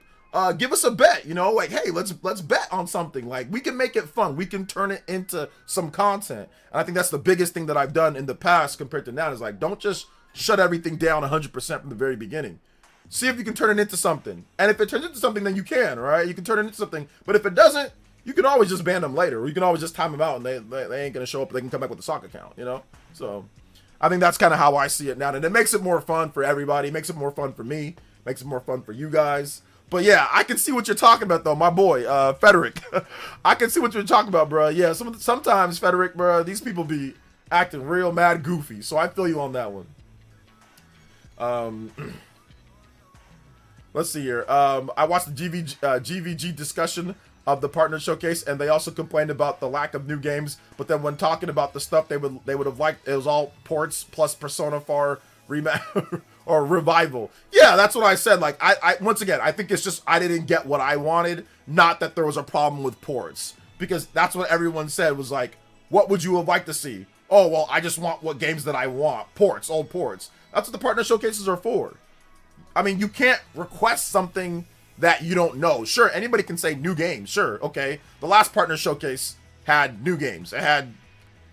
Give us a bet, you know, like, hey, let's bet on something. Like we can make it fun. We can turn it into some content. And I think that's the biggest thing that I've done in the past compared to now is like, don't just shut everything down 100% from the very beginning. See if you can turn it into something. And if it turns into something, then you can, right? You can turn it into something. But if it doesn't, you can always just ban them later. Or you can always just time them out and they ain't going to show up. They can come back with a sock account, you know? So I think that's kind of how I see it now. And it makes it more fun for everybody. It makes it more fun for me. Makes it more fun for you guys. But yeah, I can see what you're talking about, though, my boy, Frederick. I can see what you're talking about, bro. Yeah, sometimes, Frederick, bro, these people be acting real mad goofy. So I feel you on that one. Let's see here. I watched the GVG discussion of the partner showcase, and they also complained about the lack of new games. But then when talking about the stuff they would have liked, it was all ports plus Persona 4 remake or revival. Yeah, that's what I said. Like I once again, I think it's just I didn't get what I wanted. Not that there was a problem with ports, because that's what everyone said was like, what would you have liked to see? Oh well, I just want what games that I want. Ports, old ports. That's what the partner showcases are for. I mean, you can't request something that you don't know. Sure, anybody can say new games. Sure, okay. The last partner showcase had new games. It had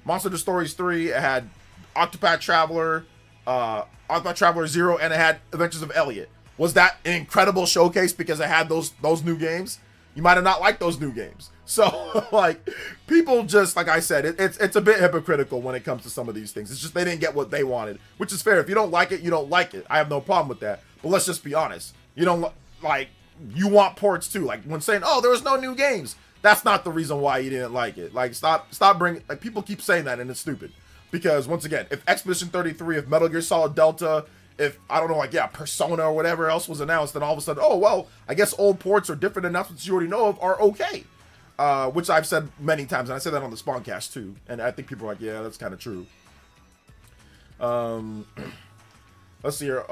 Monster Hunter Stories 3. It had Octopath Traveler, Octopath Traveler 0, and it had Adventures of Elliot. Was that an incredible showcase because it had those new games? You might have not liked those new games. So, like, people just, like I said, it's a bit hypocritical when it comes to some of these things. It's just they didn't get what they wanted, which is fair. If you don't like it, you don't like it. I have no problem with that. But let's just be honest. You don't, like, you want ports too. Like, when saying, oh, there was no new games, that's not the reason why you didn't like it. Like, stop bringing, like, people keep saying that, and it's stupid. Because, once again, if Expedition 33, if Metal Gear Solid Delta, if, I don't know, like, yeah, Persona or whatever else was announced, then all of a sudden, oh, well, I guess old ports or different announcements you already know of are okay. Which I've said many times, and I said that on the Spawncast too, and I think people are like, yeah, that's kind of true. Let's see here.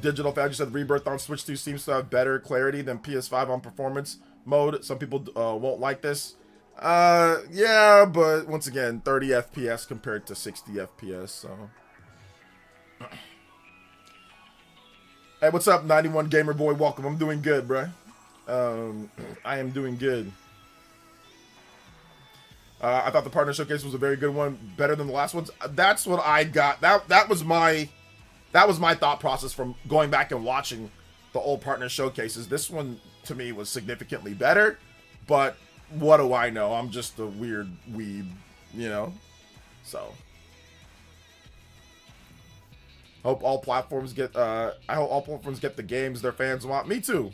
Digital Fad, you said Rebirth on Switch 2 seems to have better clarity than PS5 on performance mode. Some people won't like this. Yeah, but once again, 30 FPS compared to 60 FPS, so. Hey, what's up, 91 Gamer Boy? Welcome. I'm doing good, bruh. I am doing good. I thought the partner showcase was a very good one, better than the last ones. That's what I got. That was my thought process from going back and watching the old partner showcases. This one to me was significantly better, but what do I know? I'm just a weird weeb, you know. So hope all platforms get. I hope all platforms get the games their fans want. Me too.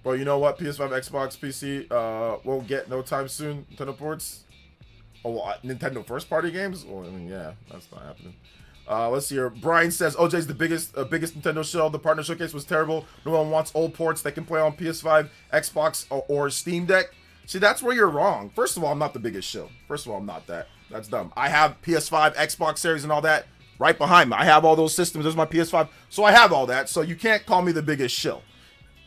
Bro, you know what? PS5, Xbox, PC won't get no time soon. Nintendo ports. Oh, Nintendo first party games? Well, I mean, yeah, that's not happening. Let's see here. Brian says OJ's the biggest Nintendo show. The partner showcase was terrible. No one wants old ports that can play on PS5, Xbox, or Steam Deck. See, that's where you're wrong. First of all, I'm not the biggest show. First of all, I'm not that. That's dumb. I have PS5, Xbox Series, and all that right behind me. I have all those systems. There's my PS5. So I have all that. So you can't call me the biggest shill.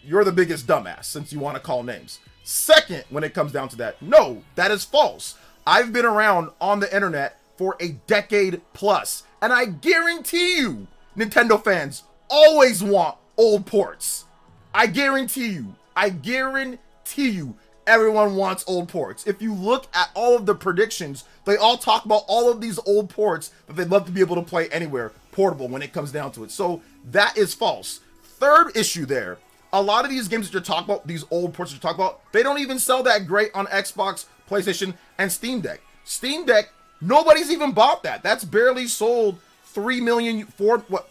You're the biggest dumbass since you want to call names. Second, when it comes down to that, no, that is false. I've been around on the internet for a decade plus, and I guarantee you, Nintendo fans always want old ports. I guarantee you, everyone wants old ports. If you look at all of the predictions, they all talk about all of these old ports that they'd love to be able to play anywhere, portable when it comes down to it. So that is false. Third issue there, a lot of these games that you're talking about, these old ports that you're talking about, they don't even sell that great on Xbox, PlayStation, and Steam Deck. Steam Deck, nobody's even bought that. That's barely sold 4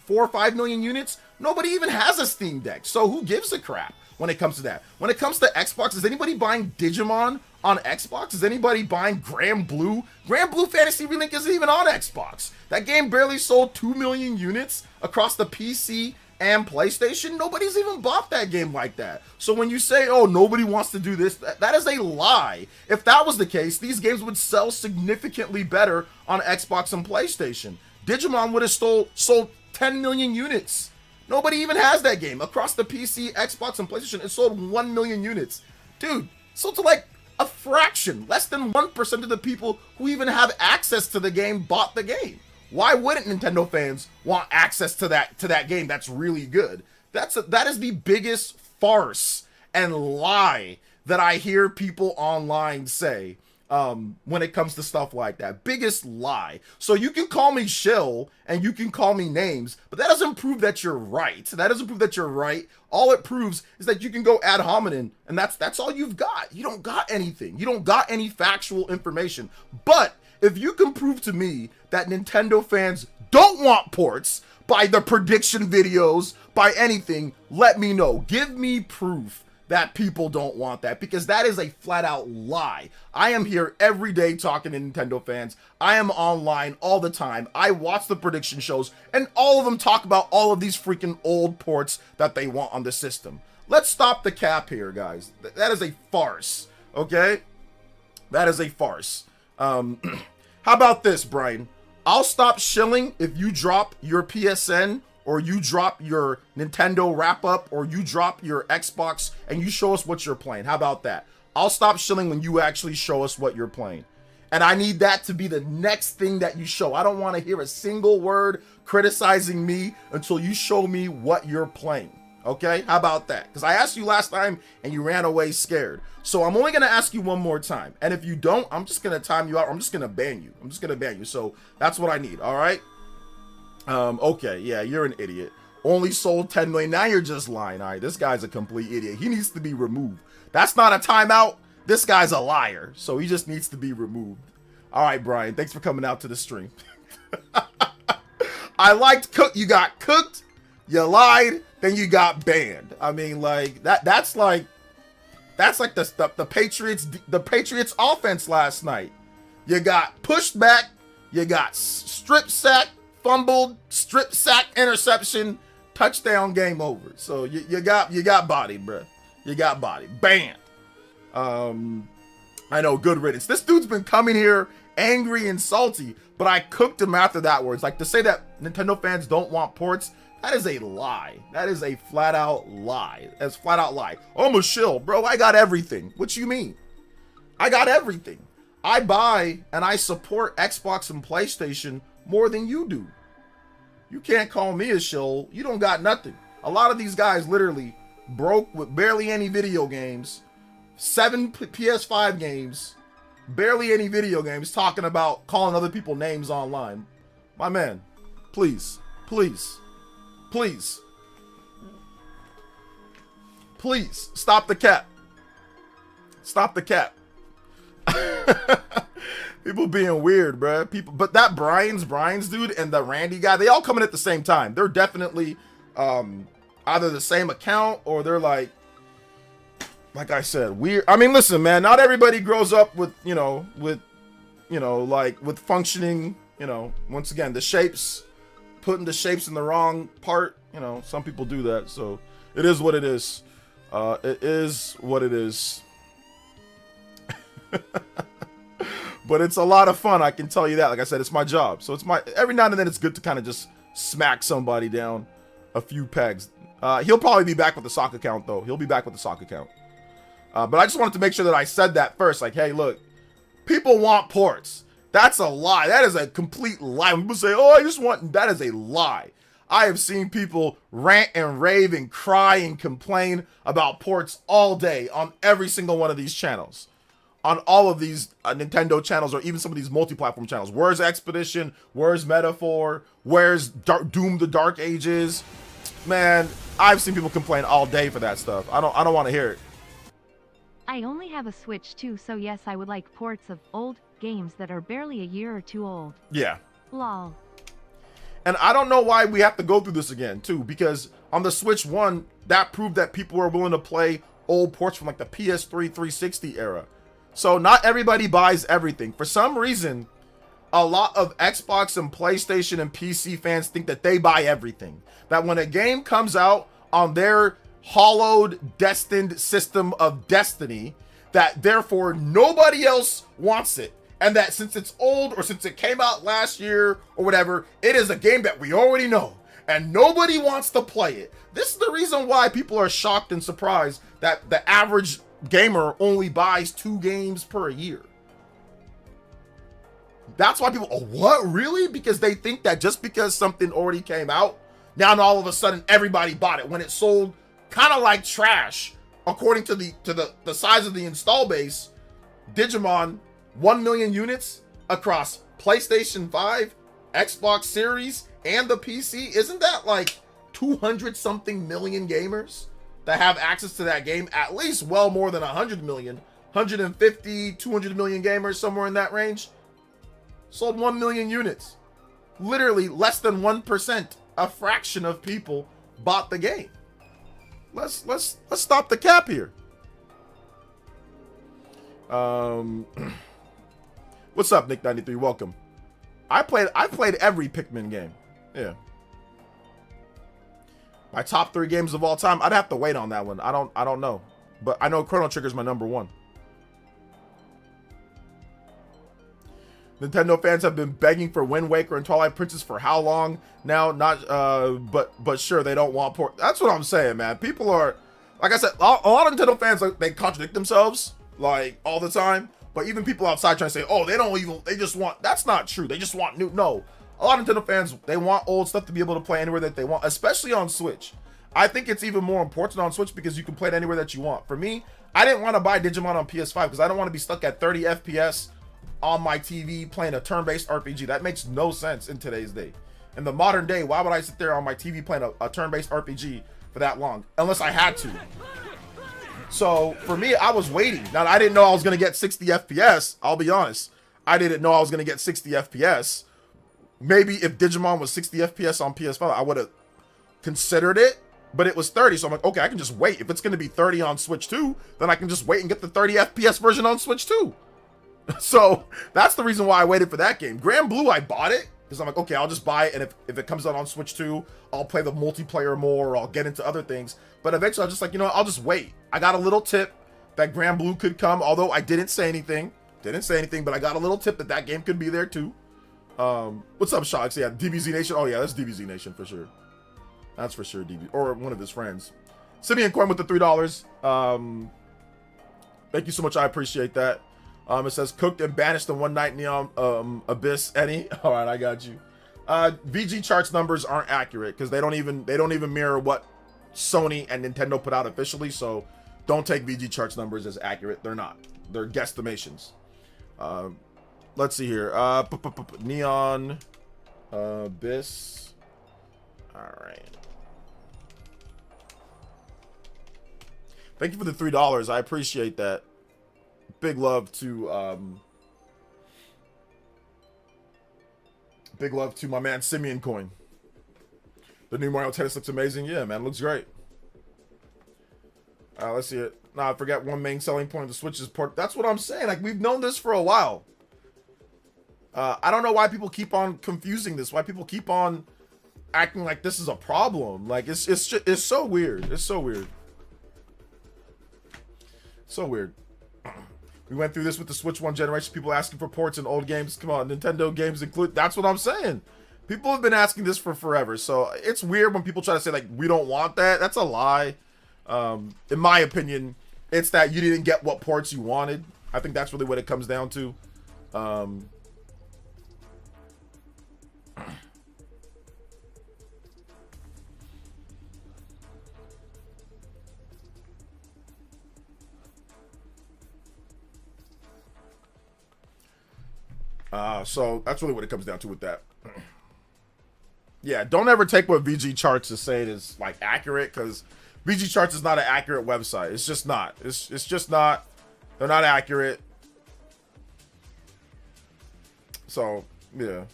or 5 million units. Nobody even has a Steam Deck. So who gives a crap when it comes to that? When it comes to Xbox, is anybody buying Digimon on Xbox? Is anybody buying Grand Blue? Grand Blue Fantasy Relink isn't even on Xbox. That game barely sold 2 million units across the PC and PlayStation. Nobody's even bought that game like that. So when you say, oh, nobody wants to do this, that is a lie. If that was the case, these games would sell significantly better on Xbox and PlayStation. Digimon would have sold 10 million units. Nobody even has that game. Across the PC, Xbox, and PlayStation, it sold 1 million units. Dude, sold to like a fraction. Less than 1% of the people who even have access to the game bought the game. Why wouldn't Nintendo fans want access to that game that's really good? That is the biggest farce and lie that I hear people online say when it comes to stuff like that. Biggest lie. So you can call me shill and you can call me names, but that doesn't prove that you're right. That doesn't prove that you're right. All it proves is that you can go ad hominem, and that's all you've got. You don't got anything. You don't got any factual information. But if you can prove to me that Nintendo fans don't want ports by the prediction videos, by anything, let me know. Give me proof that people don't want that, because that is a flat out lie. I am here every day talking to Nintendo fans. I am online all the time. I watch the prediction shows, and all of them talk about all of these freaking old ports that they want on the system. Let's stop the cap here, guys. That is a farce, okay? That is a farce. How about this, Brian? I'll stop shilling if you drop your PSN, or you drop your Nintendo wrap-up, or you drop your Xbox and you show us what you're playing. How about that? I'll stop shilling when you actually show us what you're playing. And I need that to be the next thing that you show. I don't want to hear a single word criticizing me until you show me what you're playing. Okay? How about that? Because I asked you last time and you ran away scared. So I'm only going to ask you one more time. And if you don't, I'm just going to time you out. I'm just going to ban you. I'm just going to ban you. So that's what I need. All right? Okay. Yeah, you're an idiot. Only sold 10 million. Now you're just lying. All right. This guy's a complete idiot. He needs to be removed. That's not a timeout. This guy's a liar. So he just needs to be removed. All right, Brian. Thanks for coming out to the stream. I liked cook. You got cooked. You lied. Then you got banned. I mean, like that's like the Patriots offense last night. You got pushed back, you got strip sack, fumbled, strip sack, interception, touchdown, game over. So you got bodied, bro. You got bodied. Banned. I know, good riddance. This dude's been coming here angry and salty, but I cooked him after that words. Like, to say that Nintendo fans don't want ports, that is a lie. That is a flat out lie. That's flat out lie. Oh, I'm a shill, bro. I got everything. What you mean? I got everything. I buy and I support Xbox and PlayStation more than you do. You can't call me a shill. You don't got nothing. A lot of these guys literally broke with barely any video games, 7 PS5 games, barely any video games, talking about calling other people names online. My man, please, please. Please. Please. Stop the cap. Stop the cap. People being weird, bruh. But that Brian's dude and the Randy guy, they all coming at the same time. They're definitely either the same account, or they're like I said, weird. I mean, listen, man, not everybody grows up with, with you know, like with functioning, you know, once again, the shapes, putting the shapes in the wrong part, you know, some people do that. So it is what it is. It is what it is. But it's a lot of fun, I can tell you that. Like I said, it's my job. So it's every now and then it's good to kind of just smack somebody down a few pegs. He'll probably be back with the sock account, though. He'll be back with the sock account. But I just wanted to make sure that I said that first. Like, hey, look, people want ports. That's a lie. That is a complete lie. When people say, oh, I just want... That is a lie. I have seen people rant and rave and cry and complain about ports all day on every single one of these channels. On all of these Nintendo channels, or even some of these multi-platform channels. Where's Expedition? Where's Metaphor? Where's Doom the Dark Ages? Man, I've seen people complain all day for that stuff. I don't want to hear it.
I only have a Switch too, so yes, I would like ports of old games that are barely a year or two old. Yeah. Lol.
And I don't know why we have to go through this again, too, because on the Switch 1, that proved that people were willing to play old ports from like the PS3 360 era. So not everybody buys everything. For some reason, a lot of Xbox and PlayStation and PC fans think that they buy everything. That when a game comes out on their hollowed, destined system of destiny, that therefore nobody else wants it. And that since it's old or since it came out last year or whatever, it is a game that we already know. And nobody wants to play it. This is the reason why people are shocked and surprised that the average gamer only buys 2 games per year. That's why people, oh, what, really? Because they think that just because something already came out, now all of a sudden everybody bought it when it sold kind of like trash. According to the size of the install base, Digimon, 1 million units across PlayStation 5, Xbox Series, and the PC. Isn't that like 200 something million gamers that have access to that game? At least well more than 100 million, 150, 200 million gamers, somewhere in that range. Sold 1 million units. Literally less than 1%, a fraction of people bought the game. Let's stop the cap here. What's up, Nick93? Welcome. I played every Pikmin game. Yeah. My top 3 games of all time. I'd have to wait on that one. I don't know. But I know Chrono Trigger is my number 1. Nintendo fans have been begging for Wind Waker and Twilight Princess for how long now? Not but sure, they don't want port. That's what I'm saying, man. People are, like I said, a lot of Nintendo fans, like, they contradict themselves like all the time. But even people outside trying to say, oh, they just want, that's not true. They just want new. No, a lot of Nintendo fans, they want old stuff to be able to play anywhere that they want, especially on Switch. I think it's even more important on Switch because you can play it anywhere that you want. For me, I didn't want to buy Digimon on PS5 because I don't want to be stuck at 30 FPS on my TV playing a turn-based RPG. That makes no sense in today's day. In the modern day, why would I sit there on my TV playing a turn-based RPG for that long? Unless I had to. So for me, I was waiting. Now, I didn't know I was going to get 60 FPS. I'll be honest. I didn't know I was going to get 60 FPS. Maybe if Digimon was 60 FPS on PS5, I would have considered it. But it was 30, so I'm like, okay, I can just wait. If it's going to be 30 on Switch 2, then I can just wait and get the 30 FPS version on Switch 2. So that's the reason why I waited for that game. Grand Blue, I bought it because I'm like, okay, I'll just buy it, and if it comes out on Switch 2, I'll play the multiplayer more, or I'll get into other things. But eventually I was just like, you know what, I'll just wait. I got a little tip that Grand Blue could come, although I didn't say anything, but I got a little tip that game could be there too. What's up, Shox? Yeah, DBZ Nation. Oh yeah, that's DBZ Nation for sure. That's for sure, DB, or one of his friends. Simeon Coin with the $3. Thank you so much. I appreciate that. It says cooked and banished in One Night Neon Abyss. Any? All right, I got you. VG charts numbers aren't accurate because they don't even mirror what Sony and Nintendo put out officially. So don't take VG charts numbers as accurate. They're not. They're guesstimations. Let's see here. Neon Abyss. All right. Thank you for the $3. I appreciate that. Big love to my man Simeon Coin. The new Mario Tennis looks amazing. Yeah, man, looks great. Let's see it. Nah, I forgot one main selling point of the Switch is port. That's what I'm saying. Like, we've known this for a while. I don't know why people keep on confusing this. Why people keep on acting like this is a problem. Like it's so weird. It's so weird. So weird. We went through this with the Switch 1 generation. People asking for ports in old games. Come on, Nintendo games include. That's what I'm saying. People have been asking this for forever. So it's weird when people try to say like we don't want that. That's a lie. In my opinion, it's that you didn't get what ports you wanted. I think that's really what it comes down to. So that's really what it comes down to with that. Yeah, don't ever take what VG Charts is saying is like accurate, because VG Charts is not an accurate website. It's just not. It's just not. They're not accurate. So yeah,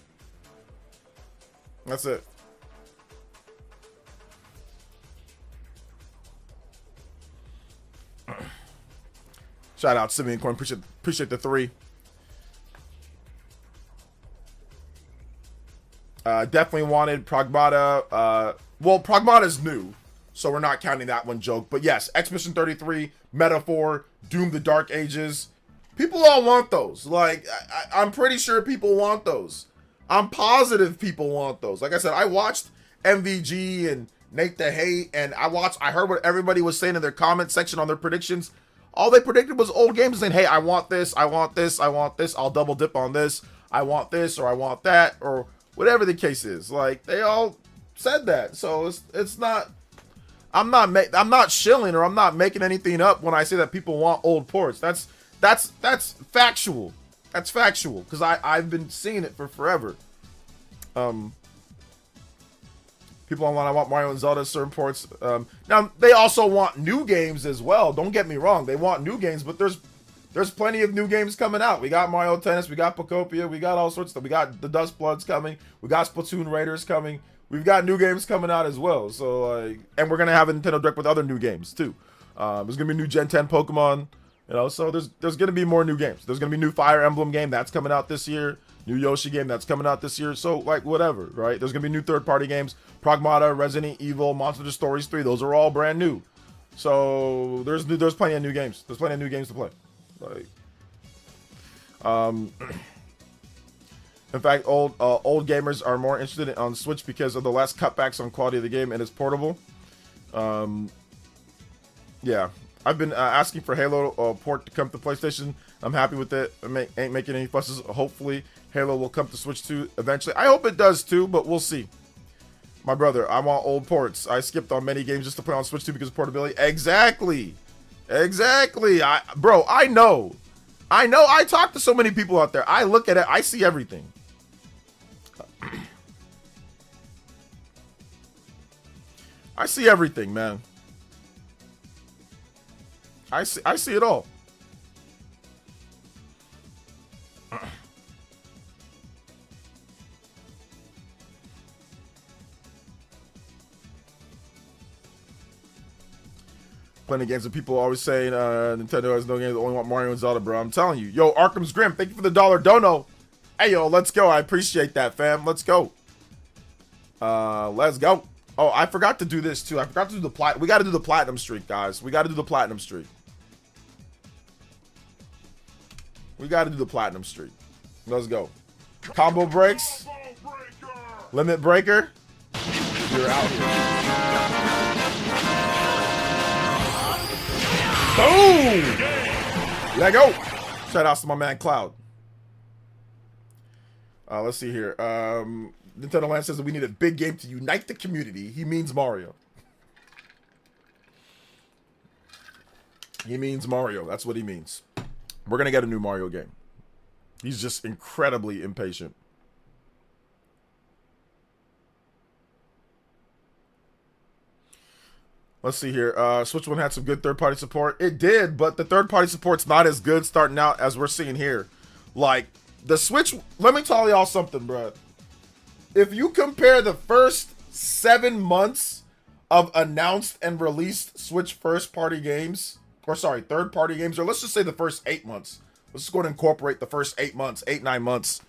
that's it. Shout out Simeon Corn. Appreciate the 3. Definitely wanted Pragmata. Well, Pragmata's new, so we're not counting that one joke. But yes, Expedition 33, Metaphor, Doom the Dark Ages. People all want those. Like, I'm pretty sure people want those. I'm positive people want those. Like I said, I watched MVG and Nate the Hate, and I heard what everybody was saying in their comment section on their predictions. All they predicted was old games saying, hey, I want this, I want this, I want this, I'll double dip on this, I want this, or I want that, or whatever the case is. Like, they all said that. So it's not, I'm not shilling, or I'm not making anything up when I say that people want old ports. That's factual. That's factual, because I've been seeing it for forever. People online, I want Mario and Zelda certain ports. Now they also want new games as well. Don't get me wrong, they want new games, but there's plenty of new games coming out. We got Mario Tennis, we got Pocopia, we got all sorts of stuff. We got the Dust Bloods coming, we got Splatoon Raiders coming. We've got new games coming out as well. So like, and we're gonna have a Nintendo Direct with other new games too. There's gonna be new Gen 10 Pokemon, you know. So there's gonna be more new games. There's gonna be new Fire Emblem game that's coming out this year. New Yoshi game that's coming out this year. So like whatever, right? There's gonna be new third-party games. Pragmata, Resident Evil, Monster Hunter Stories 3. Those are all brand new. So there's plenty of new games. There's plenty of new games to play. Like, in fact, old gamers are more interested on Switch because of the less cutbacks on quality of the game, and it's portable. Yeah, I've been asking for Halo port to come to PlayStation. I'm happy with it. I ain't making any fusses. Hopefully, Halo will come to Switch 2 eventually. I hope it does too, but we'll see. My brother, I want old ports. I skipped on many games just to play on Switch 2 because of portability. Exactly. Bro, I know. I talk to so many people out there. I look at it. I see everything. I see everything, man. I see it all. Plenty of games that people always saying Nintendo has no games, only want Mario and Zelda, bro. I'm telling you. Yo, Arkham's Grim, thank you for the $1 dono. Hey, yo, let's go. I appreciate that, fam. Let's go. Let's go. Oh, I forgot to do this, too. I forgot to do the we got to do the platinum streak, guys. We got to do the platinum streak. We got to do the platinum streak. Let's go. Combo breaks. Limit breaker. You're out here. Boom! Let go. Shout outs to my man Cloud. Let's see here. Nintendo Land says that we need a big game to unite the community. He means Mario. He means Mario. That's what he means. We're going to get a new Mario game. He's just incredibly impatient. Let's see here. Switch 1 had some good third-party support. It did, but the third-party support's not as good starting out as we're seeing here. Like, the Switch... Let me tell y'all something, bro. If you compare the first 7 months of announced and released Switch first-party games... Or, sorry, third-party games, or let's just say the first 8 months. Let's just go ahead and incorporate the first 8 months, 8, 9 months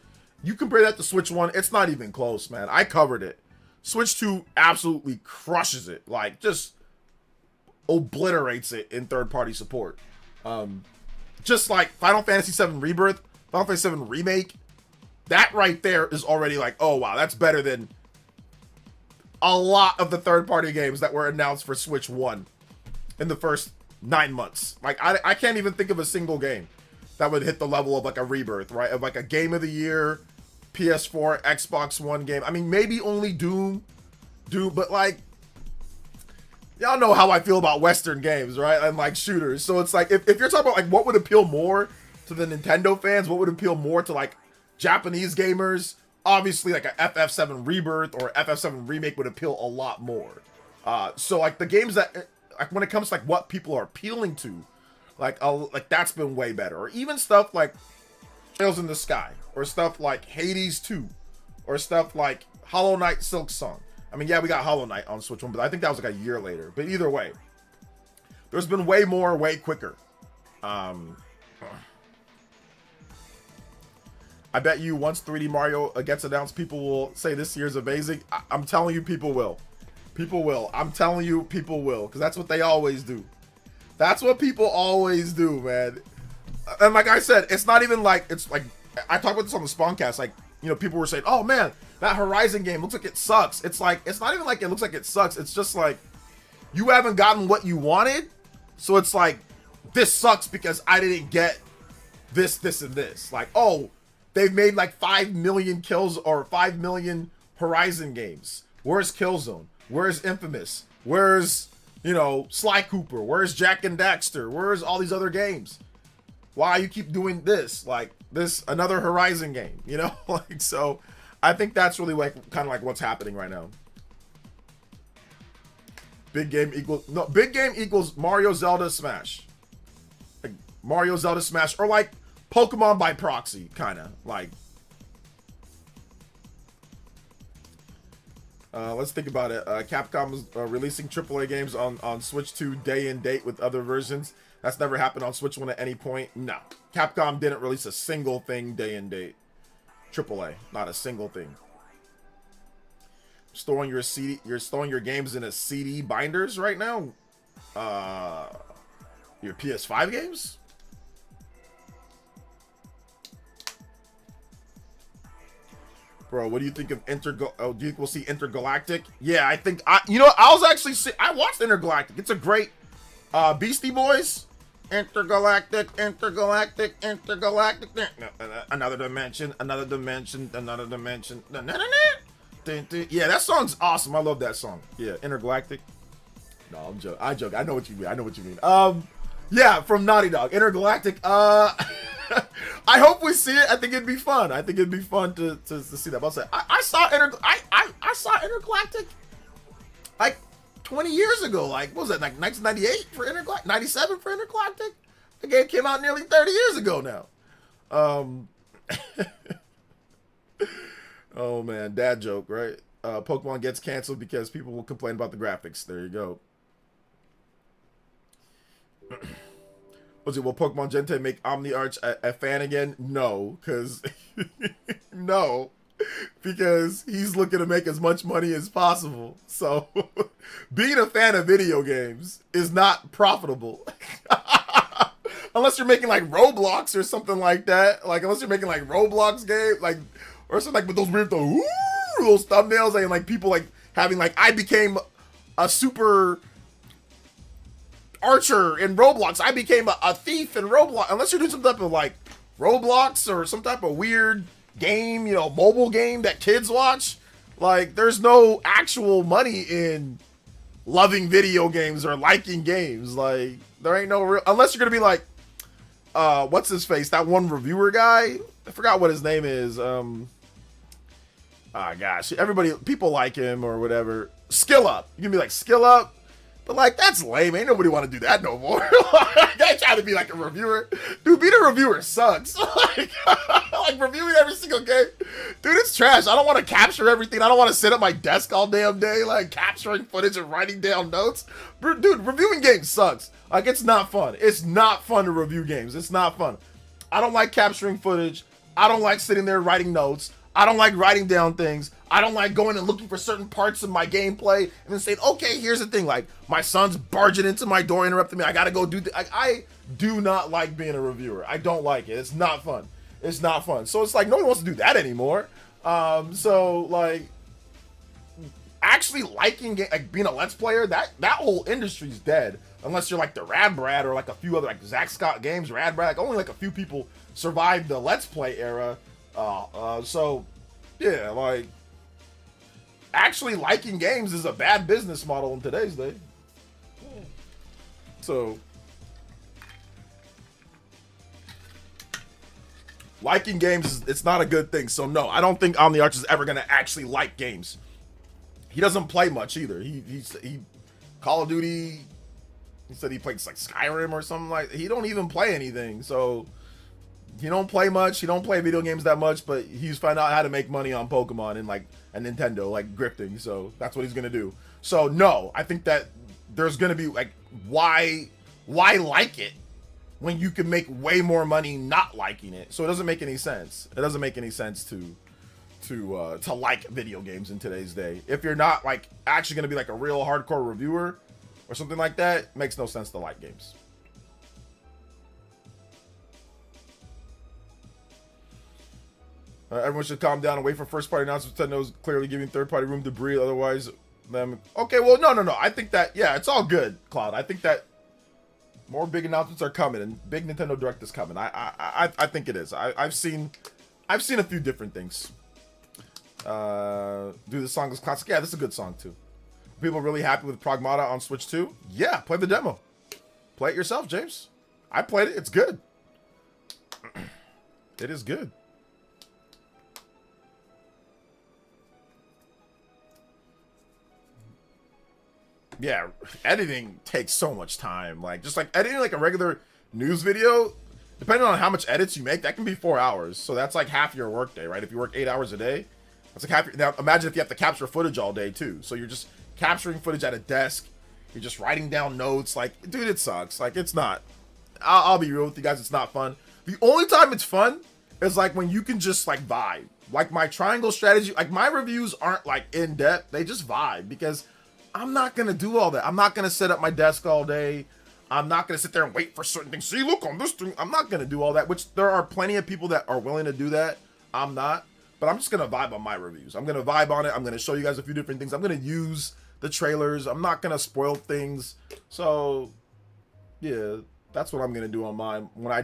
You compare that to Switch 1, it's not even close, man. I covered it. Switch 2 absolutely crushes it. Like, just obliterates it in third-party support. Just like Final Fantasy VII Rebirth, Final Fantasy VII Remake, that right there is already like, oh wow, that's better than a lot of the third-party games that were announced for Switch 1 in the first 9 months. Like, I can't even think of a single game that would hit the level of like a Rebirth, right? Of like a Game of the Year, PS4, Xbox One game. I mean, maybe only Doom, but like, y'all know how I feel about Western games, right? And like shooters. So it's like, if you're talking about like what would appeal more to the Nintendo fans, what would appeal more to like Japanese gamers, obviously like a FF7 Rebirth or FF7 Remake would appeal a lot more. So like the games that, like when it comes to like what people are appealing to, like that's been way better. Or even stuff like Trails in the Sky, or stuff like Hades 2, or stuff like Hollow Knight Silksong. I mean, yeah, we got Hollow Knight on Switch 1, but I think that was like a year later. But either way, there's been way more, way quicker. I bet you once 3D Mario gets announced, people will say this year's amazing. I'm telling you, people will. People will. I'm telling you, people will. Because that's what they always do. That's what people always do, man. And like I said, it's not even like, it's like, I talked about this on the Spawncast, like, you know, people were saying, oh man, that Horizon game looks like it sucks. It's like, it's not even like it looks like it sucks. It's just like, you haven't gotten what you wanted. So it's like, this sucks because I didn't get this, this, and this. Like, oh, they've made like 5 million kills or 5 million Horizon games. Where's Killzone? Where's Infamous? Where's, you know, Sly Cooper? Where's Jack and Daxter? Where's all these other games? Why you keep doing this? Like, this, another Horizon game, you know? Like, so I think that's really like kind of like what's happening right now. Big game equals Mario, Zelda, Smash. Like Mario, Zelda, Smash, or like Pokemon by proxy, kind of like. Let's think about it. Capcom is releasing AAA games on Switch 2 day and date with other versions. That's never happened on Switch 1 at any point. No. Capcom didn't release a single thing day and date. AAA, not a single thing. Storing your CD, you're storing your games in a CD binders right now. Your PS5 games? Bro, what do you think of do you think we'll see Intergalactic? Yeah, I think I watched Intergalactic. It's a great Beastie Boys. Intergalactic. Another dimension. Yeah, that song's awesome. I love that song. Yeah, Intergalactic. No, I'm joking. I joke. I know what you mean. Yeah, from Naughty Dog. Intergalactic. I hope we see it. I think it'd be fun. I think it'd be fun to see that. But I'll say I saw Intergalactic like 20 years ago. Like, what was that, like 1998 for Intergalactic? 97 for Intergalactic? The game came out nearly 30 years ago now. Oh man, dad joke, right? Pokemon gets canceled because people will complain about the graphics. There you go. Was it, will Pokemon Gente make OmniArch a fan again? No, because no, because he's looking to make as much money as possible. So being a fan of video games is not profitable. Unless you're making like Roblox or something like that. Like, unless you're making like Roblox game, like, or something like with those weird those thumbnails and like people like having like, I became a super archer in Roblox. I became a thief in Roblox. Unless you're doing some type of like Roblox or some type of weird game, you know, mobile game that kids watch. Like, there's no actual money in loving video games or liking games. Like, there ain't no real, unless you're gonna be like, what's his face? That one reviewer guy. I forgot what his name is. Gosh, people like him or whatever. Skill Up. You can be like Skill Up. But like, that's lame. Ain't nobody want to do that no more. I try to be like a reviewer. Dude, being a reviewer sucks. like reviewing every single game. Dude, it's trash. I don't want to capture everything. I don't want to sit at my desk all damn day, like capturing footage and writing down notes. Dude, reviewing games sucks. Like, it's not fun. It's not fun to review games. It's not fun. I don't like capturing footage. I don't like sitting there writing notes. I don't like writing down things. I don't like going and looking for certain parts of my gameplay and then saying, okay, here's the thing. Like, my son's barging into my door, interrupting me. I gotta go do I do not like being a reviewer. I don't like it. It's not fun. It's not fun. So it's like, no one wants to do that anymore. So, like, actually liking like being a Let's Player, that whole industry's dead. Unless you're like the Rad Brad or like a few other, like Zach Scott Games, Rad Brad. Like, only like a few people survived the Let's Play era. So, yeah, like, actually liking games is a bad business model in today's day. So, liking games, it's not a good thing. So, no, I don't think OmniArch is ever going to actually like games. He doesn't play much either. He Call of Duty, he said he played like Skyrim or something like that. He don't even play anything. So, he don't play much. He don't play video games that much, but he's found out how to make money on Pokemon and like and Nintendo, like grifting. So that's what he's gonna do. So no, I think that there's gonna be like, why like it when you can make way more money not liking it? So it doesn't make any sense. It doesn't make any sense to like video games in today's day. If you're not like actually gonna be like a real hardcore reviewer or something like that, it makes no sense to like games. Everyone should calm down and wait for first-party announcements. Nintendo's clearly giving third-party room to breathe. Otherwise, them... Okay, well, no. I think that... Yeah, it's all good, Cloud. I think that more big announcements are coming, and big Nintendo Direct is coming. I think it is. I've seen a few different things. Do the song is classic. Yeah, this is a good song, too. People really happy with Pragmata on Switch 2? Yeah, play the demo. Play it yourself, James. I played it. It's good. It is good. Yeah, editing takes so much time. Like, just like editing like a regular news video, depending on how much edits you make, that can be 4 hours. So that's like half your workday, right? If you work 8 hours a day, that's like half your... Now, imagine if you have to capture footage all day too. So you're just capturing footage at a desk. You're just writing down notes. Like, dude, it sucks. Like, it's not... I'll be real with you guys. It's not fun. The only time it's fun is like when you can just like vibe. Like my triangle strategy, like my reviews aren't like in depth. They just vibe because I'm not going to do all that. I'm not going to sit at my desk all day. I'm not going to sit there and wait for certain things. See, look on this thing. I'm not going to do all that, which there are plenty of people that are willing to do that. I'm not, but I'm just going to vibe on my reviews. I'm going to vibe on it. I'm going to show you guys a few different things. I'm going to use the trailers. I'm not going to spoil things. So yeah, that's what I'm going to do on mine. When I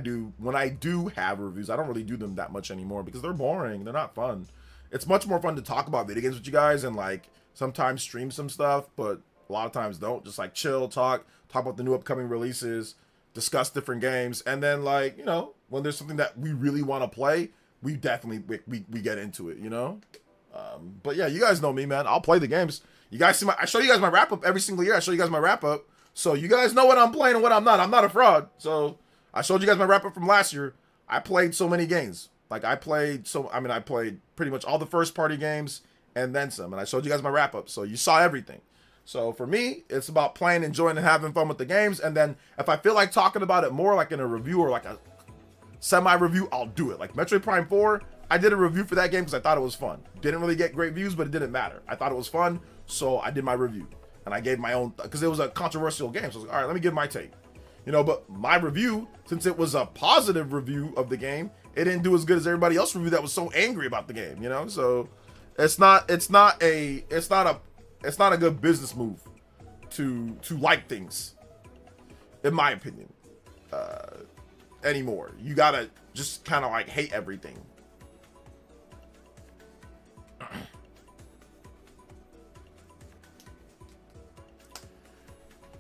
do have reviews, I don't really do them that much anymore because they're boring. They're not fun. It's much more fun to talk about video games with you guys and like sometimes stream some stuff, but a lot of times don't. Just like chill, talk about the new upcoming releases, discuss different games, and then like, you know, when there's something that we really want to play, we definitely we get into it, you know. But yeah, you guys know me, man. I'll play the games. You guys see I show you guys my wrap up every single year. I show you guys my wrap up, so you guys know what I'm playing and what I'm not. I'm not a fraud. So I showed you guys my wrap up from last year. I played so many games. Like I played pretty much all the first party games and then some. And I showed you guys my wrap up, so you saw everything. So for me, it's about playing, enjoying, and having fun with the games. And then if I feel like talking about it more, like in a review or like a semi-review, I'll do it. Like Metroid Prime 4, I did a review for that game because I thought it was fun. Didn't really get great views, but it didn't matter. I thought it was fun, so I did my review. And I gave my own, because it was a controversial game. So I was like, all right, let me give my take. You know, but my review, since it was a positive review of the game, it didn't do as good as everybody else's review that was so angry about the game, you know? So it's not a good business move to like things, in my opinion, anymore. You gotta just kind of like hate everything.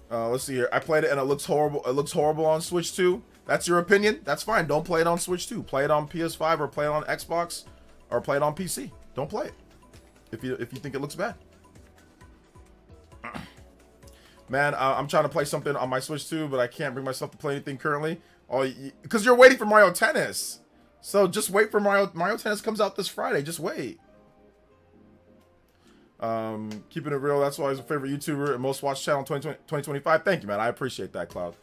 Let's see here. I played it and it looks horrible. It looks horrible on Switch 2. That's your opinion. That's fine. Don't play it on Switch 2. Play it on PS5 or play it on Xbox or play it on PC. Don't play it if you think it looks bad. Man, I'm trying to play something on my Switch 2, but I can't bring myself to play anything currently. Oh, because you're waiting for Mario Tennis. So just wait for Mario Tennis comes out this Friday. Just wait. Keeping it real, that's why he's a favorite YouTuber and most watched channel in 2025. Thank you, man. I appreciate that, Cloud.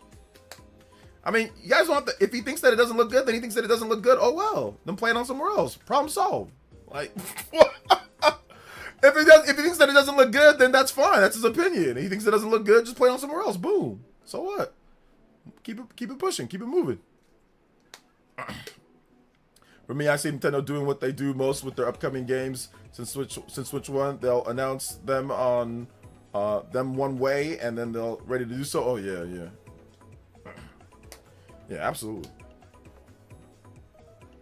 I mean, you guys want if he thinks that it doesn't look good, then he thinks that it doesn't look good. Oh well, then play it on somewhere else. Problem solved. Like, if he thinks that it doesn't look good, then that's fine. That's his opinion. He thinks it doesn't look good, just play it on somewhere else. Boom. So what? Keep it pushing. Keep it moving. For me, I see Nintendo doing what they do most with their upcoming games. Since Switch One, they'll announce them on them one way, and then they'll ready to do so. Oh yeah, yeah, yeah, absolutely.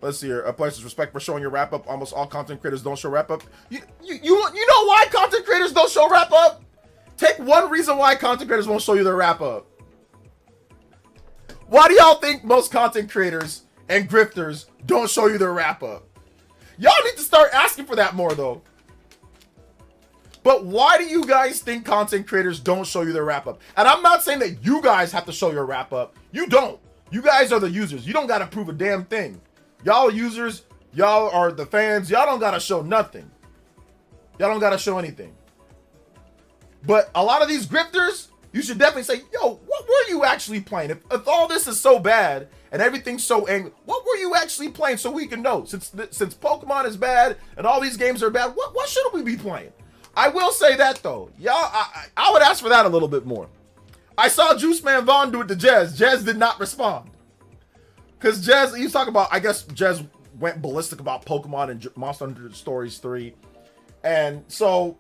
Let's see here. Places respect for showing your wrap up. Almost all content creators don't show wrap up. You know why content creators don't show wrap up? Take one reason why content creators won't show you their wrap up. Why do y'all think most content creators and grifters don't show you their wrap up? Y'all need to start asking for that more though. But why do you guys think content creators don't show you their wrap up? And I'm not saying that you guys have to show your wrap up. You don't. You guys are the users. You don't got to prove a damn thing. Y'all users, y'all are the fans. Y'all don't got to show nothing. Y'all don't got to show anything. But a lot of these grifters, you should definitely say, yo, what were you actually playing? If all this is so bad and everything's so angry, what were you actually playing so we can know? Since Pokemon is bad and all these games are bad, what should we be playing? I will say that though. Y'all, I would ask for that a little bit more. I saw Juice Man Vaughn do it to Jez. Jez did not respond. Because Jez, he's talking about, I guess Jez went ballistic about Pokemon and Monster Hunter Stories 3. And so,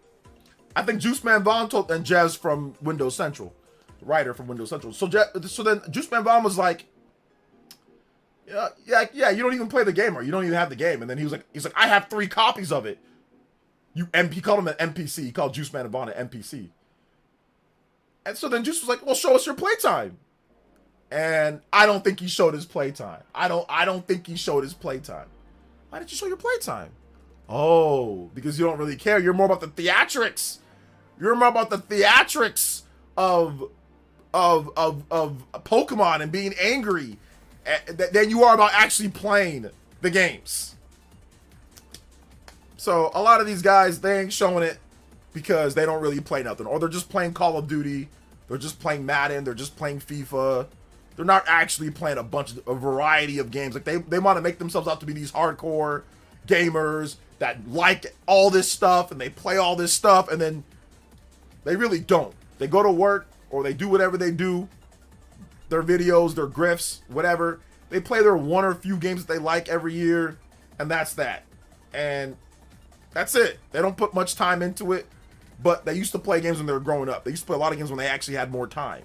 I think Juice Man Vaughn told, and Jez from Windows Central, writer from Windows Central. So then Juice Man Vaughn was like, yeah, you don't even play the game, or you don't even have the game. And then he's like, I have 3 copies of it. He called him an NPC. He called Juice Man Vaughn an NPC. And so then Juice was like, well, show us your playtime. And I don't think he showed his playtime. I don't think he showed his playtime. Why didn't you show your playtime? Oh, because you don't really care. You're more about the theatrics. You're more about the theatrics of Pokemon and being angry than you are about actually playing the games. So a lot of these guys, they ain't showing it because they don't really play nothing, or they're just playing Call of Duty, they're just playing Madden, they're just playing FIFA. They're not actually playing a variety of games. Like they want to make themselves out to be these hardcore gamers that like all this stuff and they play all this stuff, and then they really don't. They go to work or they do whatever they do, their videos, their grifts, whatever. They play their one or few games that they like every year, and that's that. And that's it. They don't put much time into it, but they used to play games when they were growing up. They used to play a lot of games when they actually had more time.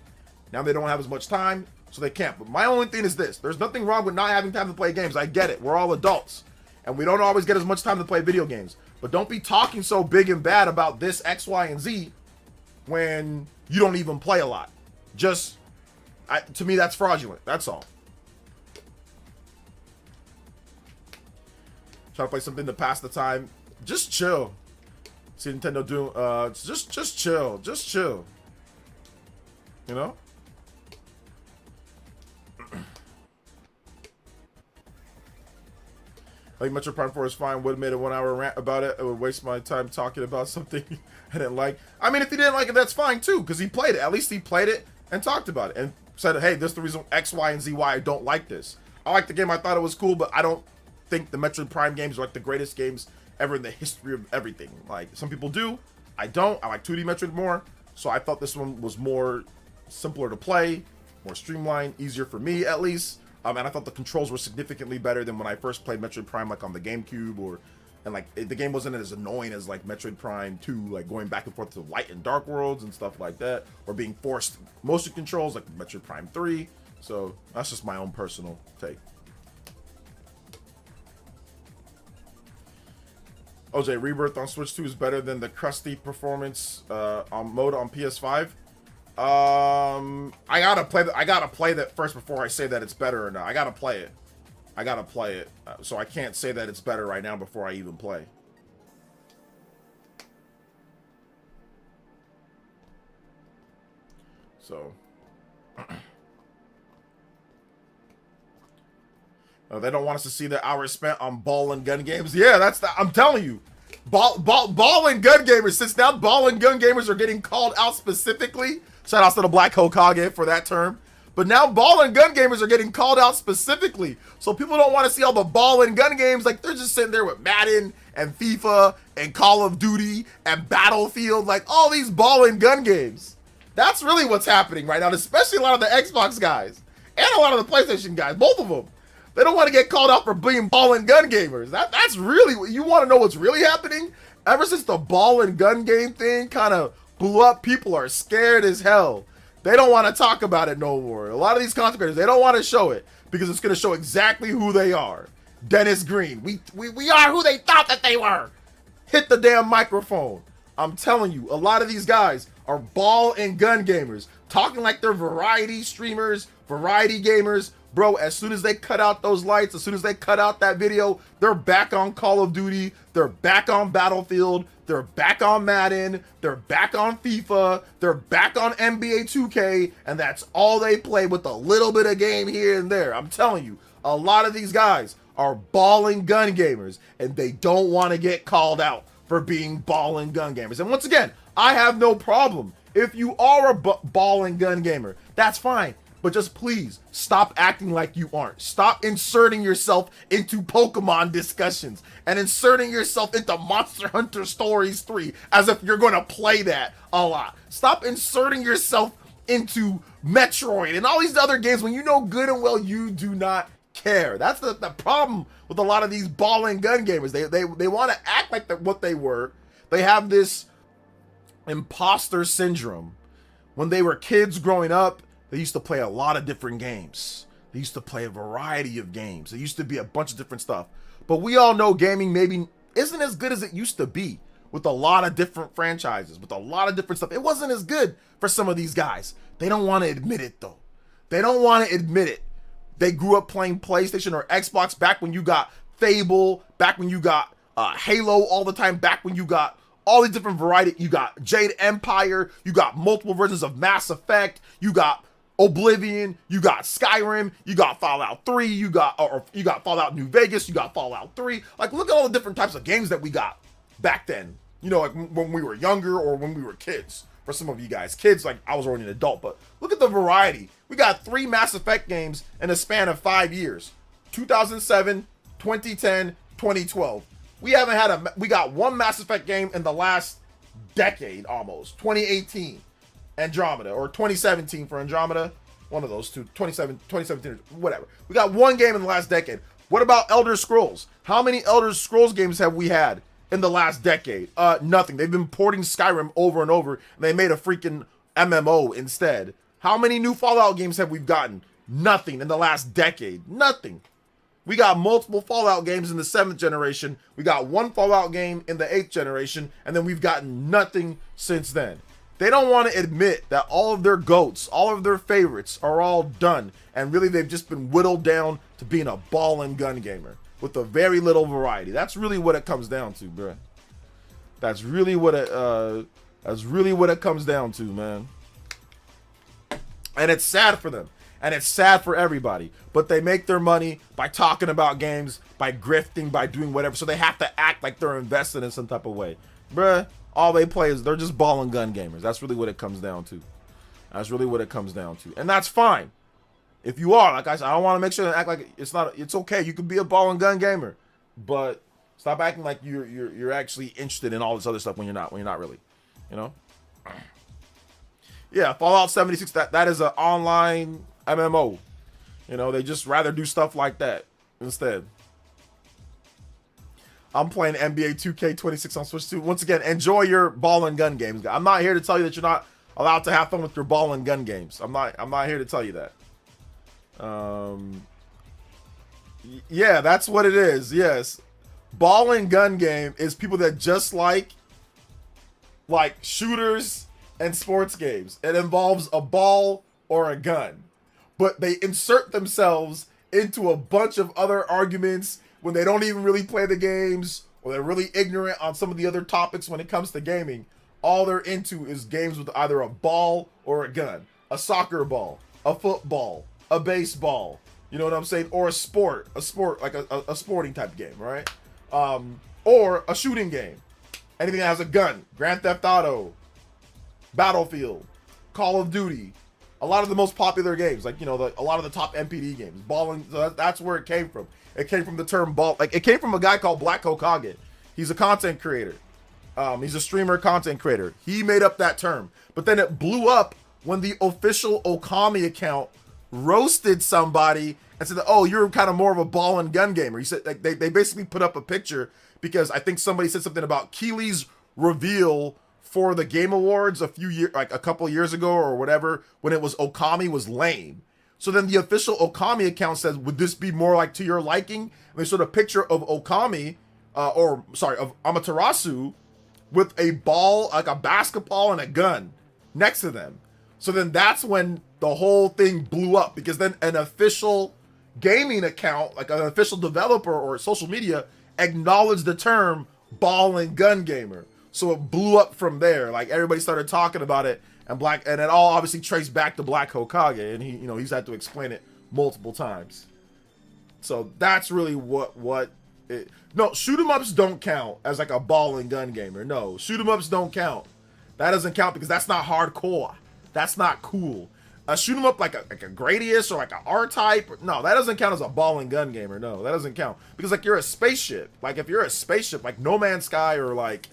Now they don't have as much time, so they can't. But my only thing is this. There's nothing wrong with not having time to play games. I get it. We're all adults, and we don't always get as much time to play video games. But don't be talking so big and bad about this X, Y, and Z when you don't even play a lot. To me, that's fraudulent. That's all. Try to play something to pass the time. Just chill. See Nintendo doing just chill. Just chill. You know? I think Metro Prime 4 is fine. Would have made a 1-hour rant about it. I would waste my time talking about something I didn't like. I mean, if he didn't like it, that's fine too, because he played it. At least he played it and talked about it and said, hey, this is the reason X, Y, and Z why I don't like this. I like the game. I thought it was cool, but I don't think the Metroid Prime games are like the greatest games ever in the history of everything. Like, some people do. I don't. I like 2D Metroid more. So I thought this one was more simpler to play, more streamlined, easier for me at least. And I thought the controls were significantly better than when I first played Metroid Prime, like on the GameCube, the game wasn't as annoying as like Metroid Prime 2, like going back and forth to light and dark worlds and stuff like that, or being forced motion controls like Metroid Prime 3. So that's just my own personal take. OJ, Rebirth on Switch 2 is better than the crusty performance mode on PS5. I gotta play that first before I say that it's better or not. I gotta play it. So I can't say that it's better right now before I even play. So they don't want us to see the hours spent on ball and gun games. Yeah, I'm telling you. Ball and gun gamers, since now ball and gun gamers are getting called out specifically. Shout out to the Black Hokage for that term. But now ball and gun gamers are getting called out specifically. So people don't want to see all the ball and gun games. Like, they're just sitting there with Madden and FIFA and Call of Duty and Battlefield, like all these ball and gun games. That's really what's happening right now, especially a lot of the Xbox guys and a lot of the PlayStation guys, both of them. They don't want to get called out for being ball and gun gamers. That's really, you want to know what's really happening? Ever since the ball and gun game thing kind of blew up, people are scared as hell. They don't want to talk about it no more. A lot of these content creators, they don't want to show it because it's going to show exactly who they are. Dennis Green, we are who they thought that they were. Hit the damn microphone. I'm telling you, a lot of these guys are ball and gun gamers, talking like they're variety streamers, variety gamers. Bro, as soon as they cut out those lights, as soon as they cut out that video, they're back on Call of Duty, they're back on Battlefield, they're back on Madden, they're back on FIFA, they're back on NBA 2K, and that's all they play with a little bit of game here and there. I'm telling you, a lot of these guys are ball and gun gamers, and they don't want to get called out for being ball and gun gamers. And once again, I have no problem. If you are a ball and gun gamer, that's fine. But just please stop acting like you aren't. Stop inserting yourself into Pokemon discussions and inserting yourself into Monster Hunter Stories 3 as if you're going to play that a lot. Stop inserting yourself into Metroid and all these other games when you know good and well you do not care. That's the problem with a lot of these ball and gun gamers. They want to act like what they were. They have this imposter syndrome. When they were kids growing up, they used to play a lot of different games. They used to play a variety of games. There used to be a bunch of different stuff. But we all know gaming maybe isn't as good as it used to be with a lot of different franchises, with a lot of different stuff. It wasn't as good for some of these guys. They don't want to admit it, though. They don't want to admit it. They grew up playing PlayStation or Xbox back when you got Fable, back when you got Halo all the time, back when you got all these different variety. You got Jade Empire, you got multiple versions of Mass Effect, you got Oblivion, you got Skyrim, you got Fallout 3, you got Fallout New Vegas, you got Fallout 3. Like, look at all the different types of games that we got back then. You know, like when we were younger or when we were kids. For some of you guys, kids, like I was already an adult, but look at the variety. We got 3 Mass Effect games in a span of 5 years. 2007, 2010, 2012. We got 1 Mass Effect game in the last decade almost. 2018. Andromeda, or 2017 for Andromeda, one of those two, 2017, whatever. We got 1 game in the last decade. What about Elder Scrolls? How many Elder Scrolls games have we had in the last decade? Nothing. They've been porting Skyrim over and over, and they made a freaking MMO instead. How many new Fallout games have we gotten? Nothing in the last decade. Nothing. We got multiple Fallout games in the 7th generation. We got 1 Fallout game in the 8th generation, and then we've gotten nothing since then. They don't want to admit that all of their GOATs, all of their favorites are all done. And really, they've just been whittled down to being a ball and gun gamer with a very little variety. That's really what it comes down to, bro. That's really what it comes down to, man. And it's sad for them. And it's sad for everybody. But they make their money by talking about games, by grifting, by doing whatever. So they have to act like they're invested in some type of way. Bruh. All they play is they're just ball and gun gamers. That's really what it comes down to. That's really what it comes down to. And that's fine. If you are, like I said, I don't want to make sure to act like it's okay. You can be a ball and gun gamer, but stop acting like you're actually interested in all this other stuff when you're not really, you know? Yeah, Fallout 76, that is an online MMO. You know, they just rather do stuff like that instead. I'm playing NBA 2K26 on Switch 2. Once again, enjoy your ball and gun games. I'm not here to tell you that you're not allowed to have fun with your ball and gun games. I'm not here to tell you that. Yeah, that's what it is. Yes. Ball and gun game is people that just like shooters and sports games. It involves a ball or a gun. But they insert themselves into a bunch of other arguments when they don't even really play the games, or they're really ignorant on some of the other topics when it comes to gaming. All they're into is games with either a ball or a gun. A soccer ball, a football, a baseball, you know what I'm saying? Or a sport, like a sporting type game, right? Or a shooting game. Anything that has a gun. Grand Theft Auto, Battlefield, Call of Duty, A lot of the most popular games, like, you know, a lot of the top MPD games, balling. So that's where it came from. It came from the term ball. Like, it came from a guy called Black Hokage. He's a content creator. He's a streamer content creator. He made up that term. But then it blew up when the official Okami account roasted somebody and said, oh, you're kind of more of a ball and gun gamer. He said, like, they basically put up a picture because I think somebody said something about Keely's reveal for the Game Awards a couple years ago or whatever, when it was Okami was lame. So then the official Okami account says, would this be more like to your liking? And they showed a picture of Okami, of Amaterasu with a ball, like a basketball and a gun next to them. So then that's when the whole thing blew up, because then an official gaming account, like an official developer or social media, acknowledged the term ball and gun gamer. So it blew up from there. Like, everybody started talking about it, and it all obviously traced back to Black Hokage, and he's had to explain it multiple times. So that's really no, shoot 'em ups don't count as like a ball and gun gamer. No, shoot 'em ups don't count. That doesn't count because that's not hardcore. That's not cool. Shoot 'em up like a Gradius or like a R-Type. No, that doesn't count as a ball and gun gamer. No, that doesn't count. Because like, you're a spaceship. Like, if you're a spaceship, like No Man's Sky or like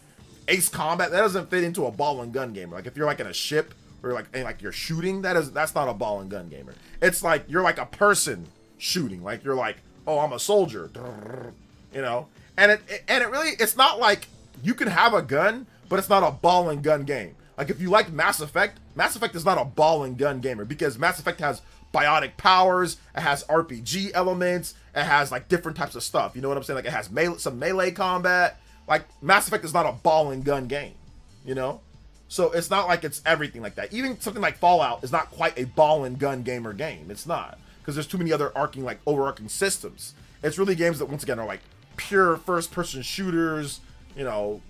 Ace Combat, that doesn't fit into a ball and gun gamer. Like, if you're like in a ship or like you're shooting, that's not a ball and gun gamer. It's like you're like a person shooting. Like, you're like, oh, I'm a soldier. You know? And it really, it's not like you can have a gun, but it's not a ball and gun game. Like, if you like Mass Effect is not a ball and gun gamer, because Mass Effect has biotic powers, it has RPG elements, it has like different types of stuff. You know what I'm saying? Like, it has some melee combat. Like, Mass Effect is not a ball and gun game, you know? So it's not like it's everything like that. Even something like Fallout is not quite a ball and gun gamer game. It's not, because there's too many other overarching systems. It's really games that, once again, are like pure first-person shooters, you know,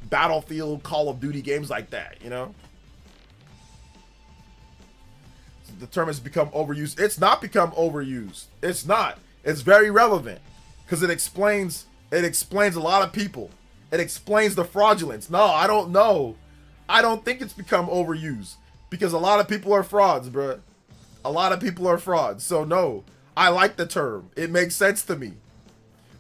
Battlefield, Call of Duty games like that, you know? The term has become overused. It's not become overused. It's not. It's very relevant, because it explains a lot of people. It explains the fraudulence. No, I don't know. I don't think it's become overused, because a lot of people are frauds, bruh. A lot of people are frauds. So no, I like the term. It makes sense to me.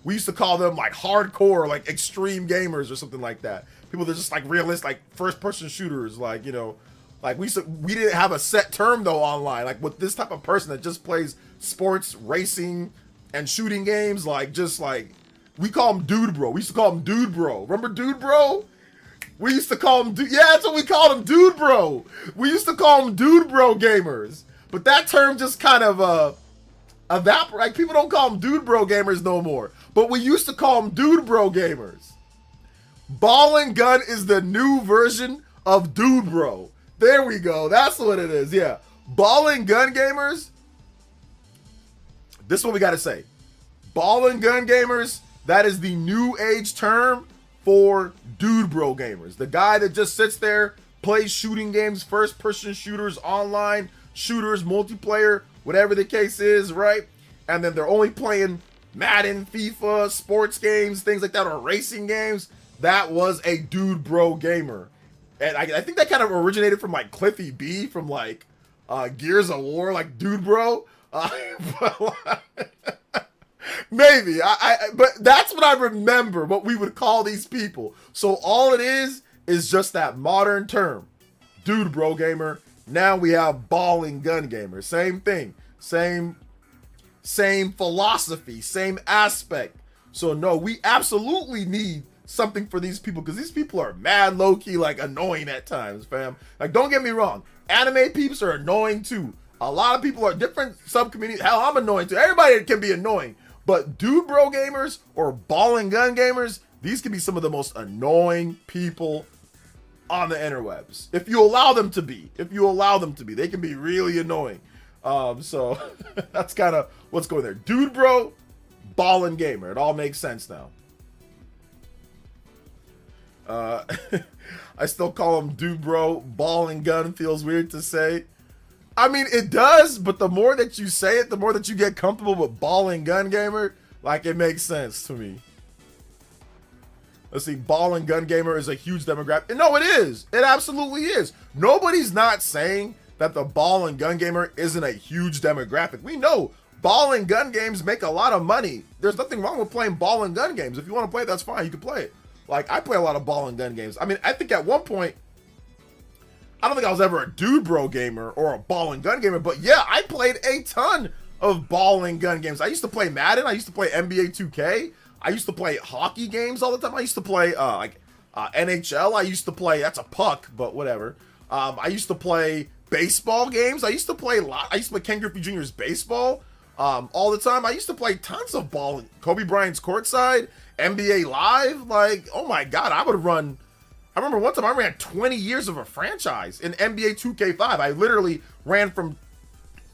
We used to call them like hardcore, like extreme gamers or something like that. People that are just like realistic, like first-person shooters, like, you know, like we didn't have a set term though online. Like, with this type of person that just plays sports, racing, and shooting games, like, just like, we call him Dude Bro. We used to call him Dude Bro. Remember Dude Bro? We used to call him Dude. Yeah, that's what we called him, Dude Bro. We used to call him Dude Bro gamers. But that term just kind of evaporate. Like, people don't call them Dude Bro gamers no more. But we used to call them Dude Bro gamers. Ball and gun is the new version of Dude Bro. There we go. That's what it is. Yeah. Ball and gun gamers. This is what we got to say. Ball and gun gamers, that is the new age term for Dude Bro gamers. The guy that just sits there, plays shooting games, first person shooters, online shooters, multiplayer, whatever the case is, right? And then they're only playing Madden, FIFA, sports games, things like that, or racing games. That was a Dude Bro gamer. And I think that kind of originated from like Cliffy B from like Gears of War, like Dude Bro. Maybe. But that's what I remember, what we would call these people. So all it is just that modern term. Dude Bro gamer. Now we have ball and gun gamer. Same thing. Same philosophy. Same aspect. So no, we absolutely need something for these people, because these people are mad low-key, like, annoying at times, fam. Like, don't get me wrong. Anime peeps are annoying too. A lot of people are different sub-communities. Hell, I'm annoying too. Everybody can be annoying. But Dude Bro gamers or ball and gun gamers, these can be some of the most annoying people on the interwebs. If you allow them to be. They can be really annoying. So that's kind of what's going there. Dude Bro, ball and gamer. It all makes sense now. I still call him Dude Bro. Ball and gun feels weird to say. I mean, it does, but the more that you say it, the more that you get comfortable with ball and gun gamer, like, it makes sense to me. Let's see, ball and gun gamer is a huge demographic. No, it is. It absolutely is. Nobody's not saying that the ball and gun gamer isn't a huge demographic. We know ball and gun games make a lot of money. There's nothing wrong with playing ball and gun games. If you want to play it, that's fine. You can play it. Like, I play a lot of ball and gun games. I mean, I think at one point, I don't think I was ever a dude bro gamer or a ball and gun gamer, but yeah, I played a ton of ball and gun games. I used to play Madden. I used to play NBA 2K. I used to play hockey games all the time. I used to play NHL. I used to play, that's a puck, but whatever. I used to play baseball games. I used to play Ken Griffey Jr.'s baseball all the time. I used to play tons of ball. Kobe Bryant's courtside, NBA Live. Like, oh my God, I remember one time I ran 20 years of a franchise in NBA 2K5. I literally ran from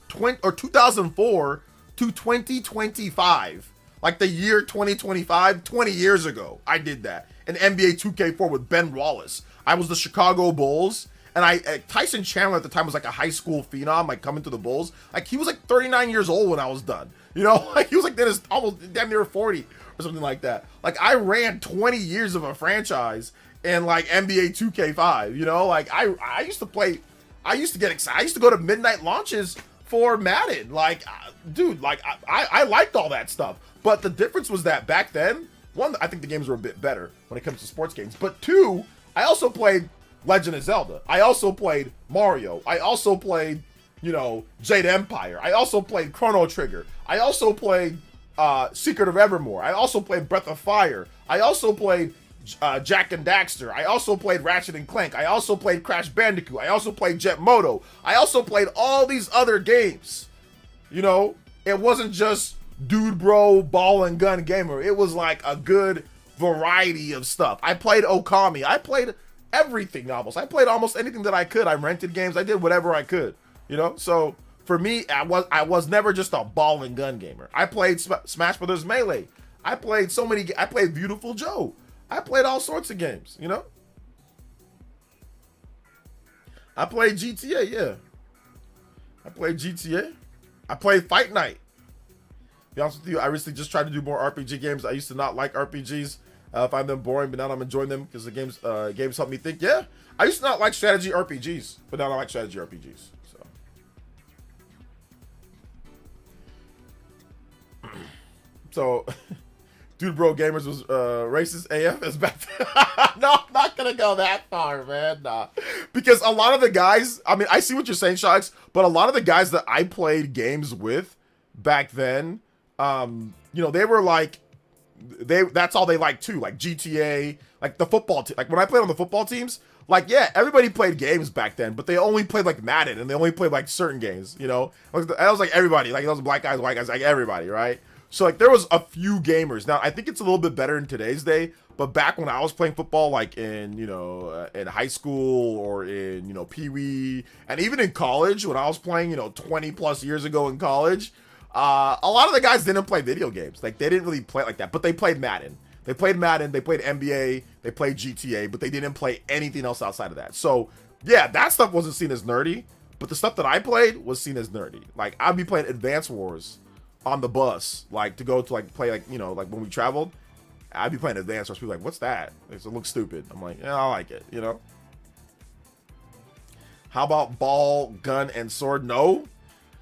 2004 to 2025. Like the year 2025, 20 years ago, I did that. In NBA 2K4 with Ben Wallace. I was the Chicago Bulls. And Tyson Chandler at the time was like a high school phenom, like coming to the Bulls. Like he was like 39 years old when I was done. You know, like he was like almost damn near 40 or something like that. Like I ran 20 years of a franchise in like NBA 2K5. You know, like I used to play. I used to get excited. I used to go to midnight launches for Madden. Like, dude, like I liked all that stuff. But the difference was that back then, one, I think the games were a bit better when it comes to sports games. But two, I also played Legend of Zelda. I also played Mario. I also played, Jade Empire. I also played Chrono Trigger. I also played Secret of Evermore. I also played Breath of Fire. I also played Jak and Daxter. I also played Ratchet and Clank. I also played Crash Bandicoot. I also played Jet Moto. I also played all these other games. It wasn't just dude bro ball and gun gamer. It was like a good variety of stuff. I played Okami. I played everything almost. I played almost anything that I could. I rented games. I did whatever I could. So for me, I was never just a ball and gun gamer. I played Smash Brothers Melee. I played I played Beautiful Joe. I played all sorts of games, I played GTA, yeah. I played GTA. I played Fight Night. To be honest with you, I recently just tried to do more RPG games. I used to not like RPGs. Find them boring, but now I'm enjoying them because the games help me think. Yeah, I used to not like strategy RPGs, but now I like strategy RPGs. So, Dude Bro Gamers was racist AF as back then. No, I'm not gonna go that far, man. Nah, because a lot of the guys, I mean, I see what you're saying, Sharks, but a lot of the guys that I played games with back then, they were like, that's all they liked too, like GTA, like the football team. Like when I played on the football teams, like, yeah, everybody played games back then, but they only played like Madden and they only played like certain games, That was like everybody, like those black guys, white guys, like everybody, right? So like there was a few gamers. Now I think it's a little bit better in today's day, but back when I was playing football, like in in high school or in Pee-wee, and even in college when I was playing 20 plus years ago in college, a lot of the guys didn't play video games. Like they didn't really play like that, but they played Madden. They played NBA, they played GTA, but they didn't play anything else outside of that. So yeah, that stuff wasn't seen as nerdy, but the stuff that I played was seen as nerdy. Like I'd be playing Advance Wars on the bus, like to go to like play like like when we traveled, I'd be playing Advance Wars. People like, what's that? It looks stupid. I'm like, yeah, I like it. How about ball, gun, and sword? No.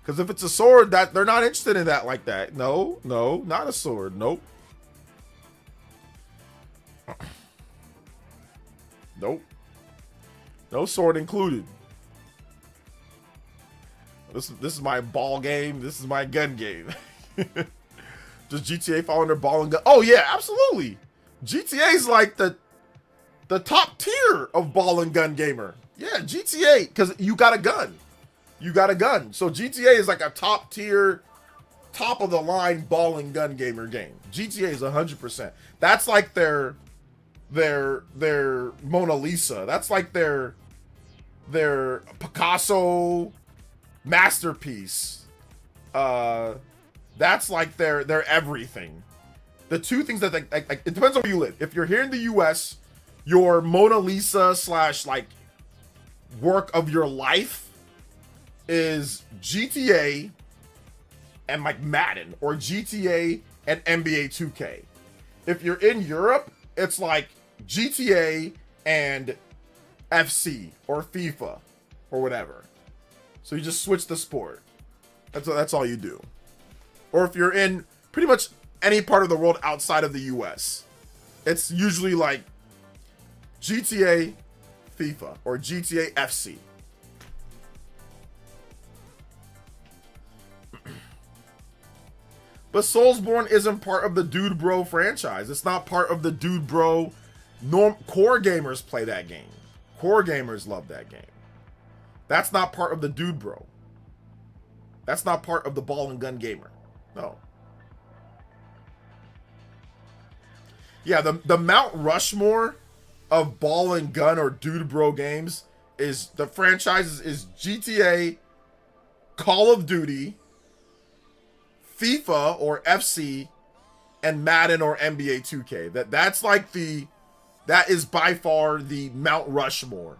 Because if it's a sword, that they're not interested in that like that. No, not a sword. Nope. Nope. No sword included. This is my ball game. This is my gun game. Does GTA fall under ball and gun? Oh yeah, absolutely. GTA is like the top tier of ball and gun gamer. Yeah, GTA, because you got a gun. So GTA is like a top tier, top of the line ball and gun gamer game. GTA is 100%. That's like their Mona Lisa. That's like their Picasso masterpiece. That's like their everything. The two things that like it depends on where you live. If you're here in the US, your Mona Lisa / like work of your life is GTA and like Madden, or GTA and NBA 2K. If you're in Europe, it's like GTA and FC or FIFA or whatever. So you just switch the sport. That's all you do. Or if you're in pretty much any part of the world outside of the US, it's usually like GTA, FIFA, or GTA FC. But Soulsborne isn't part of the Dude Bro franchise. It's not part of the Dude Bro. Core gamers play that game. Core gamers love that game. That's not part of the Dude Bro. That's not part of the Ball and Gun gamer. No. Yeah, the Mount Rushmore of Ball and Gun or Dude Bro games is the franchises is GTA, Call of Duty, FIFA or FC, and Madden or NBA 2K. That's like that is by far the Mount Rushmore.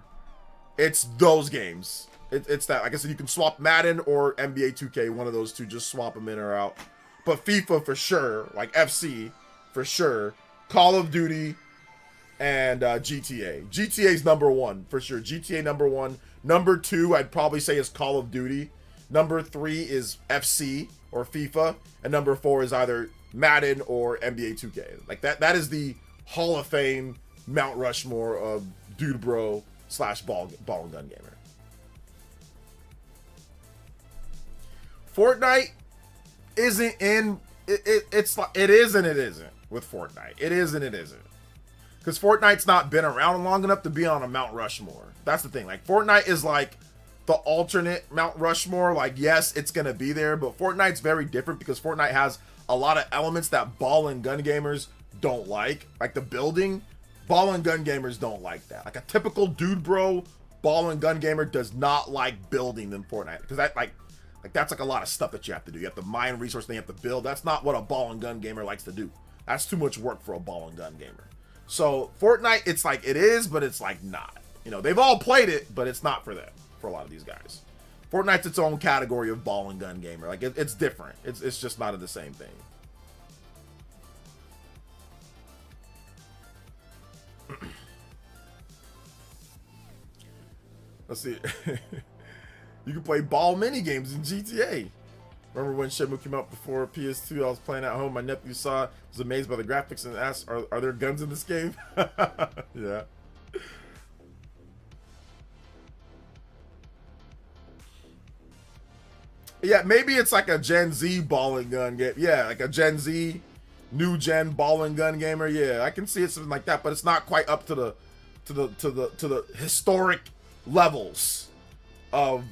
It's those games. It's that. Like I said, you can swap Madden or NBA 2K, one of those two, just swap them in or out. But FIFA for sure, like FC for sure, Call of Duty, and GTA. GTA's number one for sure. GTA number one. Number two, I'd probably say is Call of Duty. Number three is FC or FIFA, and number four is either Madden or NBA 2K. Like that is the Hall of Fame Mount Rushmore of Dude Bro / ball and gun gamer. Fortnite isn't in it's like it is and it isn't with Fortnite. It is and it isn't. Because Fortnite's not been around long enough to be on a Mount Rushmore. That's the thing. Like Fortnite is like the alternate Mount Rushmore. Like, yes, it's gonna be there, but Fortnite's very different because Fortnite has a lot of elements that ball and gun gamers don't like. Like the building, ball and gun gamers don't like that. Like a typical Dude Bro ball and gun gamer does not like building in Fortnite because that like that's like a lot of stuff that you have to do. You have to mine resources, then you have to build. That's not what a ball and gun gamer likes to do. That's too much work for a ball and gun gamer. So Fortnite, it's like it is, but it's like not. You know, they've all played it, but it's not for them. For a lot of these guys, Fortnite's its own category of ball and gun gamer. Like it's different. It's just not the same thing. Let's see. You can play ball mini games in GTA. Remember when Shenmue came out before PS2? I was playing at home. My nephew saw it, was amazed by the graphics, and asked, "Are there guns in this game?" Yeah. Yeah, maybe it's like a Gen Z ball and gun game. Yeah, like a Gen Z, new gen ball and gun gamer. Yeah, I can see it something like that, but it's not quite up to the historic levels of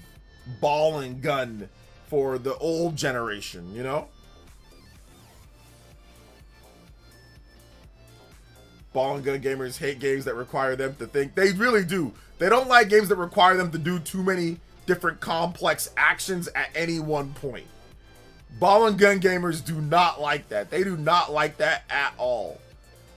ball and gun for the old generation, you know? Ball and gun gamers hate games that require them to think. They really do. They don't like games that require them to do too many different complex actions at any one point. Ball and gun gamers do not like that. They do not like that at all.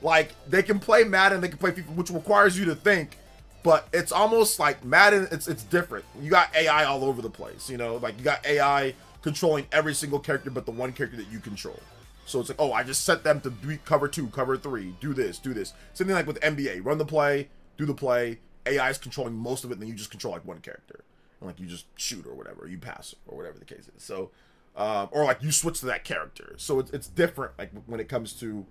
Like, they can play Madden, they can play FIFA, which requires you to think, but it's almost like Madden, it's different. You got AI all over the place, you know? Like, you got AI controlling every single character but the one character that you control. So it's like, oh, I just set them to be cover 2, cover 3, do this, do this. Something like with NBA, run the play, do the play, AI is controlling most of it, and then you just control like one character. And like you just shoot or whatever, you pass or whatever the case is. So, or like you switch to that character. So it's different like when it comes to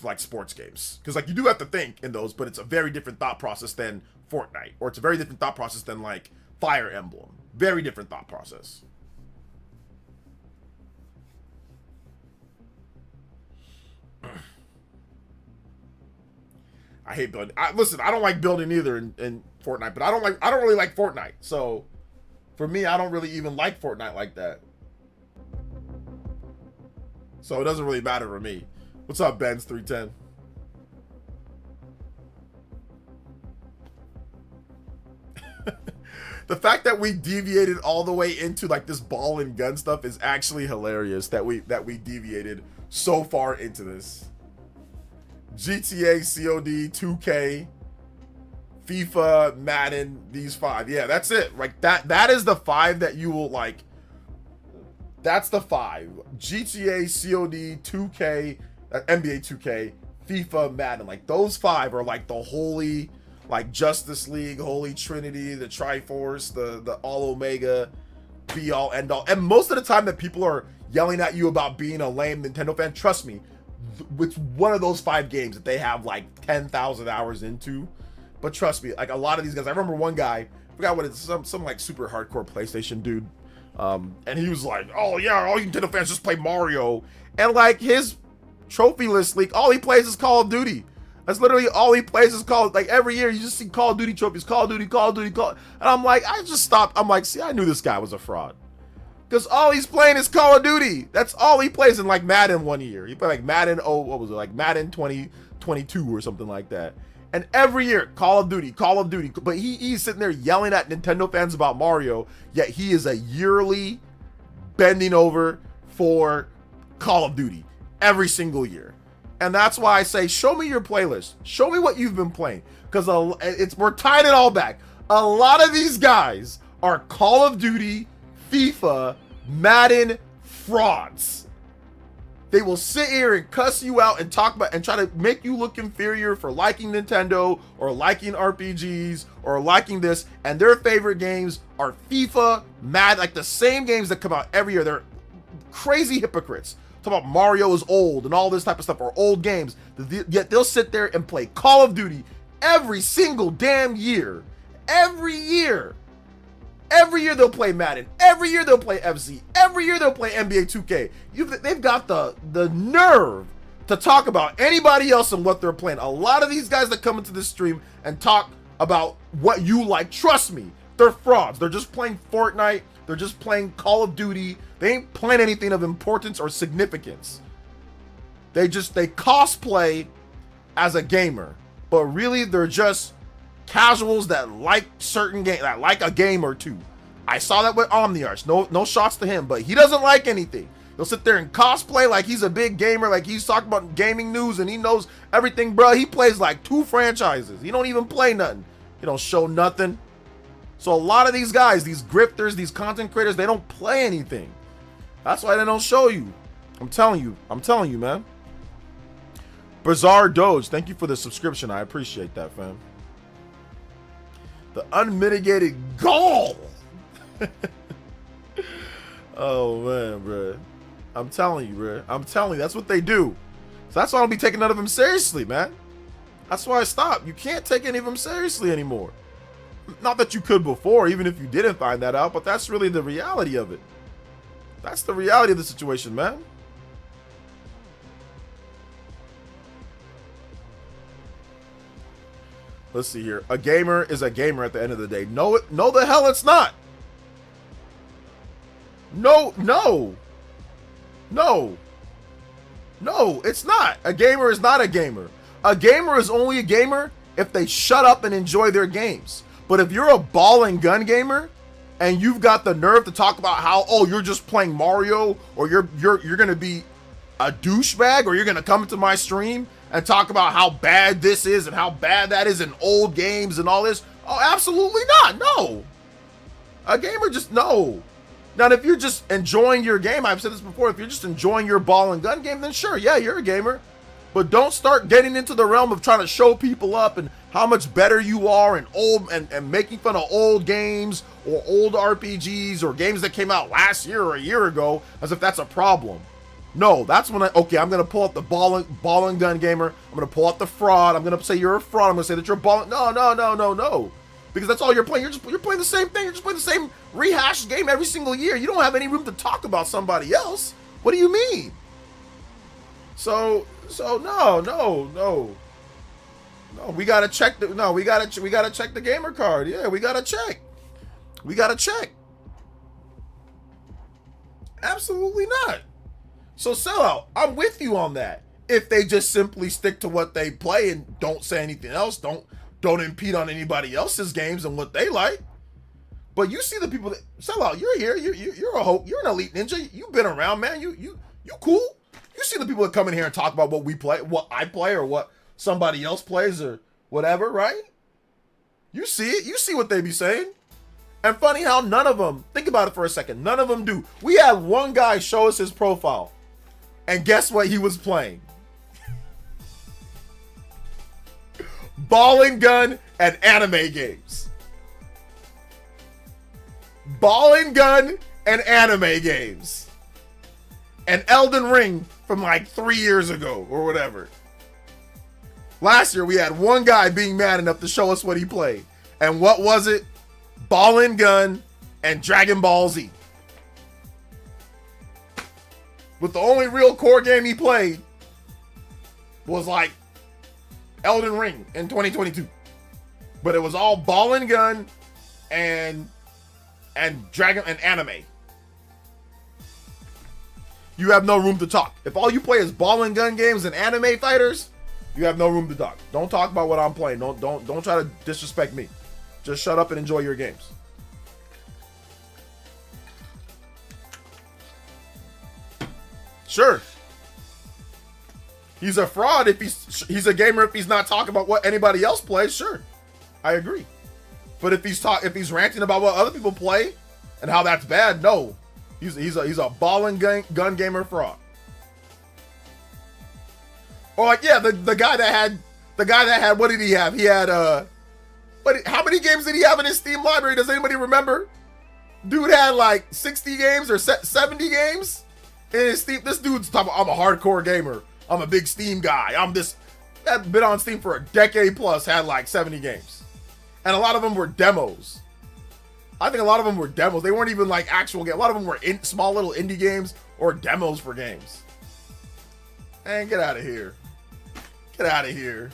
like sports games. Because like you do have to think in those, but it's a very different thought process than Fortnite. Or it's a very different thought process than like Fire Emblem. Very different thought process. I hate building. Listen, I don't like building either in Fortnite, but I don't really like Fortnite. So for me, I don't really even like Fortnite like that. So it doesn't really matter for me. What's up, Benz 310? The fact that we deviated all the way into like this ball and gun stuff is actually hilarious that we deviated so far into this. GTA, COD, 2K, FIFA, Madden, these 5. Yeah, that's it. Like that is the 5 that you will like. That's the 5. GTA, COD, 2K, NBA 2K, FIFA, Madden. Like those 5 are like the holy like Justice League, Holy Trinity, the Triforce, the All Omega, be all end all. And most of the time that people are yelling at you about being a lame Nintendo fan, trust me, it's one of those 5 games that they have like 10,000 hours into. But trust me, like a lot of these guys, I remember one guy, I forgot what it's, some like super hardcore PlayStation dude, and he was like, oh yeah, all you Nintendo fans just play Mario, and like his trophy list leak, all he plays is Call of Duty. That's literally all he plays is like every year you just see Call of Duty trophies, Call of Duty, and I'm like, I just stopped. I'm like, see, I knew this guy was a fraud. Because all he's playing is Call of Duty. That's all he plays in like Madden one year. He played like Madden, what was it? Like Madden 2022 or something like that. And every year, Call of Duty. But he's sitting there yelling at Nintendo fans about Mario, yet he is a yearly bending over for Call of Duty every single year. And that's why I say, show me your playlist. Show me what you've been playing. Because we're tying it all back. A lot of these guys are Call of Duty, FIFA, Madden frauds. They will sit here and cuss you out and talk about and try to make you look inferior for liking Nintendo or liking RPGs or liking this. And their favorite games are FIFA, Madden, like the same games that come out every year. They're crazy hypocrites. Talk about Mario is old and all this type of stuff, or old games, yet they'll sit there and play Call of Duty every single damn year. Every year they'll play Madden. Every year they'll play FC. Every year they'll play NBA 2K. They've got the nerve to talk about anybody else and what they're playing. A lot of these guys that come into this stream and talk about what you like, trust me, they're frauds. They're just playing Fortnite. They're just playing Call of Duty. They ain't playing anything of importance or significance. They cosplay as a gamer, but really they're just casuals that like certain game, that like a game or two. I saw that with OmniArch. No shots to him, but he doesn't like anything. He'll sit there and cosplay like he's a big gamer, like he's talking about gaming news and he knows everything, bro. He plays like 2 franchises. He don't even play nothing. He don't show nothing. So a lot of these guys, these grifters, these content creators, they don't play anything. That's why they don't show you. I'm telling you, man. Bizarre Doge, thank you for the subscription. I appreciate that, fam. The unmitigated gall. Oh man, bro. I'm telling you, bro. I'm telling you, that's what they do. So that's why I don't be taking none of them seriously, man. That's why I stopped. You can't take any of them seriously anymore. Not that you could before, even if you didn't find that out, but that's really the reality of it. That's the reality of the situation, man. Let's see here. A gamer is a gamer at the end of the day. No, the hell it's not. No, it's not. A gamer is not a gamer. A gamer is only a gamer if they shut up and enjoy their games. But if you're a ball and gun gamer and you've got the nerve to talk about how, oh, you're just playing Mario, or you're gonna be a douchebag, or you're gonna come into my stream and talk about how bad this is and how bad that is in old games and all this, oh, absolutely not. No. A gamer just, no. Now, if you're just enjoying your game, I've said this before, if you're just enjoying your ball and gun game, then sure, yeah, you're a gamer. But don't start getting into the realm of trying to show people up and how much better you are and old and making fun of old games or old RPGs or games that came out last year or a year ago, as if that's a problem. No, that's when I'm going to pull out the ball and gun gamer. I'm going to pull out the fraud. I'm going to say you're a fraud. I'm going to say that you're balling. No. Because that's all you're playing. You're playing the same thing. You're just playing the same rehashed game every single year. You don't have any room to talk about somebody else. What do you mean? So no. We gotta check we gotta check the gamer card. Yeah, we gotta check. Absolutely not. So Sellout, I'm with you on that. If they just simply stick to what they play and don't say anything else, don't impede on anybody else's games and what they like. But you see the people that Sellout, you're here, you're a hope, you're an elite ninja, you've been around, man. You cool. You see the people that come in here and talk about what we play, what I play, or what somebody else plays, or whatever, right? You see it. You see what they be saying. And funny how none of them, think about it for a second, none of them do. We had one guy show us his profile, and guess what he was playing? Ball and gun and anime games. Ball and gun and anime games. And Elden Ring from like 3 years ago or whatever. Last year we had one guy being mad enough to show us what he played. And what was it? Ball and gun and Dragon Ball Z. But the only real core game he played was like Elden Ring in 2022. But it was all ball and gun and Dragon and anime. You have no room to talk. If all you play is ball and gun games and anime fighters, you have no room to talk. Don't talk about what I'm playing. Don't try to disrespect me. Just shut up and enjoy your games. Sure. He's a fraud if he's a gamer if he's not talking about what anybody else plays. Sure. I agree. But if he's ranting about what other people play and how that's bad, no. He's a ball and gun gamer fraud. Or like, yeah, the guy that had what did he have? He had how many games did he have in his Steam library? Does anybody remember? Dude had like 60 games or 70 games in his Steam. This dude's talking about, I'm a hardcore gamer. I'm a big Steam guy. That been on Steam for a decade plus, had like 70 games. And a lot of them were demos. I think a lot of them were demos. They weren't even like actual games. A lot of them were small little indie games or demos for games. Man, get out of here. Get out of here.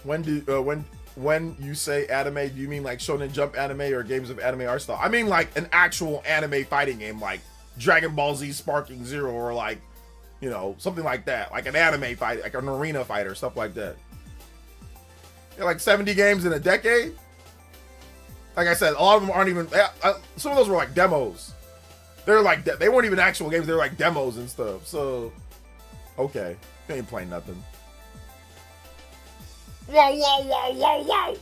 When you say anime, do you mean like Shonen Jump anime or games of anime art style? I mean like an actual anime fighting game like Dragon Ball Z Sparking Zero or like, you know, something like that. Like an anime fight, like an arena fighter, stuff like that. Yeah, like 70 games in a decade? Like I said, a lot of them aren't even, some of those were like demos. They're like, they weren't even actual games, they were like demos and stuff. So, okay, they ain't playing nothing. Wow.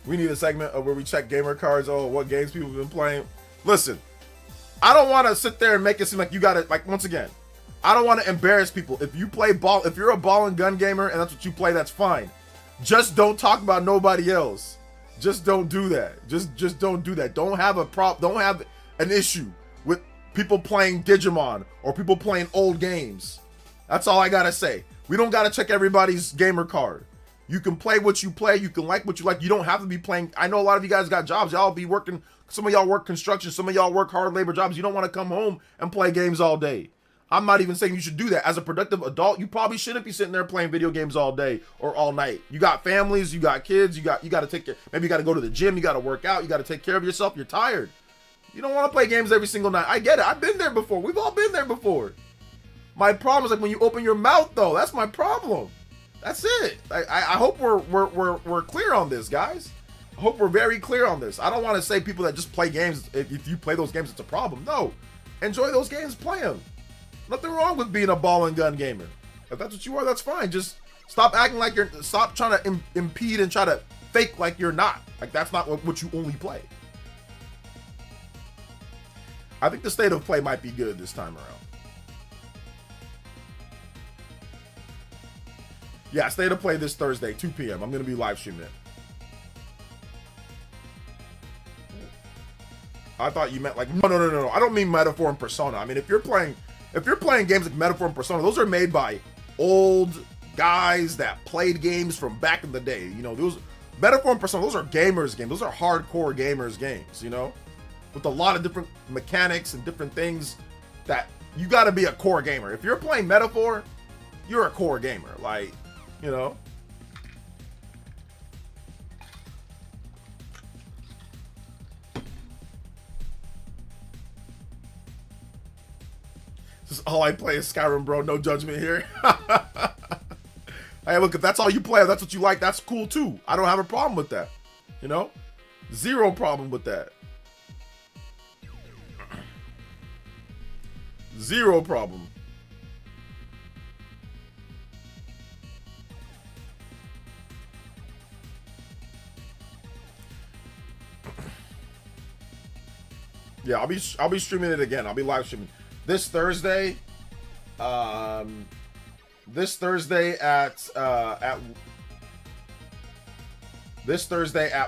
We need a segment of where we check gamer cards. Oh, what games people have been playing. Listen, I don't want to sit there and make it seem like you got it. Like, once again, I don't want to embarrass people. If you play ball, if you're a ball and gun gamer and that's what you play, that's fine. Just don't talk about nobody else. Just don't do that. Just don't do that. Don't have an issue with people playing Digimon or people playing old games. That's all I gotta say. We don't gotta check everybody's gamer card. You can play what you play. You can like what you like. You don't have to be playing. I know a lot of you guys got jobs. Y'all be working. Some of y'all work construction. Some of y'all work hard labor jobs. You don't want to come home and play games all day. I'm not even saying you should do that. As a productive adult, you probably shouldn't be sitting there playing video games all day or all night. You got families. You got kids. You got to take care. Maybe you got to go to the gym. You got to work out. You got to take care of yourself. You're tired. You don't want to play games every single night. I get it. I've been there before. We've all been there before. My problem is like when you open your mouth, though. That's my problem. That's it. I hope we're clear on this, guys. I hope we're very clear on this. I don't want to say people that just play games. If you play those games, it's a problem. No, enjoy those games, play them. Nothing wrong with being a ball and gun gamer. If that's what you are, that's fine. Just stop acting like you're. Stop trying to impede and try to fake like you're not. Like that's not what you only play. I think the state of play might be good this time around. Yeah, state of play this Thursday, 2 p.m. I'm going to be live streaming it. I thought you meant like, no. I don't mean Metaphor and Persona. I mean, if you're playing games like Metaphor and Persona, those are made by old guys that played games from back in the day. You know, those Metaphor and Persona, those are gamers games. Those are hardcore gamers games, you know, with a lot of different mechanics and different things that you got to be a core gamer. If you're playing Metaphor, you're a core gamer. Like, you know. This is all I play is Skyrim, bro. No judgment here. Hey, look, if that's all you play, if that's what you like, that's cool too. I don't have a problem with that. You know? Zero problem with that. Zero problem. Yeah, I'll be streaming it again. I'll be live streaming this Thursday. This Thursday at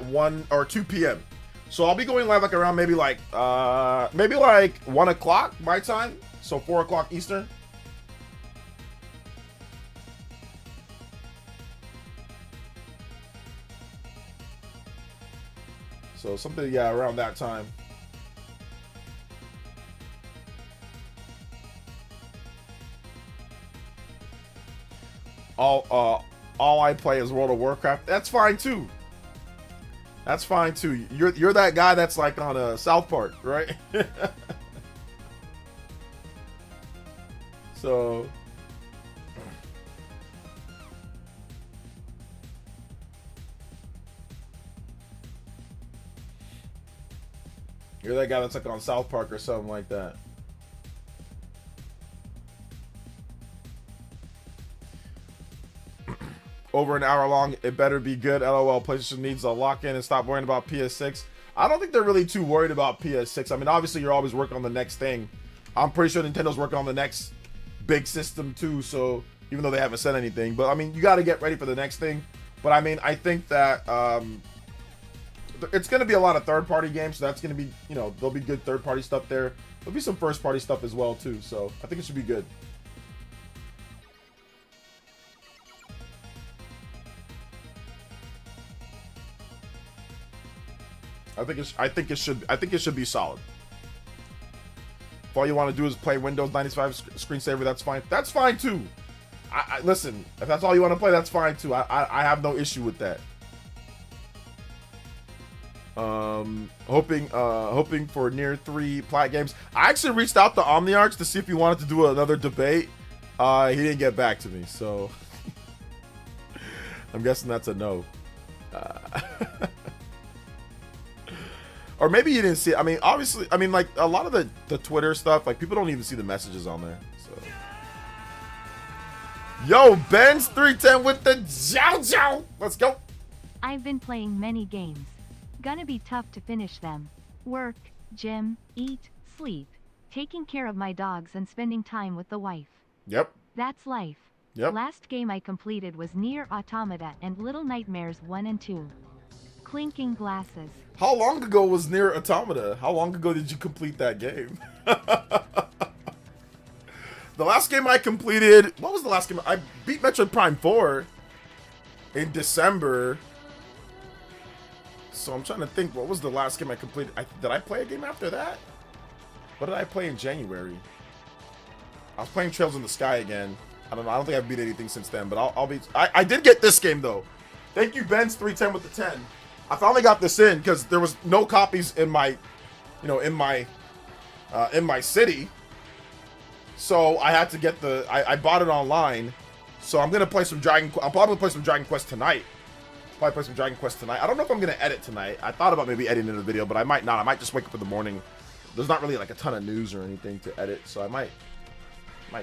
1 or 2 p.m. So I'll be going live like around maybe like 1 o'clock my time. So 4 o'clock Eastern. So something, yeah, around that time. All I play is World of Warcraft. That's fine too. That's fine too. You're that guy that's like on a South Park, right? So you're that guy that's like on South Park or something like that. Over an hour long, it better be good. LOL, PlayStation needs a lock-in and stop worrying about PS6. I don't think they're really too worried about PS6. I mean, obviously, you're always working on the next thing. I'm pretty sure Nintendo's working on the next big system too, so even though they haven't said anything. But, I mean, you got to get ready for the next thing. But, I mean, I think that it's going to be a lot of third-party games, so that's going to be, you know, there'll be good third-party stuff there. There'll be some first-party stuff as well, too, so I think it should be good. I think it should be solid. If all you want to do is play Windows 95 screensaver, that's fine. That's fine too. Listen, if that's all you want to play, that's fine too. I have no issue with that. Hoping for near 3 plat games. I actually reached out to OmniArch to see if he wanted to do another debate. He didn't get back to me, so I'm guessing that's a no. Or maybe you didn't see it. I mean, obviously, I mean, like, a lot of the Twitter stuff, like, people don't even see the messages on there, so. Yo, Ben's 310 with the Jow. Let's go.
I've been playing many games. Gonna be tough to finish them. Work, gym, eat, sleep, taking care of my dogs and spending time with the wife.
Yep.
That's life.
Yep.
Last game I completed was Nier Automata and Little Nightmares 1 and 2. Clinking glasses.
How long ago was Nier Automata? How long ago did you complete that game? The last game I completed... What was the last game? I beat Metroid Prime 4 in December. So I'm trying to think, what was the last game I completed? Did I play a game after that? What did I play in January? I was playing Trails in the Sky again. I don't know. I don't think I've beat anything since then, but I'll be... I did get this game, though. Thank you, Ben's 310 with the 10. I finally got this in because there was no copies in my, you know, in my city. So I had to get I bought it online. So I'm gonna play some I'll probably play some Dragon Quest tonight. I don't know if I'm gonna edit tonight. I thought about maybe editing the video, but I might not. I might just wake up in the morning. There's not really like a ton of news or anything to edit, so I might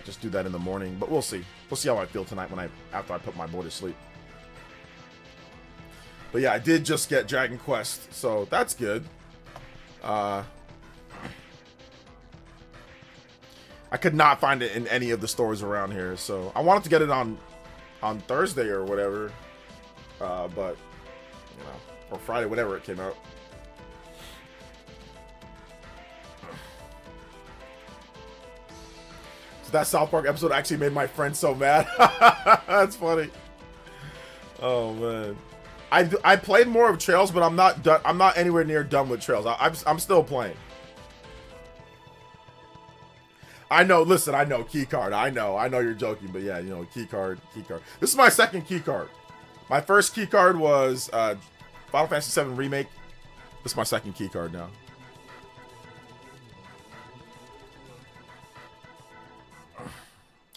just do that in the morning. But we'll see. We'll see how I feel tonight after I put my boy to sleep. But yeah, I did just get Dragon Quest, so that's good. I could not find it in any of the stores around here, so I wanted to get it on Thursday or whatever, but you know, or Friday, whatever it came out. So that South Park episode actually made my friend so mad. That's funny. Oh man. I played more of Trails, but I'm not done. I'm not anywhere near done with Trails. I'm still playing. I know. Listen, I know keycard. I know you're joking, but yeah, you know, keycard. This is my second keycard. My first keycard was Final Fantasy VII Remake. This is my second keycard now.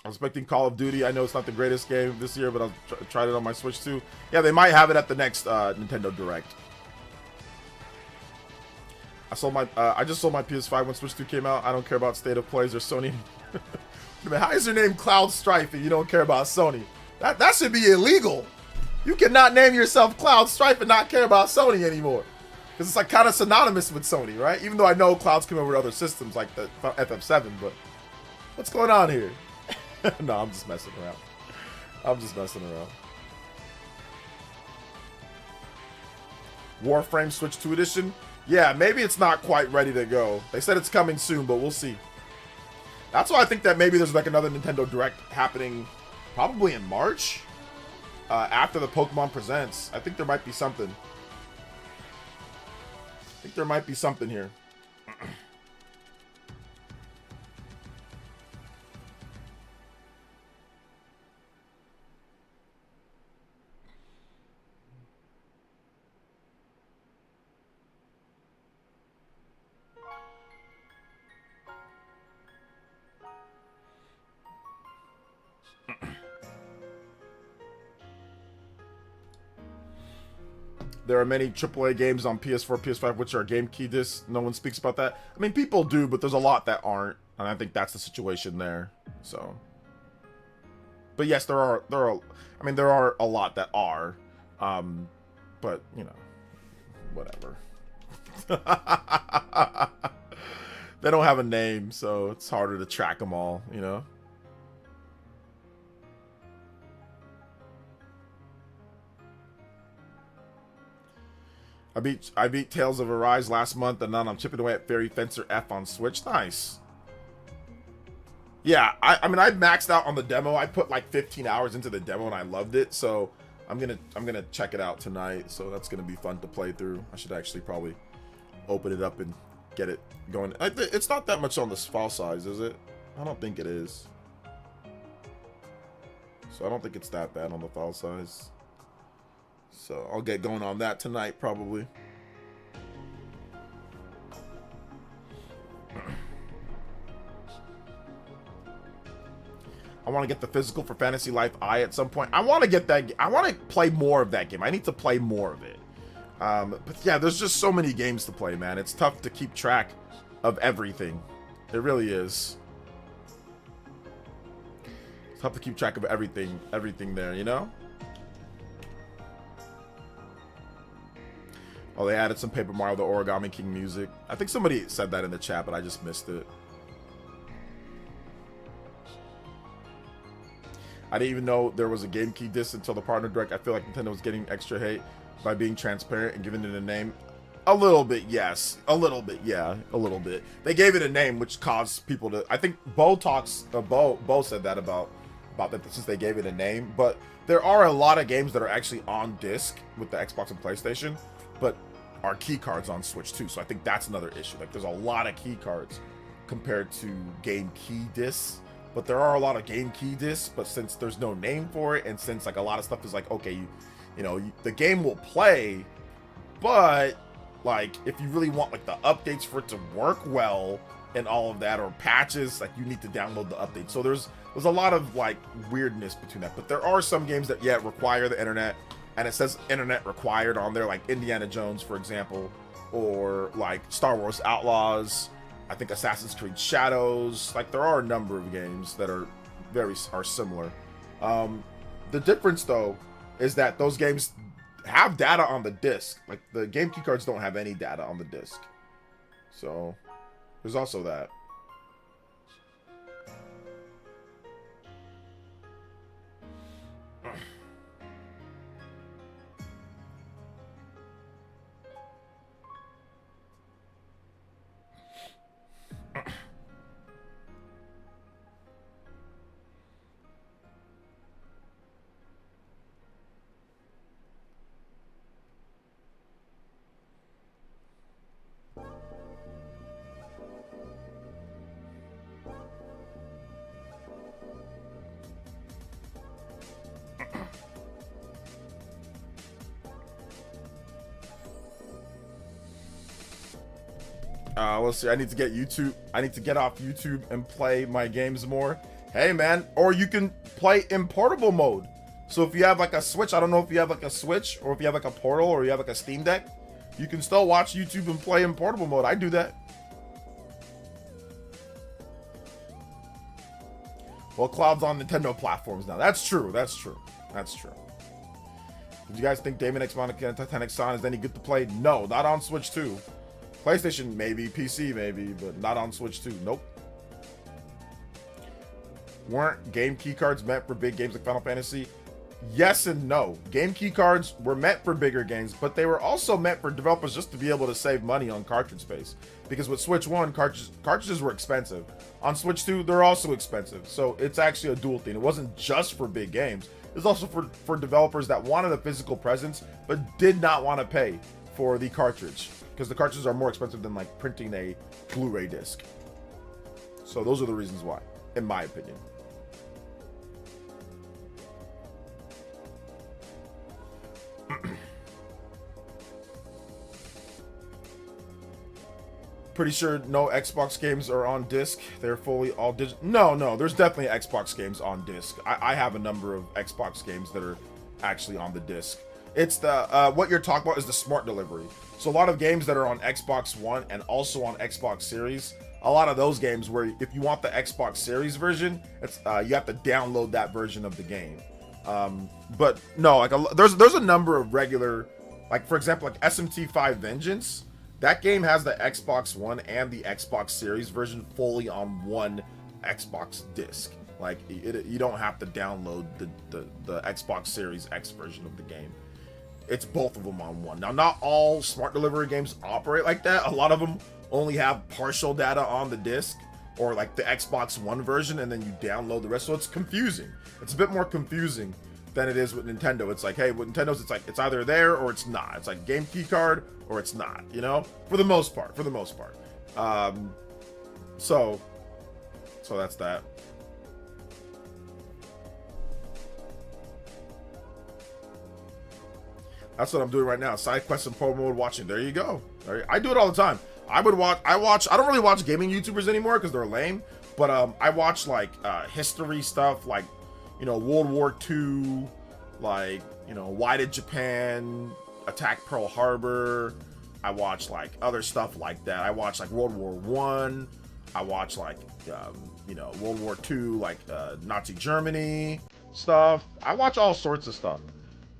I'm expecting Call of Duty. I know it's not the greatest game this year, but I'll try it on my Switch too. Yeah, they might have it at the next Nintendo Direct. I just sold my PS5 when Switch 2 came out. I don't care about state of plays or Sony. How is your name Cloud Strife and you don't care about Sony? That should be illegal. You cannot name yourself Cloud Strife and not care about Sony anymore. Because it's like kind of synonymous with Sony, right? Even though I know Cloud's come over to other systems like the FF7, but what's going on here? No, I'm just messing around. I'm just messing around. Warframe Switch 2 Edition? Yeah, maybe it's not quite ready to go. They said it's coming soon, but we'll see. That's why I think that maybe there's like another Nintendo Direct happening probably in March. After the Pokemon Presents. I think there might be something. I think there might be something here. There are many AAA games on PS4, PS5, which are game key discs. No one speaks about that. I mean, people do, but there's a lot that aren't, and I think that's the situation there. So, but yes, there are. I mean, there are a lot that are, but you know, whatever. They don't have a name, so it's harder to track them all. You know. I beat Tales of Arise last month, and now I'm chipping away at Fairy Fencer F on Switch. Nice. Yeah, I mean I maxed out on the demo. I put like 15 hours into the demo and I loved it. So I'm gonna check it out tonight. So that's gonna be fun to play through. I should actually probably open it up and get it going. It's not that much on the file size, is it? I don't think it is. So I don't think it's that bad on the file size. So I'll get going on that tonight, probably. I want to get the physical for Fantasy Life I at some point. I want to get that. I want to play more of that game. I need to play more of it. But yeah, there's just so many games to play, man. It's tough to keep track of everything. It really is. It's tough to keep track of everything there, you know? Oh, they added some Paper Mario, the Origami King music. I think somebody said that in the chat, but I just missed it. I didn't even know there was a Game Key disc until the partner direct. I feel like Nintendo was getting extra hate by being transparent and giving it a name. A little bit, yes. A little bit, yeah. A little bit. They gave it a name, which caused people to... I think Bo said that about that since they gave it a name. But there are a lot of games that are actually on disc with the Xbox and PlayStation, but are key cards on Switch too. So I think that's another issue. Like there's a lot of key cards compared to game key discs, but there are a lot of game key discs. But since there's no name for it, and since like a lot of stuff is like, okay, the game will play, but like if you really want like the updates for it to work well and all of that, or patches, like you need to download the update. So there's a lot of like weirdness between that. But there are some games that require the internet. And it says internet required on there, like Indiana Jones, for example, or like Star Wars Outlaws, I think Assassin's Creed Shadows. Like there are a number of games that are similar. The difference though is that those games have data on the disc. Like the game key cards don't have any data on the disc. So there's also that. Let's see. I need to get YouTube. I need to get off YouTube and play my games more. Hey, man. Or you can play in portable mode. So if you have like a Switch, I don't know if you have like a Switch or if you have like a Portal or you have like a Steam Deck, you can still watch YouTube and play in portable mode. I do that. Well, Cloud's on Nintendo platforms now. That's true. That's true. That's true. Did you guys think Daemon X Monica and Titanic Sun is any good to play? No, not on Switch 2. PlayStation maybe, PC maybe, but not on Switch 2. Nope. Weren't game key cards meant for big games like Final Fantasy? Yes and no. Game key cards were meant for bigger games, but they were also meant for developers just to be able to save money on cartridge space. Because with Switch 1, cartridges were expensive. On Switch 2, they're also expensive. So it's actually a dual thing. It wasn't just for big games. It's also for developers that wanted a physical presence, but did not want to pay for the cartridge. Because the cartridges are more expensive than like printing a Blu-ray disc. So those are the reasons why, in my opinion. Pretty sure no Xbox games are on disc. They're fully all digital. No, there's definitely Xbox games on disc. I have a number of Xbox games that are actually on the disc. It's the what you're talking about is the smart delivery. So a lot of games that are on Xbox One and also on Xbox Series, a lot of those games where if you want the Xbox Series version, it's you have to download that version of the game. But no, like there's a number of regular, like for example, like SMT5 Vengeance. That game has the Xbox One and the Xbox Series version fully on one Xbox disc. Like you don't have to download the Xbox Series X version of the game. It's both of them on one. Now, not all smart delivery games operate like that. A lot of them only have partial data on the disc, or like the Xbox One version, and then you download the rest. So it's confusing. It's a bit more confusing than it is with Nintendo. It's like, hey, with Nintendo's, it's like it's either there or it's not. It's like game key card or it's not, you know, for the most part. So that's that. That's what I'm doing right now. Side quests and pro mode watching. There you go. I do it all the time. I don't really watch gaming YouTubers anymore because they're lame, but I watch like history stuff, like, you know, World War II, like, you know, why did Japan attack Pearl Harbor? I watch like other stuff like that. I watch like World War One. I watch like you know, World War II, like Nazi Germany stuff. I watch all sorts of stuff.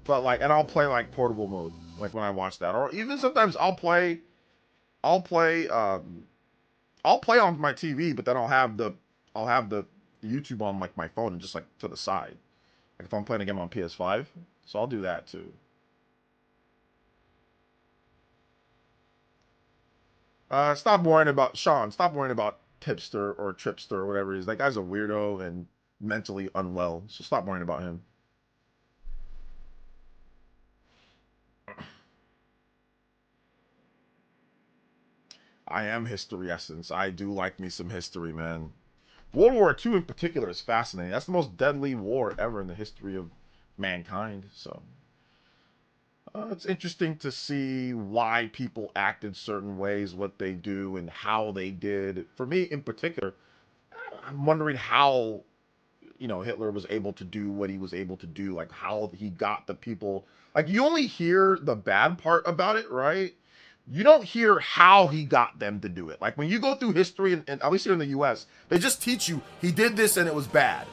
But like, and I'll play like portable mode, like when I watch that, or even sometimes I'll play on my TV, but then I'll have the YouTube on like my phone and just like to the side, like if I'm playing a game on PS5. So I'll do that too. Stop worrying about Sean. Stop worrying about Tipster or Tripster or whatever he is. That guy's a weirdo and mentally unwell. So stop worrying about him. I am history essence. I do like me some history, man. World War II in particular is fascinating. That's the most deadly war ever in the history of mankind. So it's interesting to see why people act in certain ways, what they do, and how they did. For me in particular, I'm wondering how, you know, Hitler was able to do what he was able to do, like how he got the people. Like, you only hear the bad part about it, right? You don't hear how he got them to do it. Like when you go through history, and at least here in the US, they just teach you he did this and it was bad,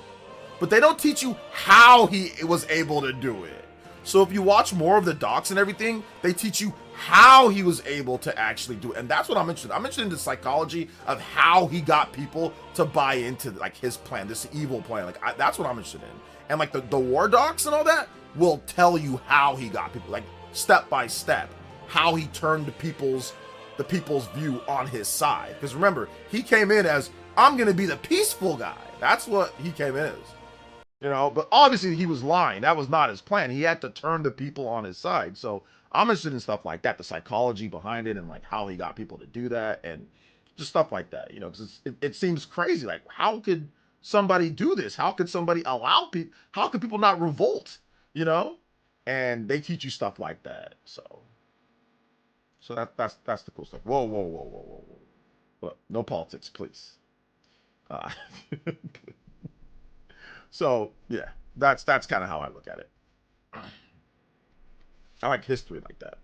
but they don't teach you how he was able to do it. So if you watch more of the docs and everything, they teach you how he was able to actually do it. And that's what I'm interested in. I'm interested in the psychology of how he got people to buy into like his plan, this evil plan. Like that's what I'm interested in. And like the war docs and all that will tell you how he got people, like step by step, how he turned the people's view on his side. Because remember, he came in as, I'm gonna be the peaceful guy. That's what he came in as. You know, but obviously he was lying. That was not his plan. He had to turn the people on his side. So I'm interested in stuff like that, the psychology behind it, and like how he got people to do that, and just stuff like that. You know, because it seems crazy. Like, how could somebody do this? How could somebody allow people? How could people not revolt? You know, and they teach you stuff like that. So that's the cool stuff. Whoa. Look, no politics, please. Uh, so yeah, that's kind of how I look at it. I like history like that.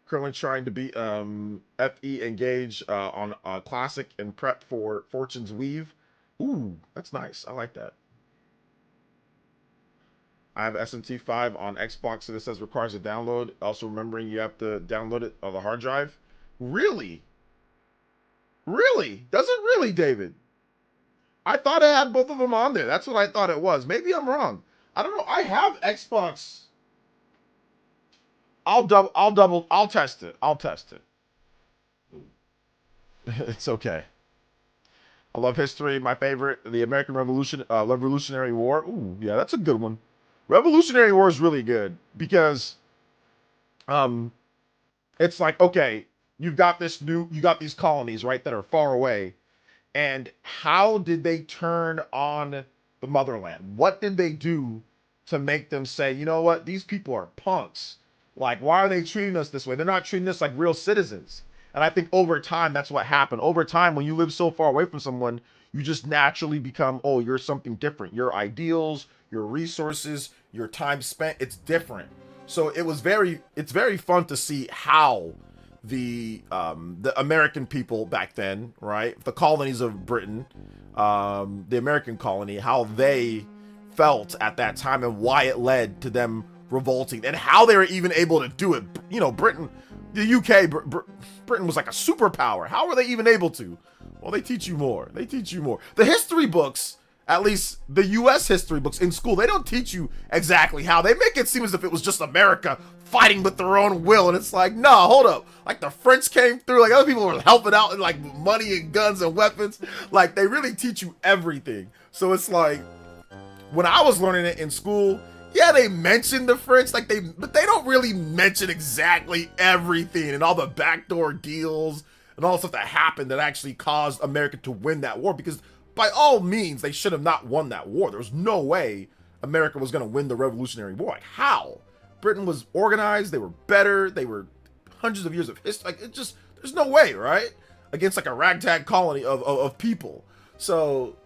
Currently trying to beat FE Engage on Classic and prep for Fortune's Weave. Ooh, that's nice. I like that. I have SMT5 on Xbox, and it says requires a download. Also remembering you have to download it on the hard drive. Really? Really? Does it really, David? I thought it had both of them on there. That's what I thought it was. Maybe I'm wrong. I don't know. I have Xbox. I'll test it. I'll test it. It's okay. I love history. My favorite, the American Revolutionary War. Ooh, yeah, that's a good one. Revolutionary War is really good because, it's like, okay, you got these colonies, right, that are far away, and how did they turn on the motherland? What did they do to make them say, you know what, these people are punks? Like, why are they treating us this way? They're not treating us like real citizens. And I think over time, that's what happened. Over time, when you live so far away from someone, you just naturally become, oh, you're something different. Your ideals, your resources, your time spent, it's different. So it's very fun to see how the American people back then, right? The colonies of Britain, the American colony, how they felt at that time and why it led to them revolting and how they were even able to do it. You know, Britain, the UK, Britain was like a superpower. How were they even able to? Well, they teach you more. They teach you more. The history books, at least the US history books in school, they don't teach you exactly how. They make it seem as if it was just America fighting with their own will. And it's like, nah, hold up. Like the French came through, like other people were helping out in like money and guns and weapons. Like they really teach you everything. So it's like, when I was learning it in school, yeah, they mention the French, but they don't really mention exactly everything and all the backdoor deals and all the stuff that happened that actually caused America to win that war. Because by all means, they should have not won that war. There was no way America was going to win the Revolutionary War. Like, how? Britain was organized. They were better. They were hundreds of years of history. Like, there's no way, right? Against like a ragtag colony of people. So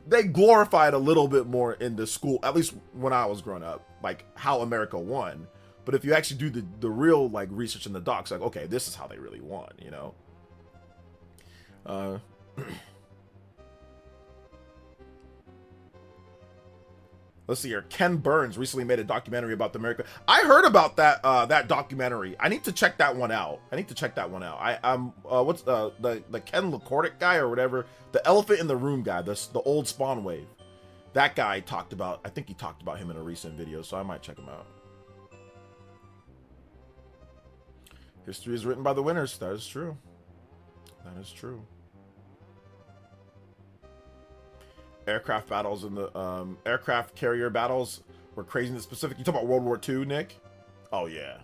they glorified a little bit more in the school, at least when I was growing up, like how America won. But if you actually do the real like research in the docs, like, okay, this is how they really won, you know? Let's see here. Ken Burns recently made a documentary about America. I heard about that documentary. I need to check that one out. What's the Ken LaCordic guy or whatever, the elephant in the room guy, the old Spawn wave. That guy talked about. I think he talked about him in a recent video, so I might check him out. History is written by the winners. That is true. That is true. Aircraft battles and the aircraft carrier battles were crazy in the specific. You talk about World War II, Nick? Oh yeah.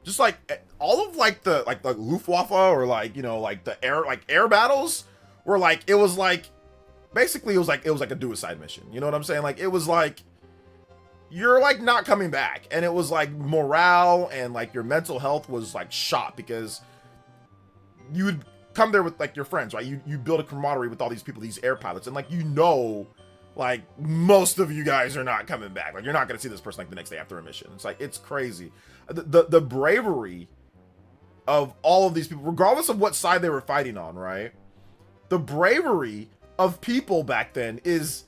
Just like all of like the Luftwaffe or like, you know, like the air battles were like, it was like basically it was like a suicide mission. You know what I'm saying? Like it was like you're like not coming back, and it was like morale and like your mental health was like shot because you would come there with like your friends, right? You build a camaraderie with all these people, these air pilots, and like, you know, like most of you guys are not coming back. Like you're not going to see this person like the next day after a mission. It's like, it's crazy. The bravery of all of these people, regardless of what side they were fighting on, right? The bravery of people back then is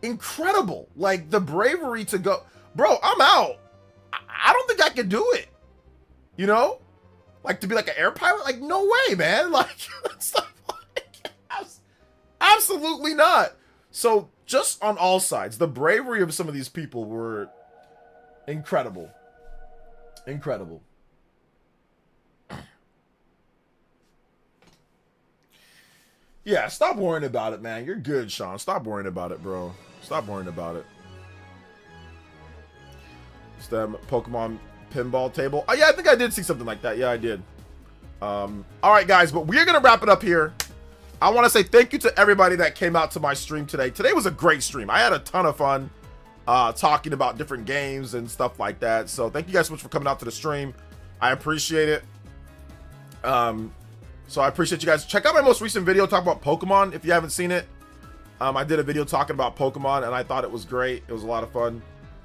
incredible. Like the bravery to go, bro, I'm out. I don't think I could do it. You know? Like to be like an air pilot? Like, no way, man. Like, that's not like, absolutely not. So just on all sides, the bravery of some of these people were incredible. Incredible. Yeah, stop worrying about it, man. You're good, Sean. Stop worrying about it, bro. Stop worrying about it. STEM Pokemon pinball table. Oh yeah, I think I did see something like that. Yeah, I did. All right, guys, but we're gonna wrap it up here. I want to say thank you to everybody that came out to my stream today. Today was a great stream. I had a ton of fun talking about different games and stuff like that. So thank you guys so much for coming out to the stream. I appreciate it. So I appreciate you guys. Check out my most recent video talking about Pokemon if you haven't seen it. I did a video talking about Pokemon and I thought it was great. It was a lot of fun.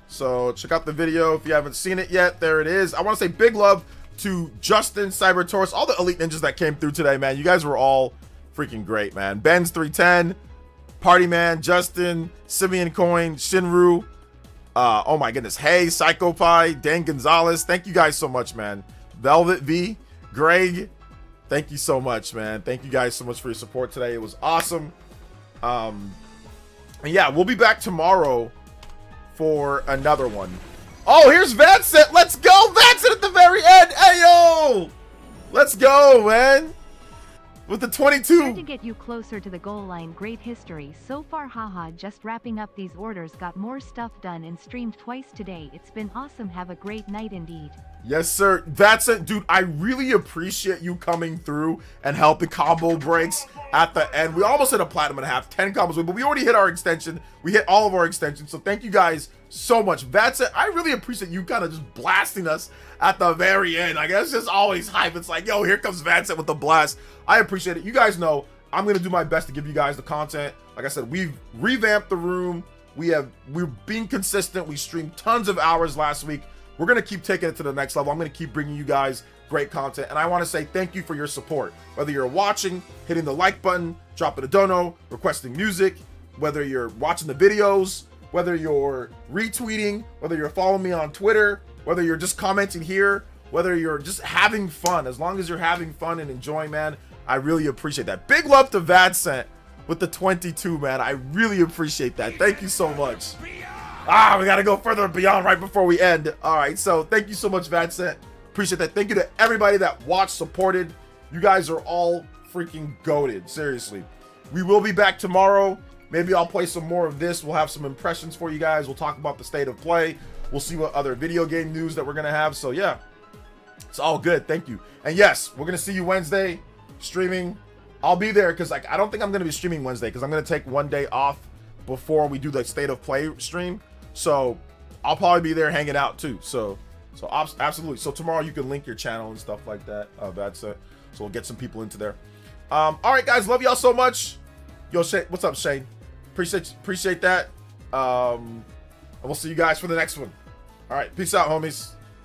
So check out the video if you haven't seen it yet. There it is. I want to say big love to Justin, Cyber Taurus, all the Elite Ninjas that came through today, man. You guys were all freaking great, man. Ben's 310, Party Man, Justin, Simeon Coin, Shinru. Oh my goodness. Hey, Psychopie, Dan Gonzalez. Thank you guys so much, man. Velvet V, Greg. Thank you so much, man. Thank you guys so much for your support today. It was awesome. And yeah, we'll be back tomorrow for another one. Oh, here's Vincent. Let's go, Vincent, at the very end. Hey, yo. Let's go, man. With the 22.
Trying to get you closer to the goal line. Great history so far, haha. Just wrapping up these orders, got more stuff done and streamed twice today. It's been awesome. Have a great night indeed.
Yes, sir. That's it, dude. I really appreciate you coming through and helping combo breaks at the end. We almost hit a platinum and a half, 10 combos, but we already hit our extension. We hit all of our extensions. So thank you guys so much. That's it. I really appreciate you kind of just blasting us at the very end. Like, that's just always hype. It's like, yo, here comes Vincent with the blast. I appreciate it. You guys know I'm going to do my best to give you guys the content. Like I said, we've revamped the room. We're being consistent. We streamed tons of hours last week. We're going to keep taking it to the next level. I'm going to keep bringing you guys great content. And I want to say thank you for your support. Whether you're watching, hitting the like button, dropping a dono, requesting music, whether you're watching the videos, whether you're retweeting, whether you're following me on Twitter, whether you're just commenting here, whether you're just having fun. As long as you're having fun and enjoying, man, I really appreciate that. Big love to Vadcent with the 22, man. I really appreciate that. Thank you so much. We got to go further beyond right before we end. All right, so thank you so much, Vadcent. Appreciate that. Thank you to everybody that watched, supported. You guys are all freaking goated. Seriously. We will be back tomorrow. Maybe I'll play some more of this. We'll have some impressions for you guys. We'll talk about the state of play. We'll see what other video game news that we're going to have. So, yeah, it's all good. Thank you. And, yes, we're going to see you Wednesday streaming. I'll be there because, like, I don't think I'm going to be streaming Wednesday because I'm going to take one day off before we do the state of play stream. So I'll probably be there hanging out too. So absolutely. So tomorrow you can link your channel and stuff like that. That's it. So we'll get some people into there. All right, guys. Love y'all so much. Yo, Shane, what's up, Shane? Appreciate that. And we'll see you guys for the next one. All right. Peace out, homies.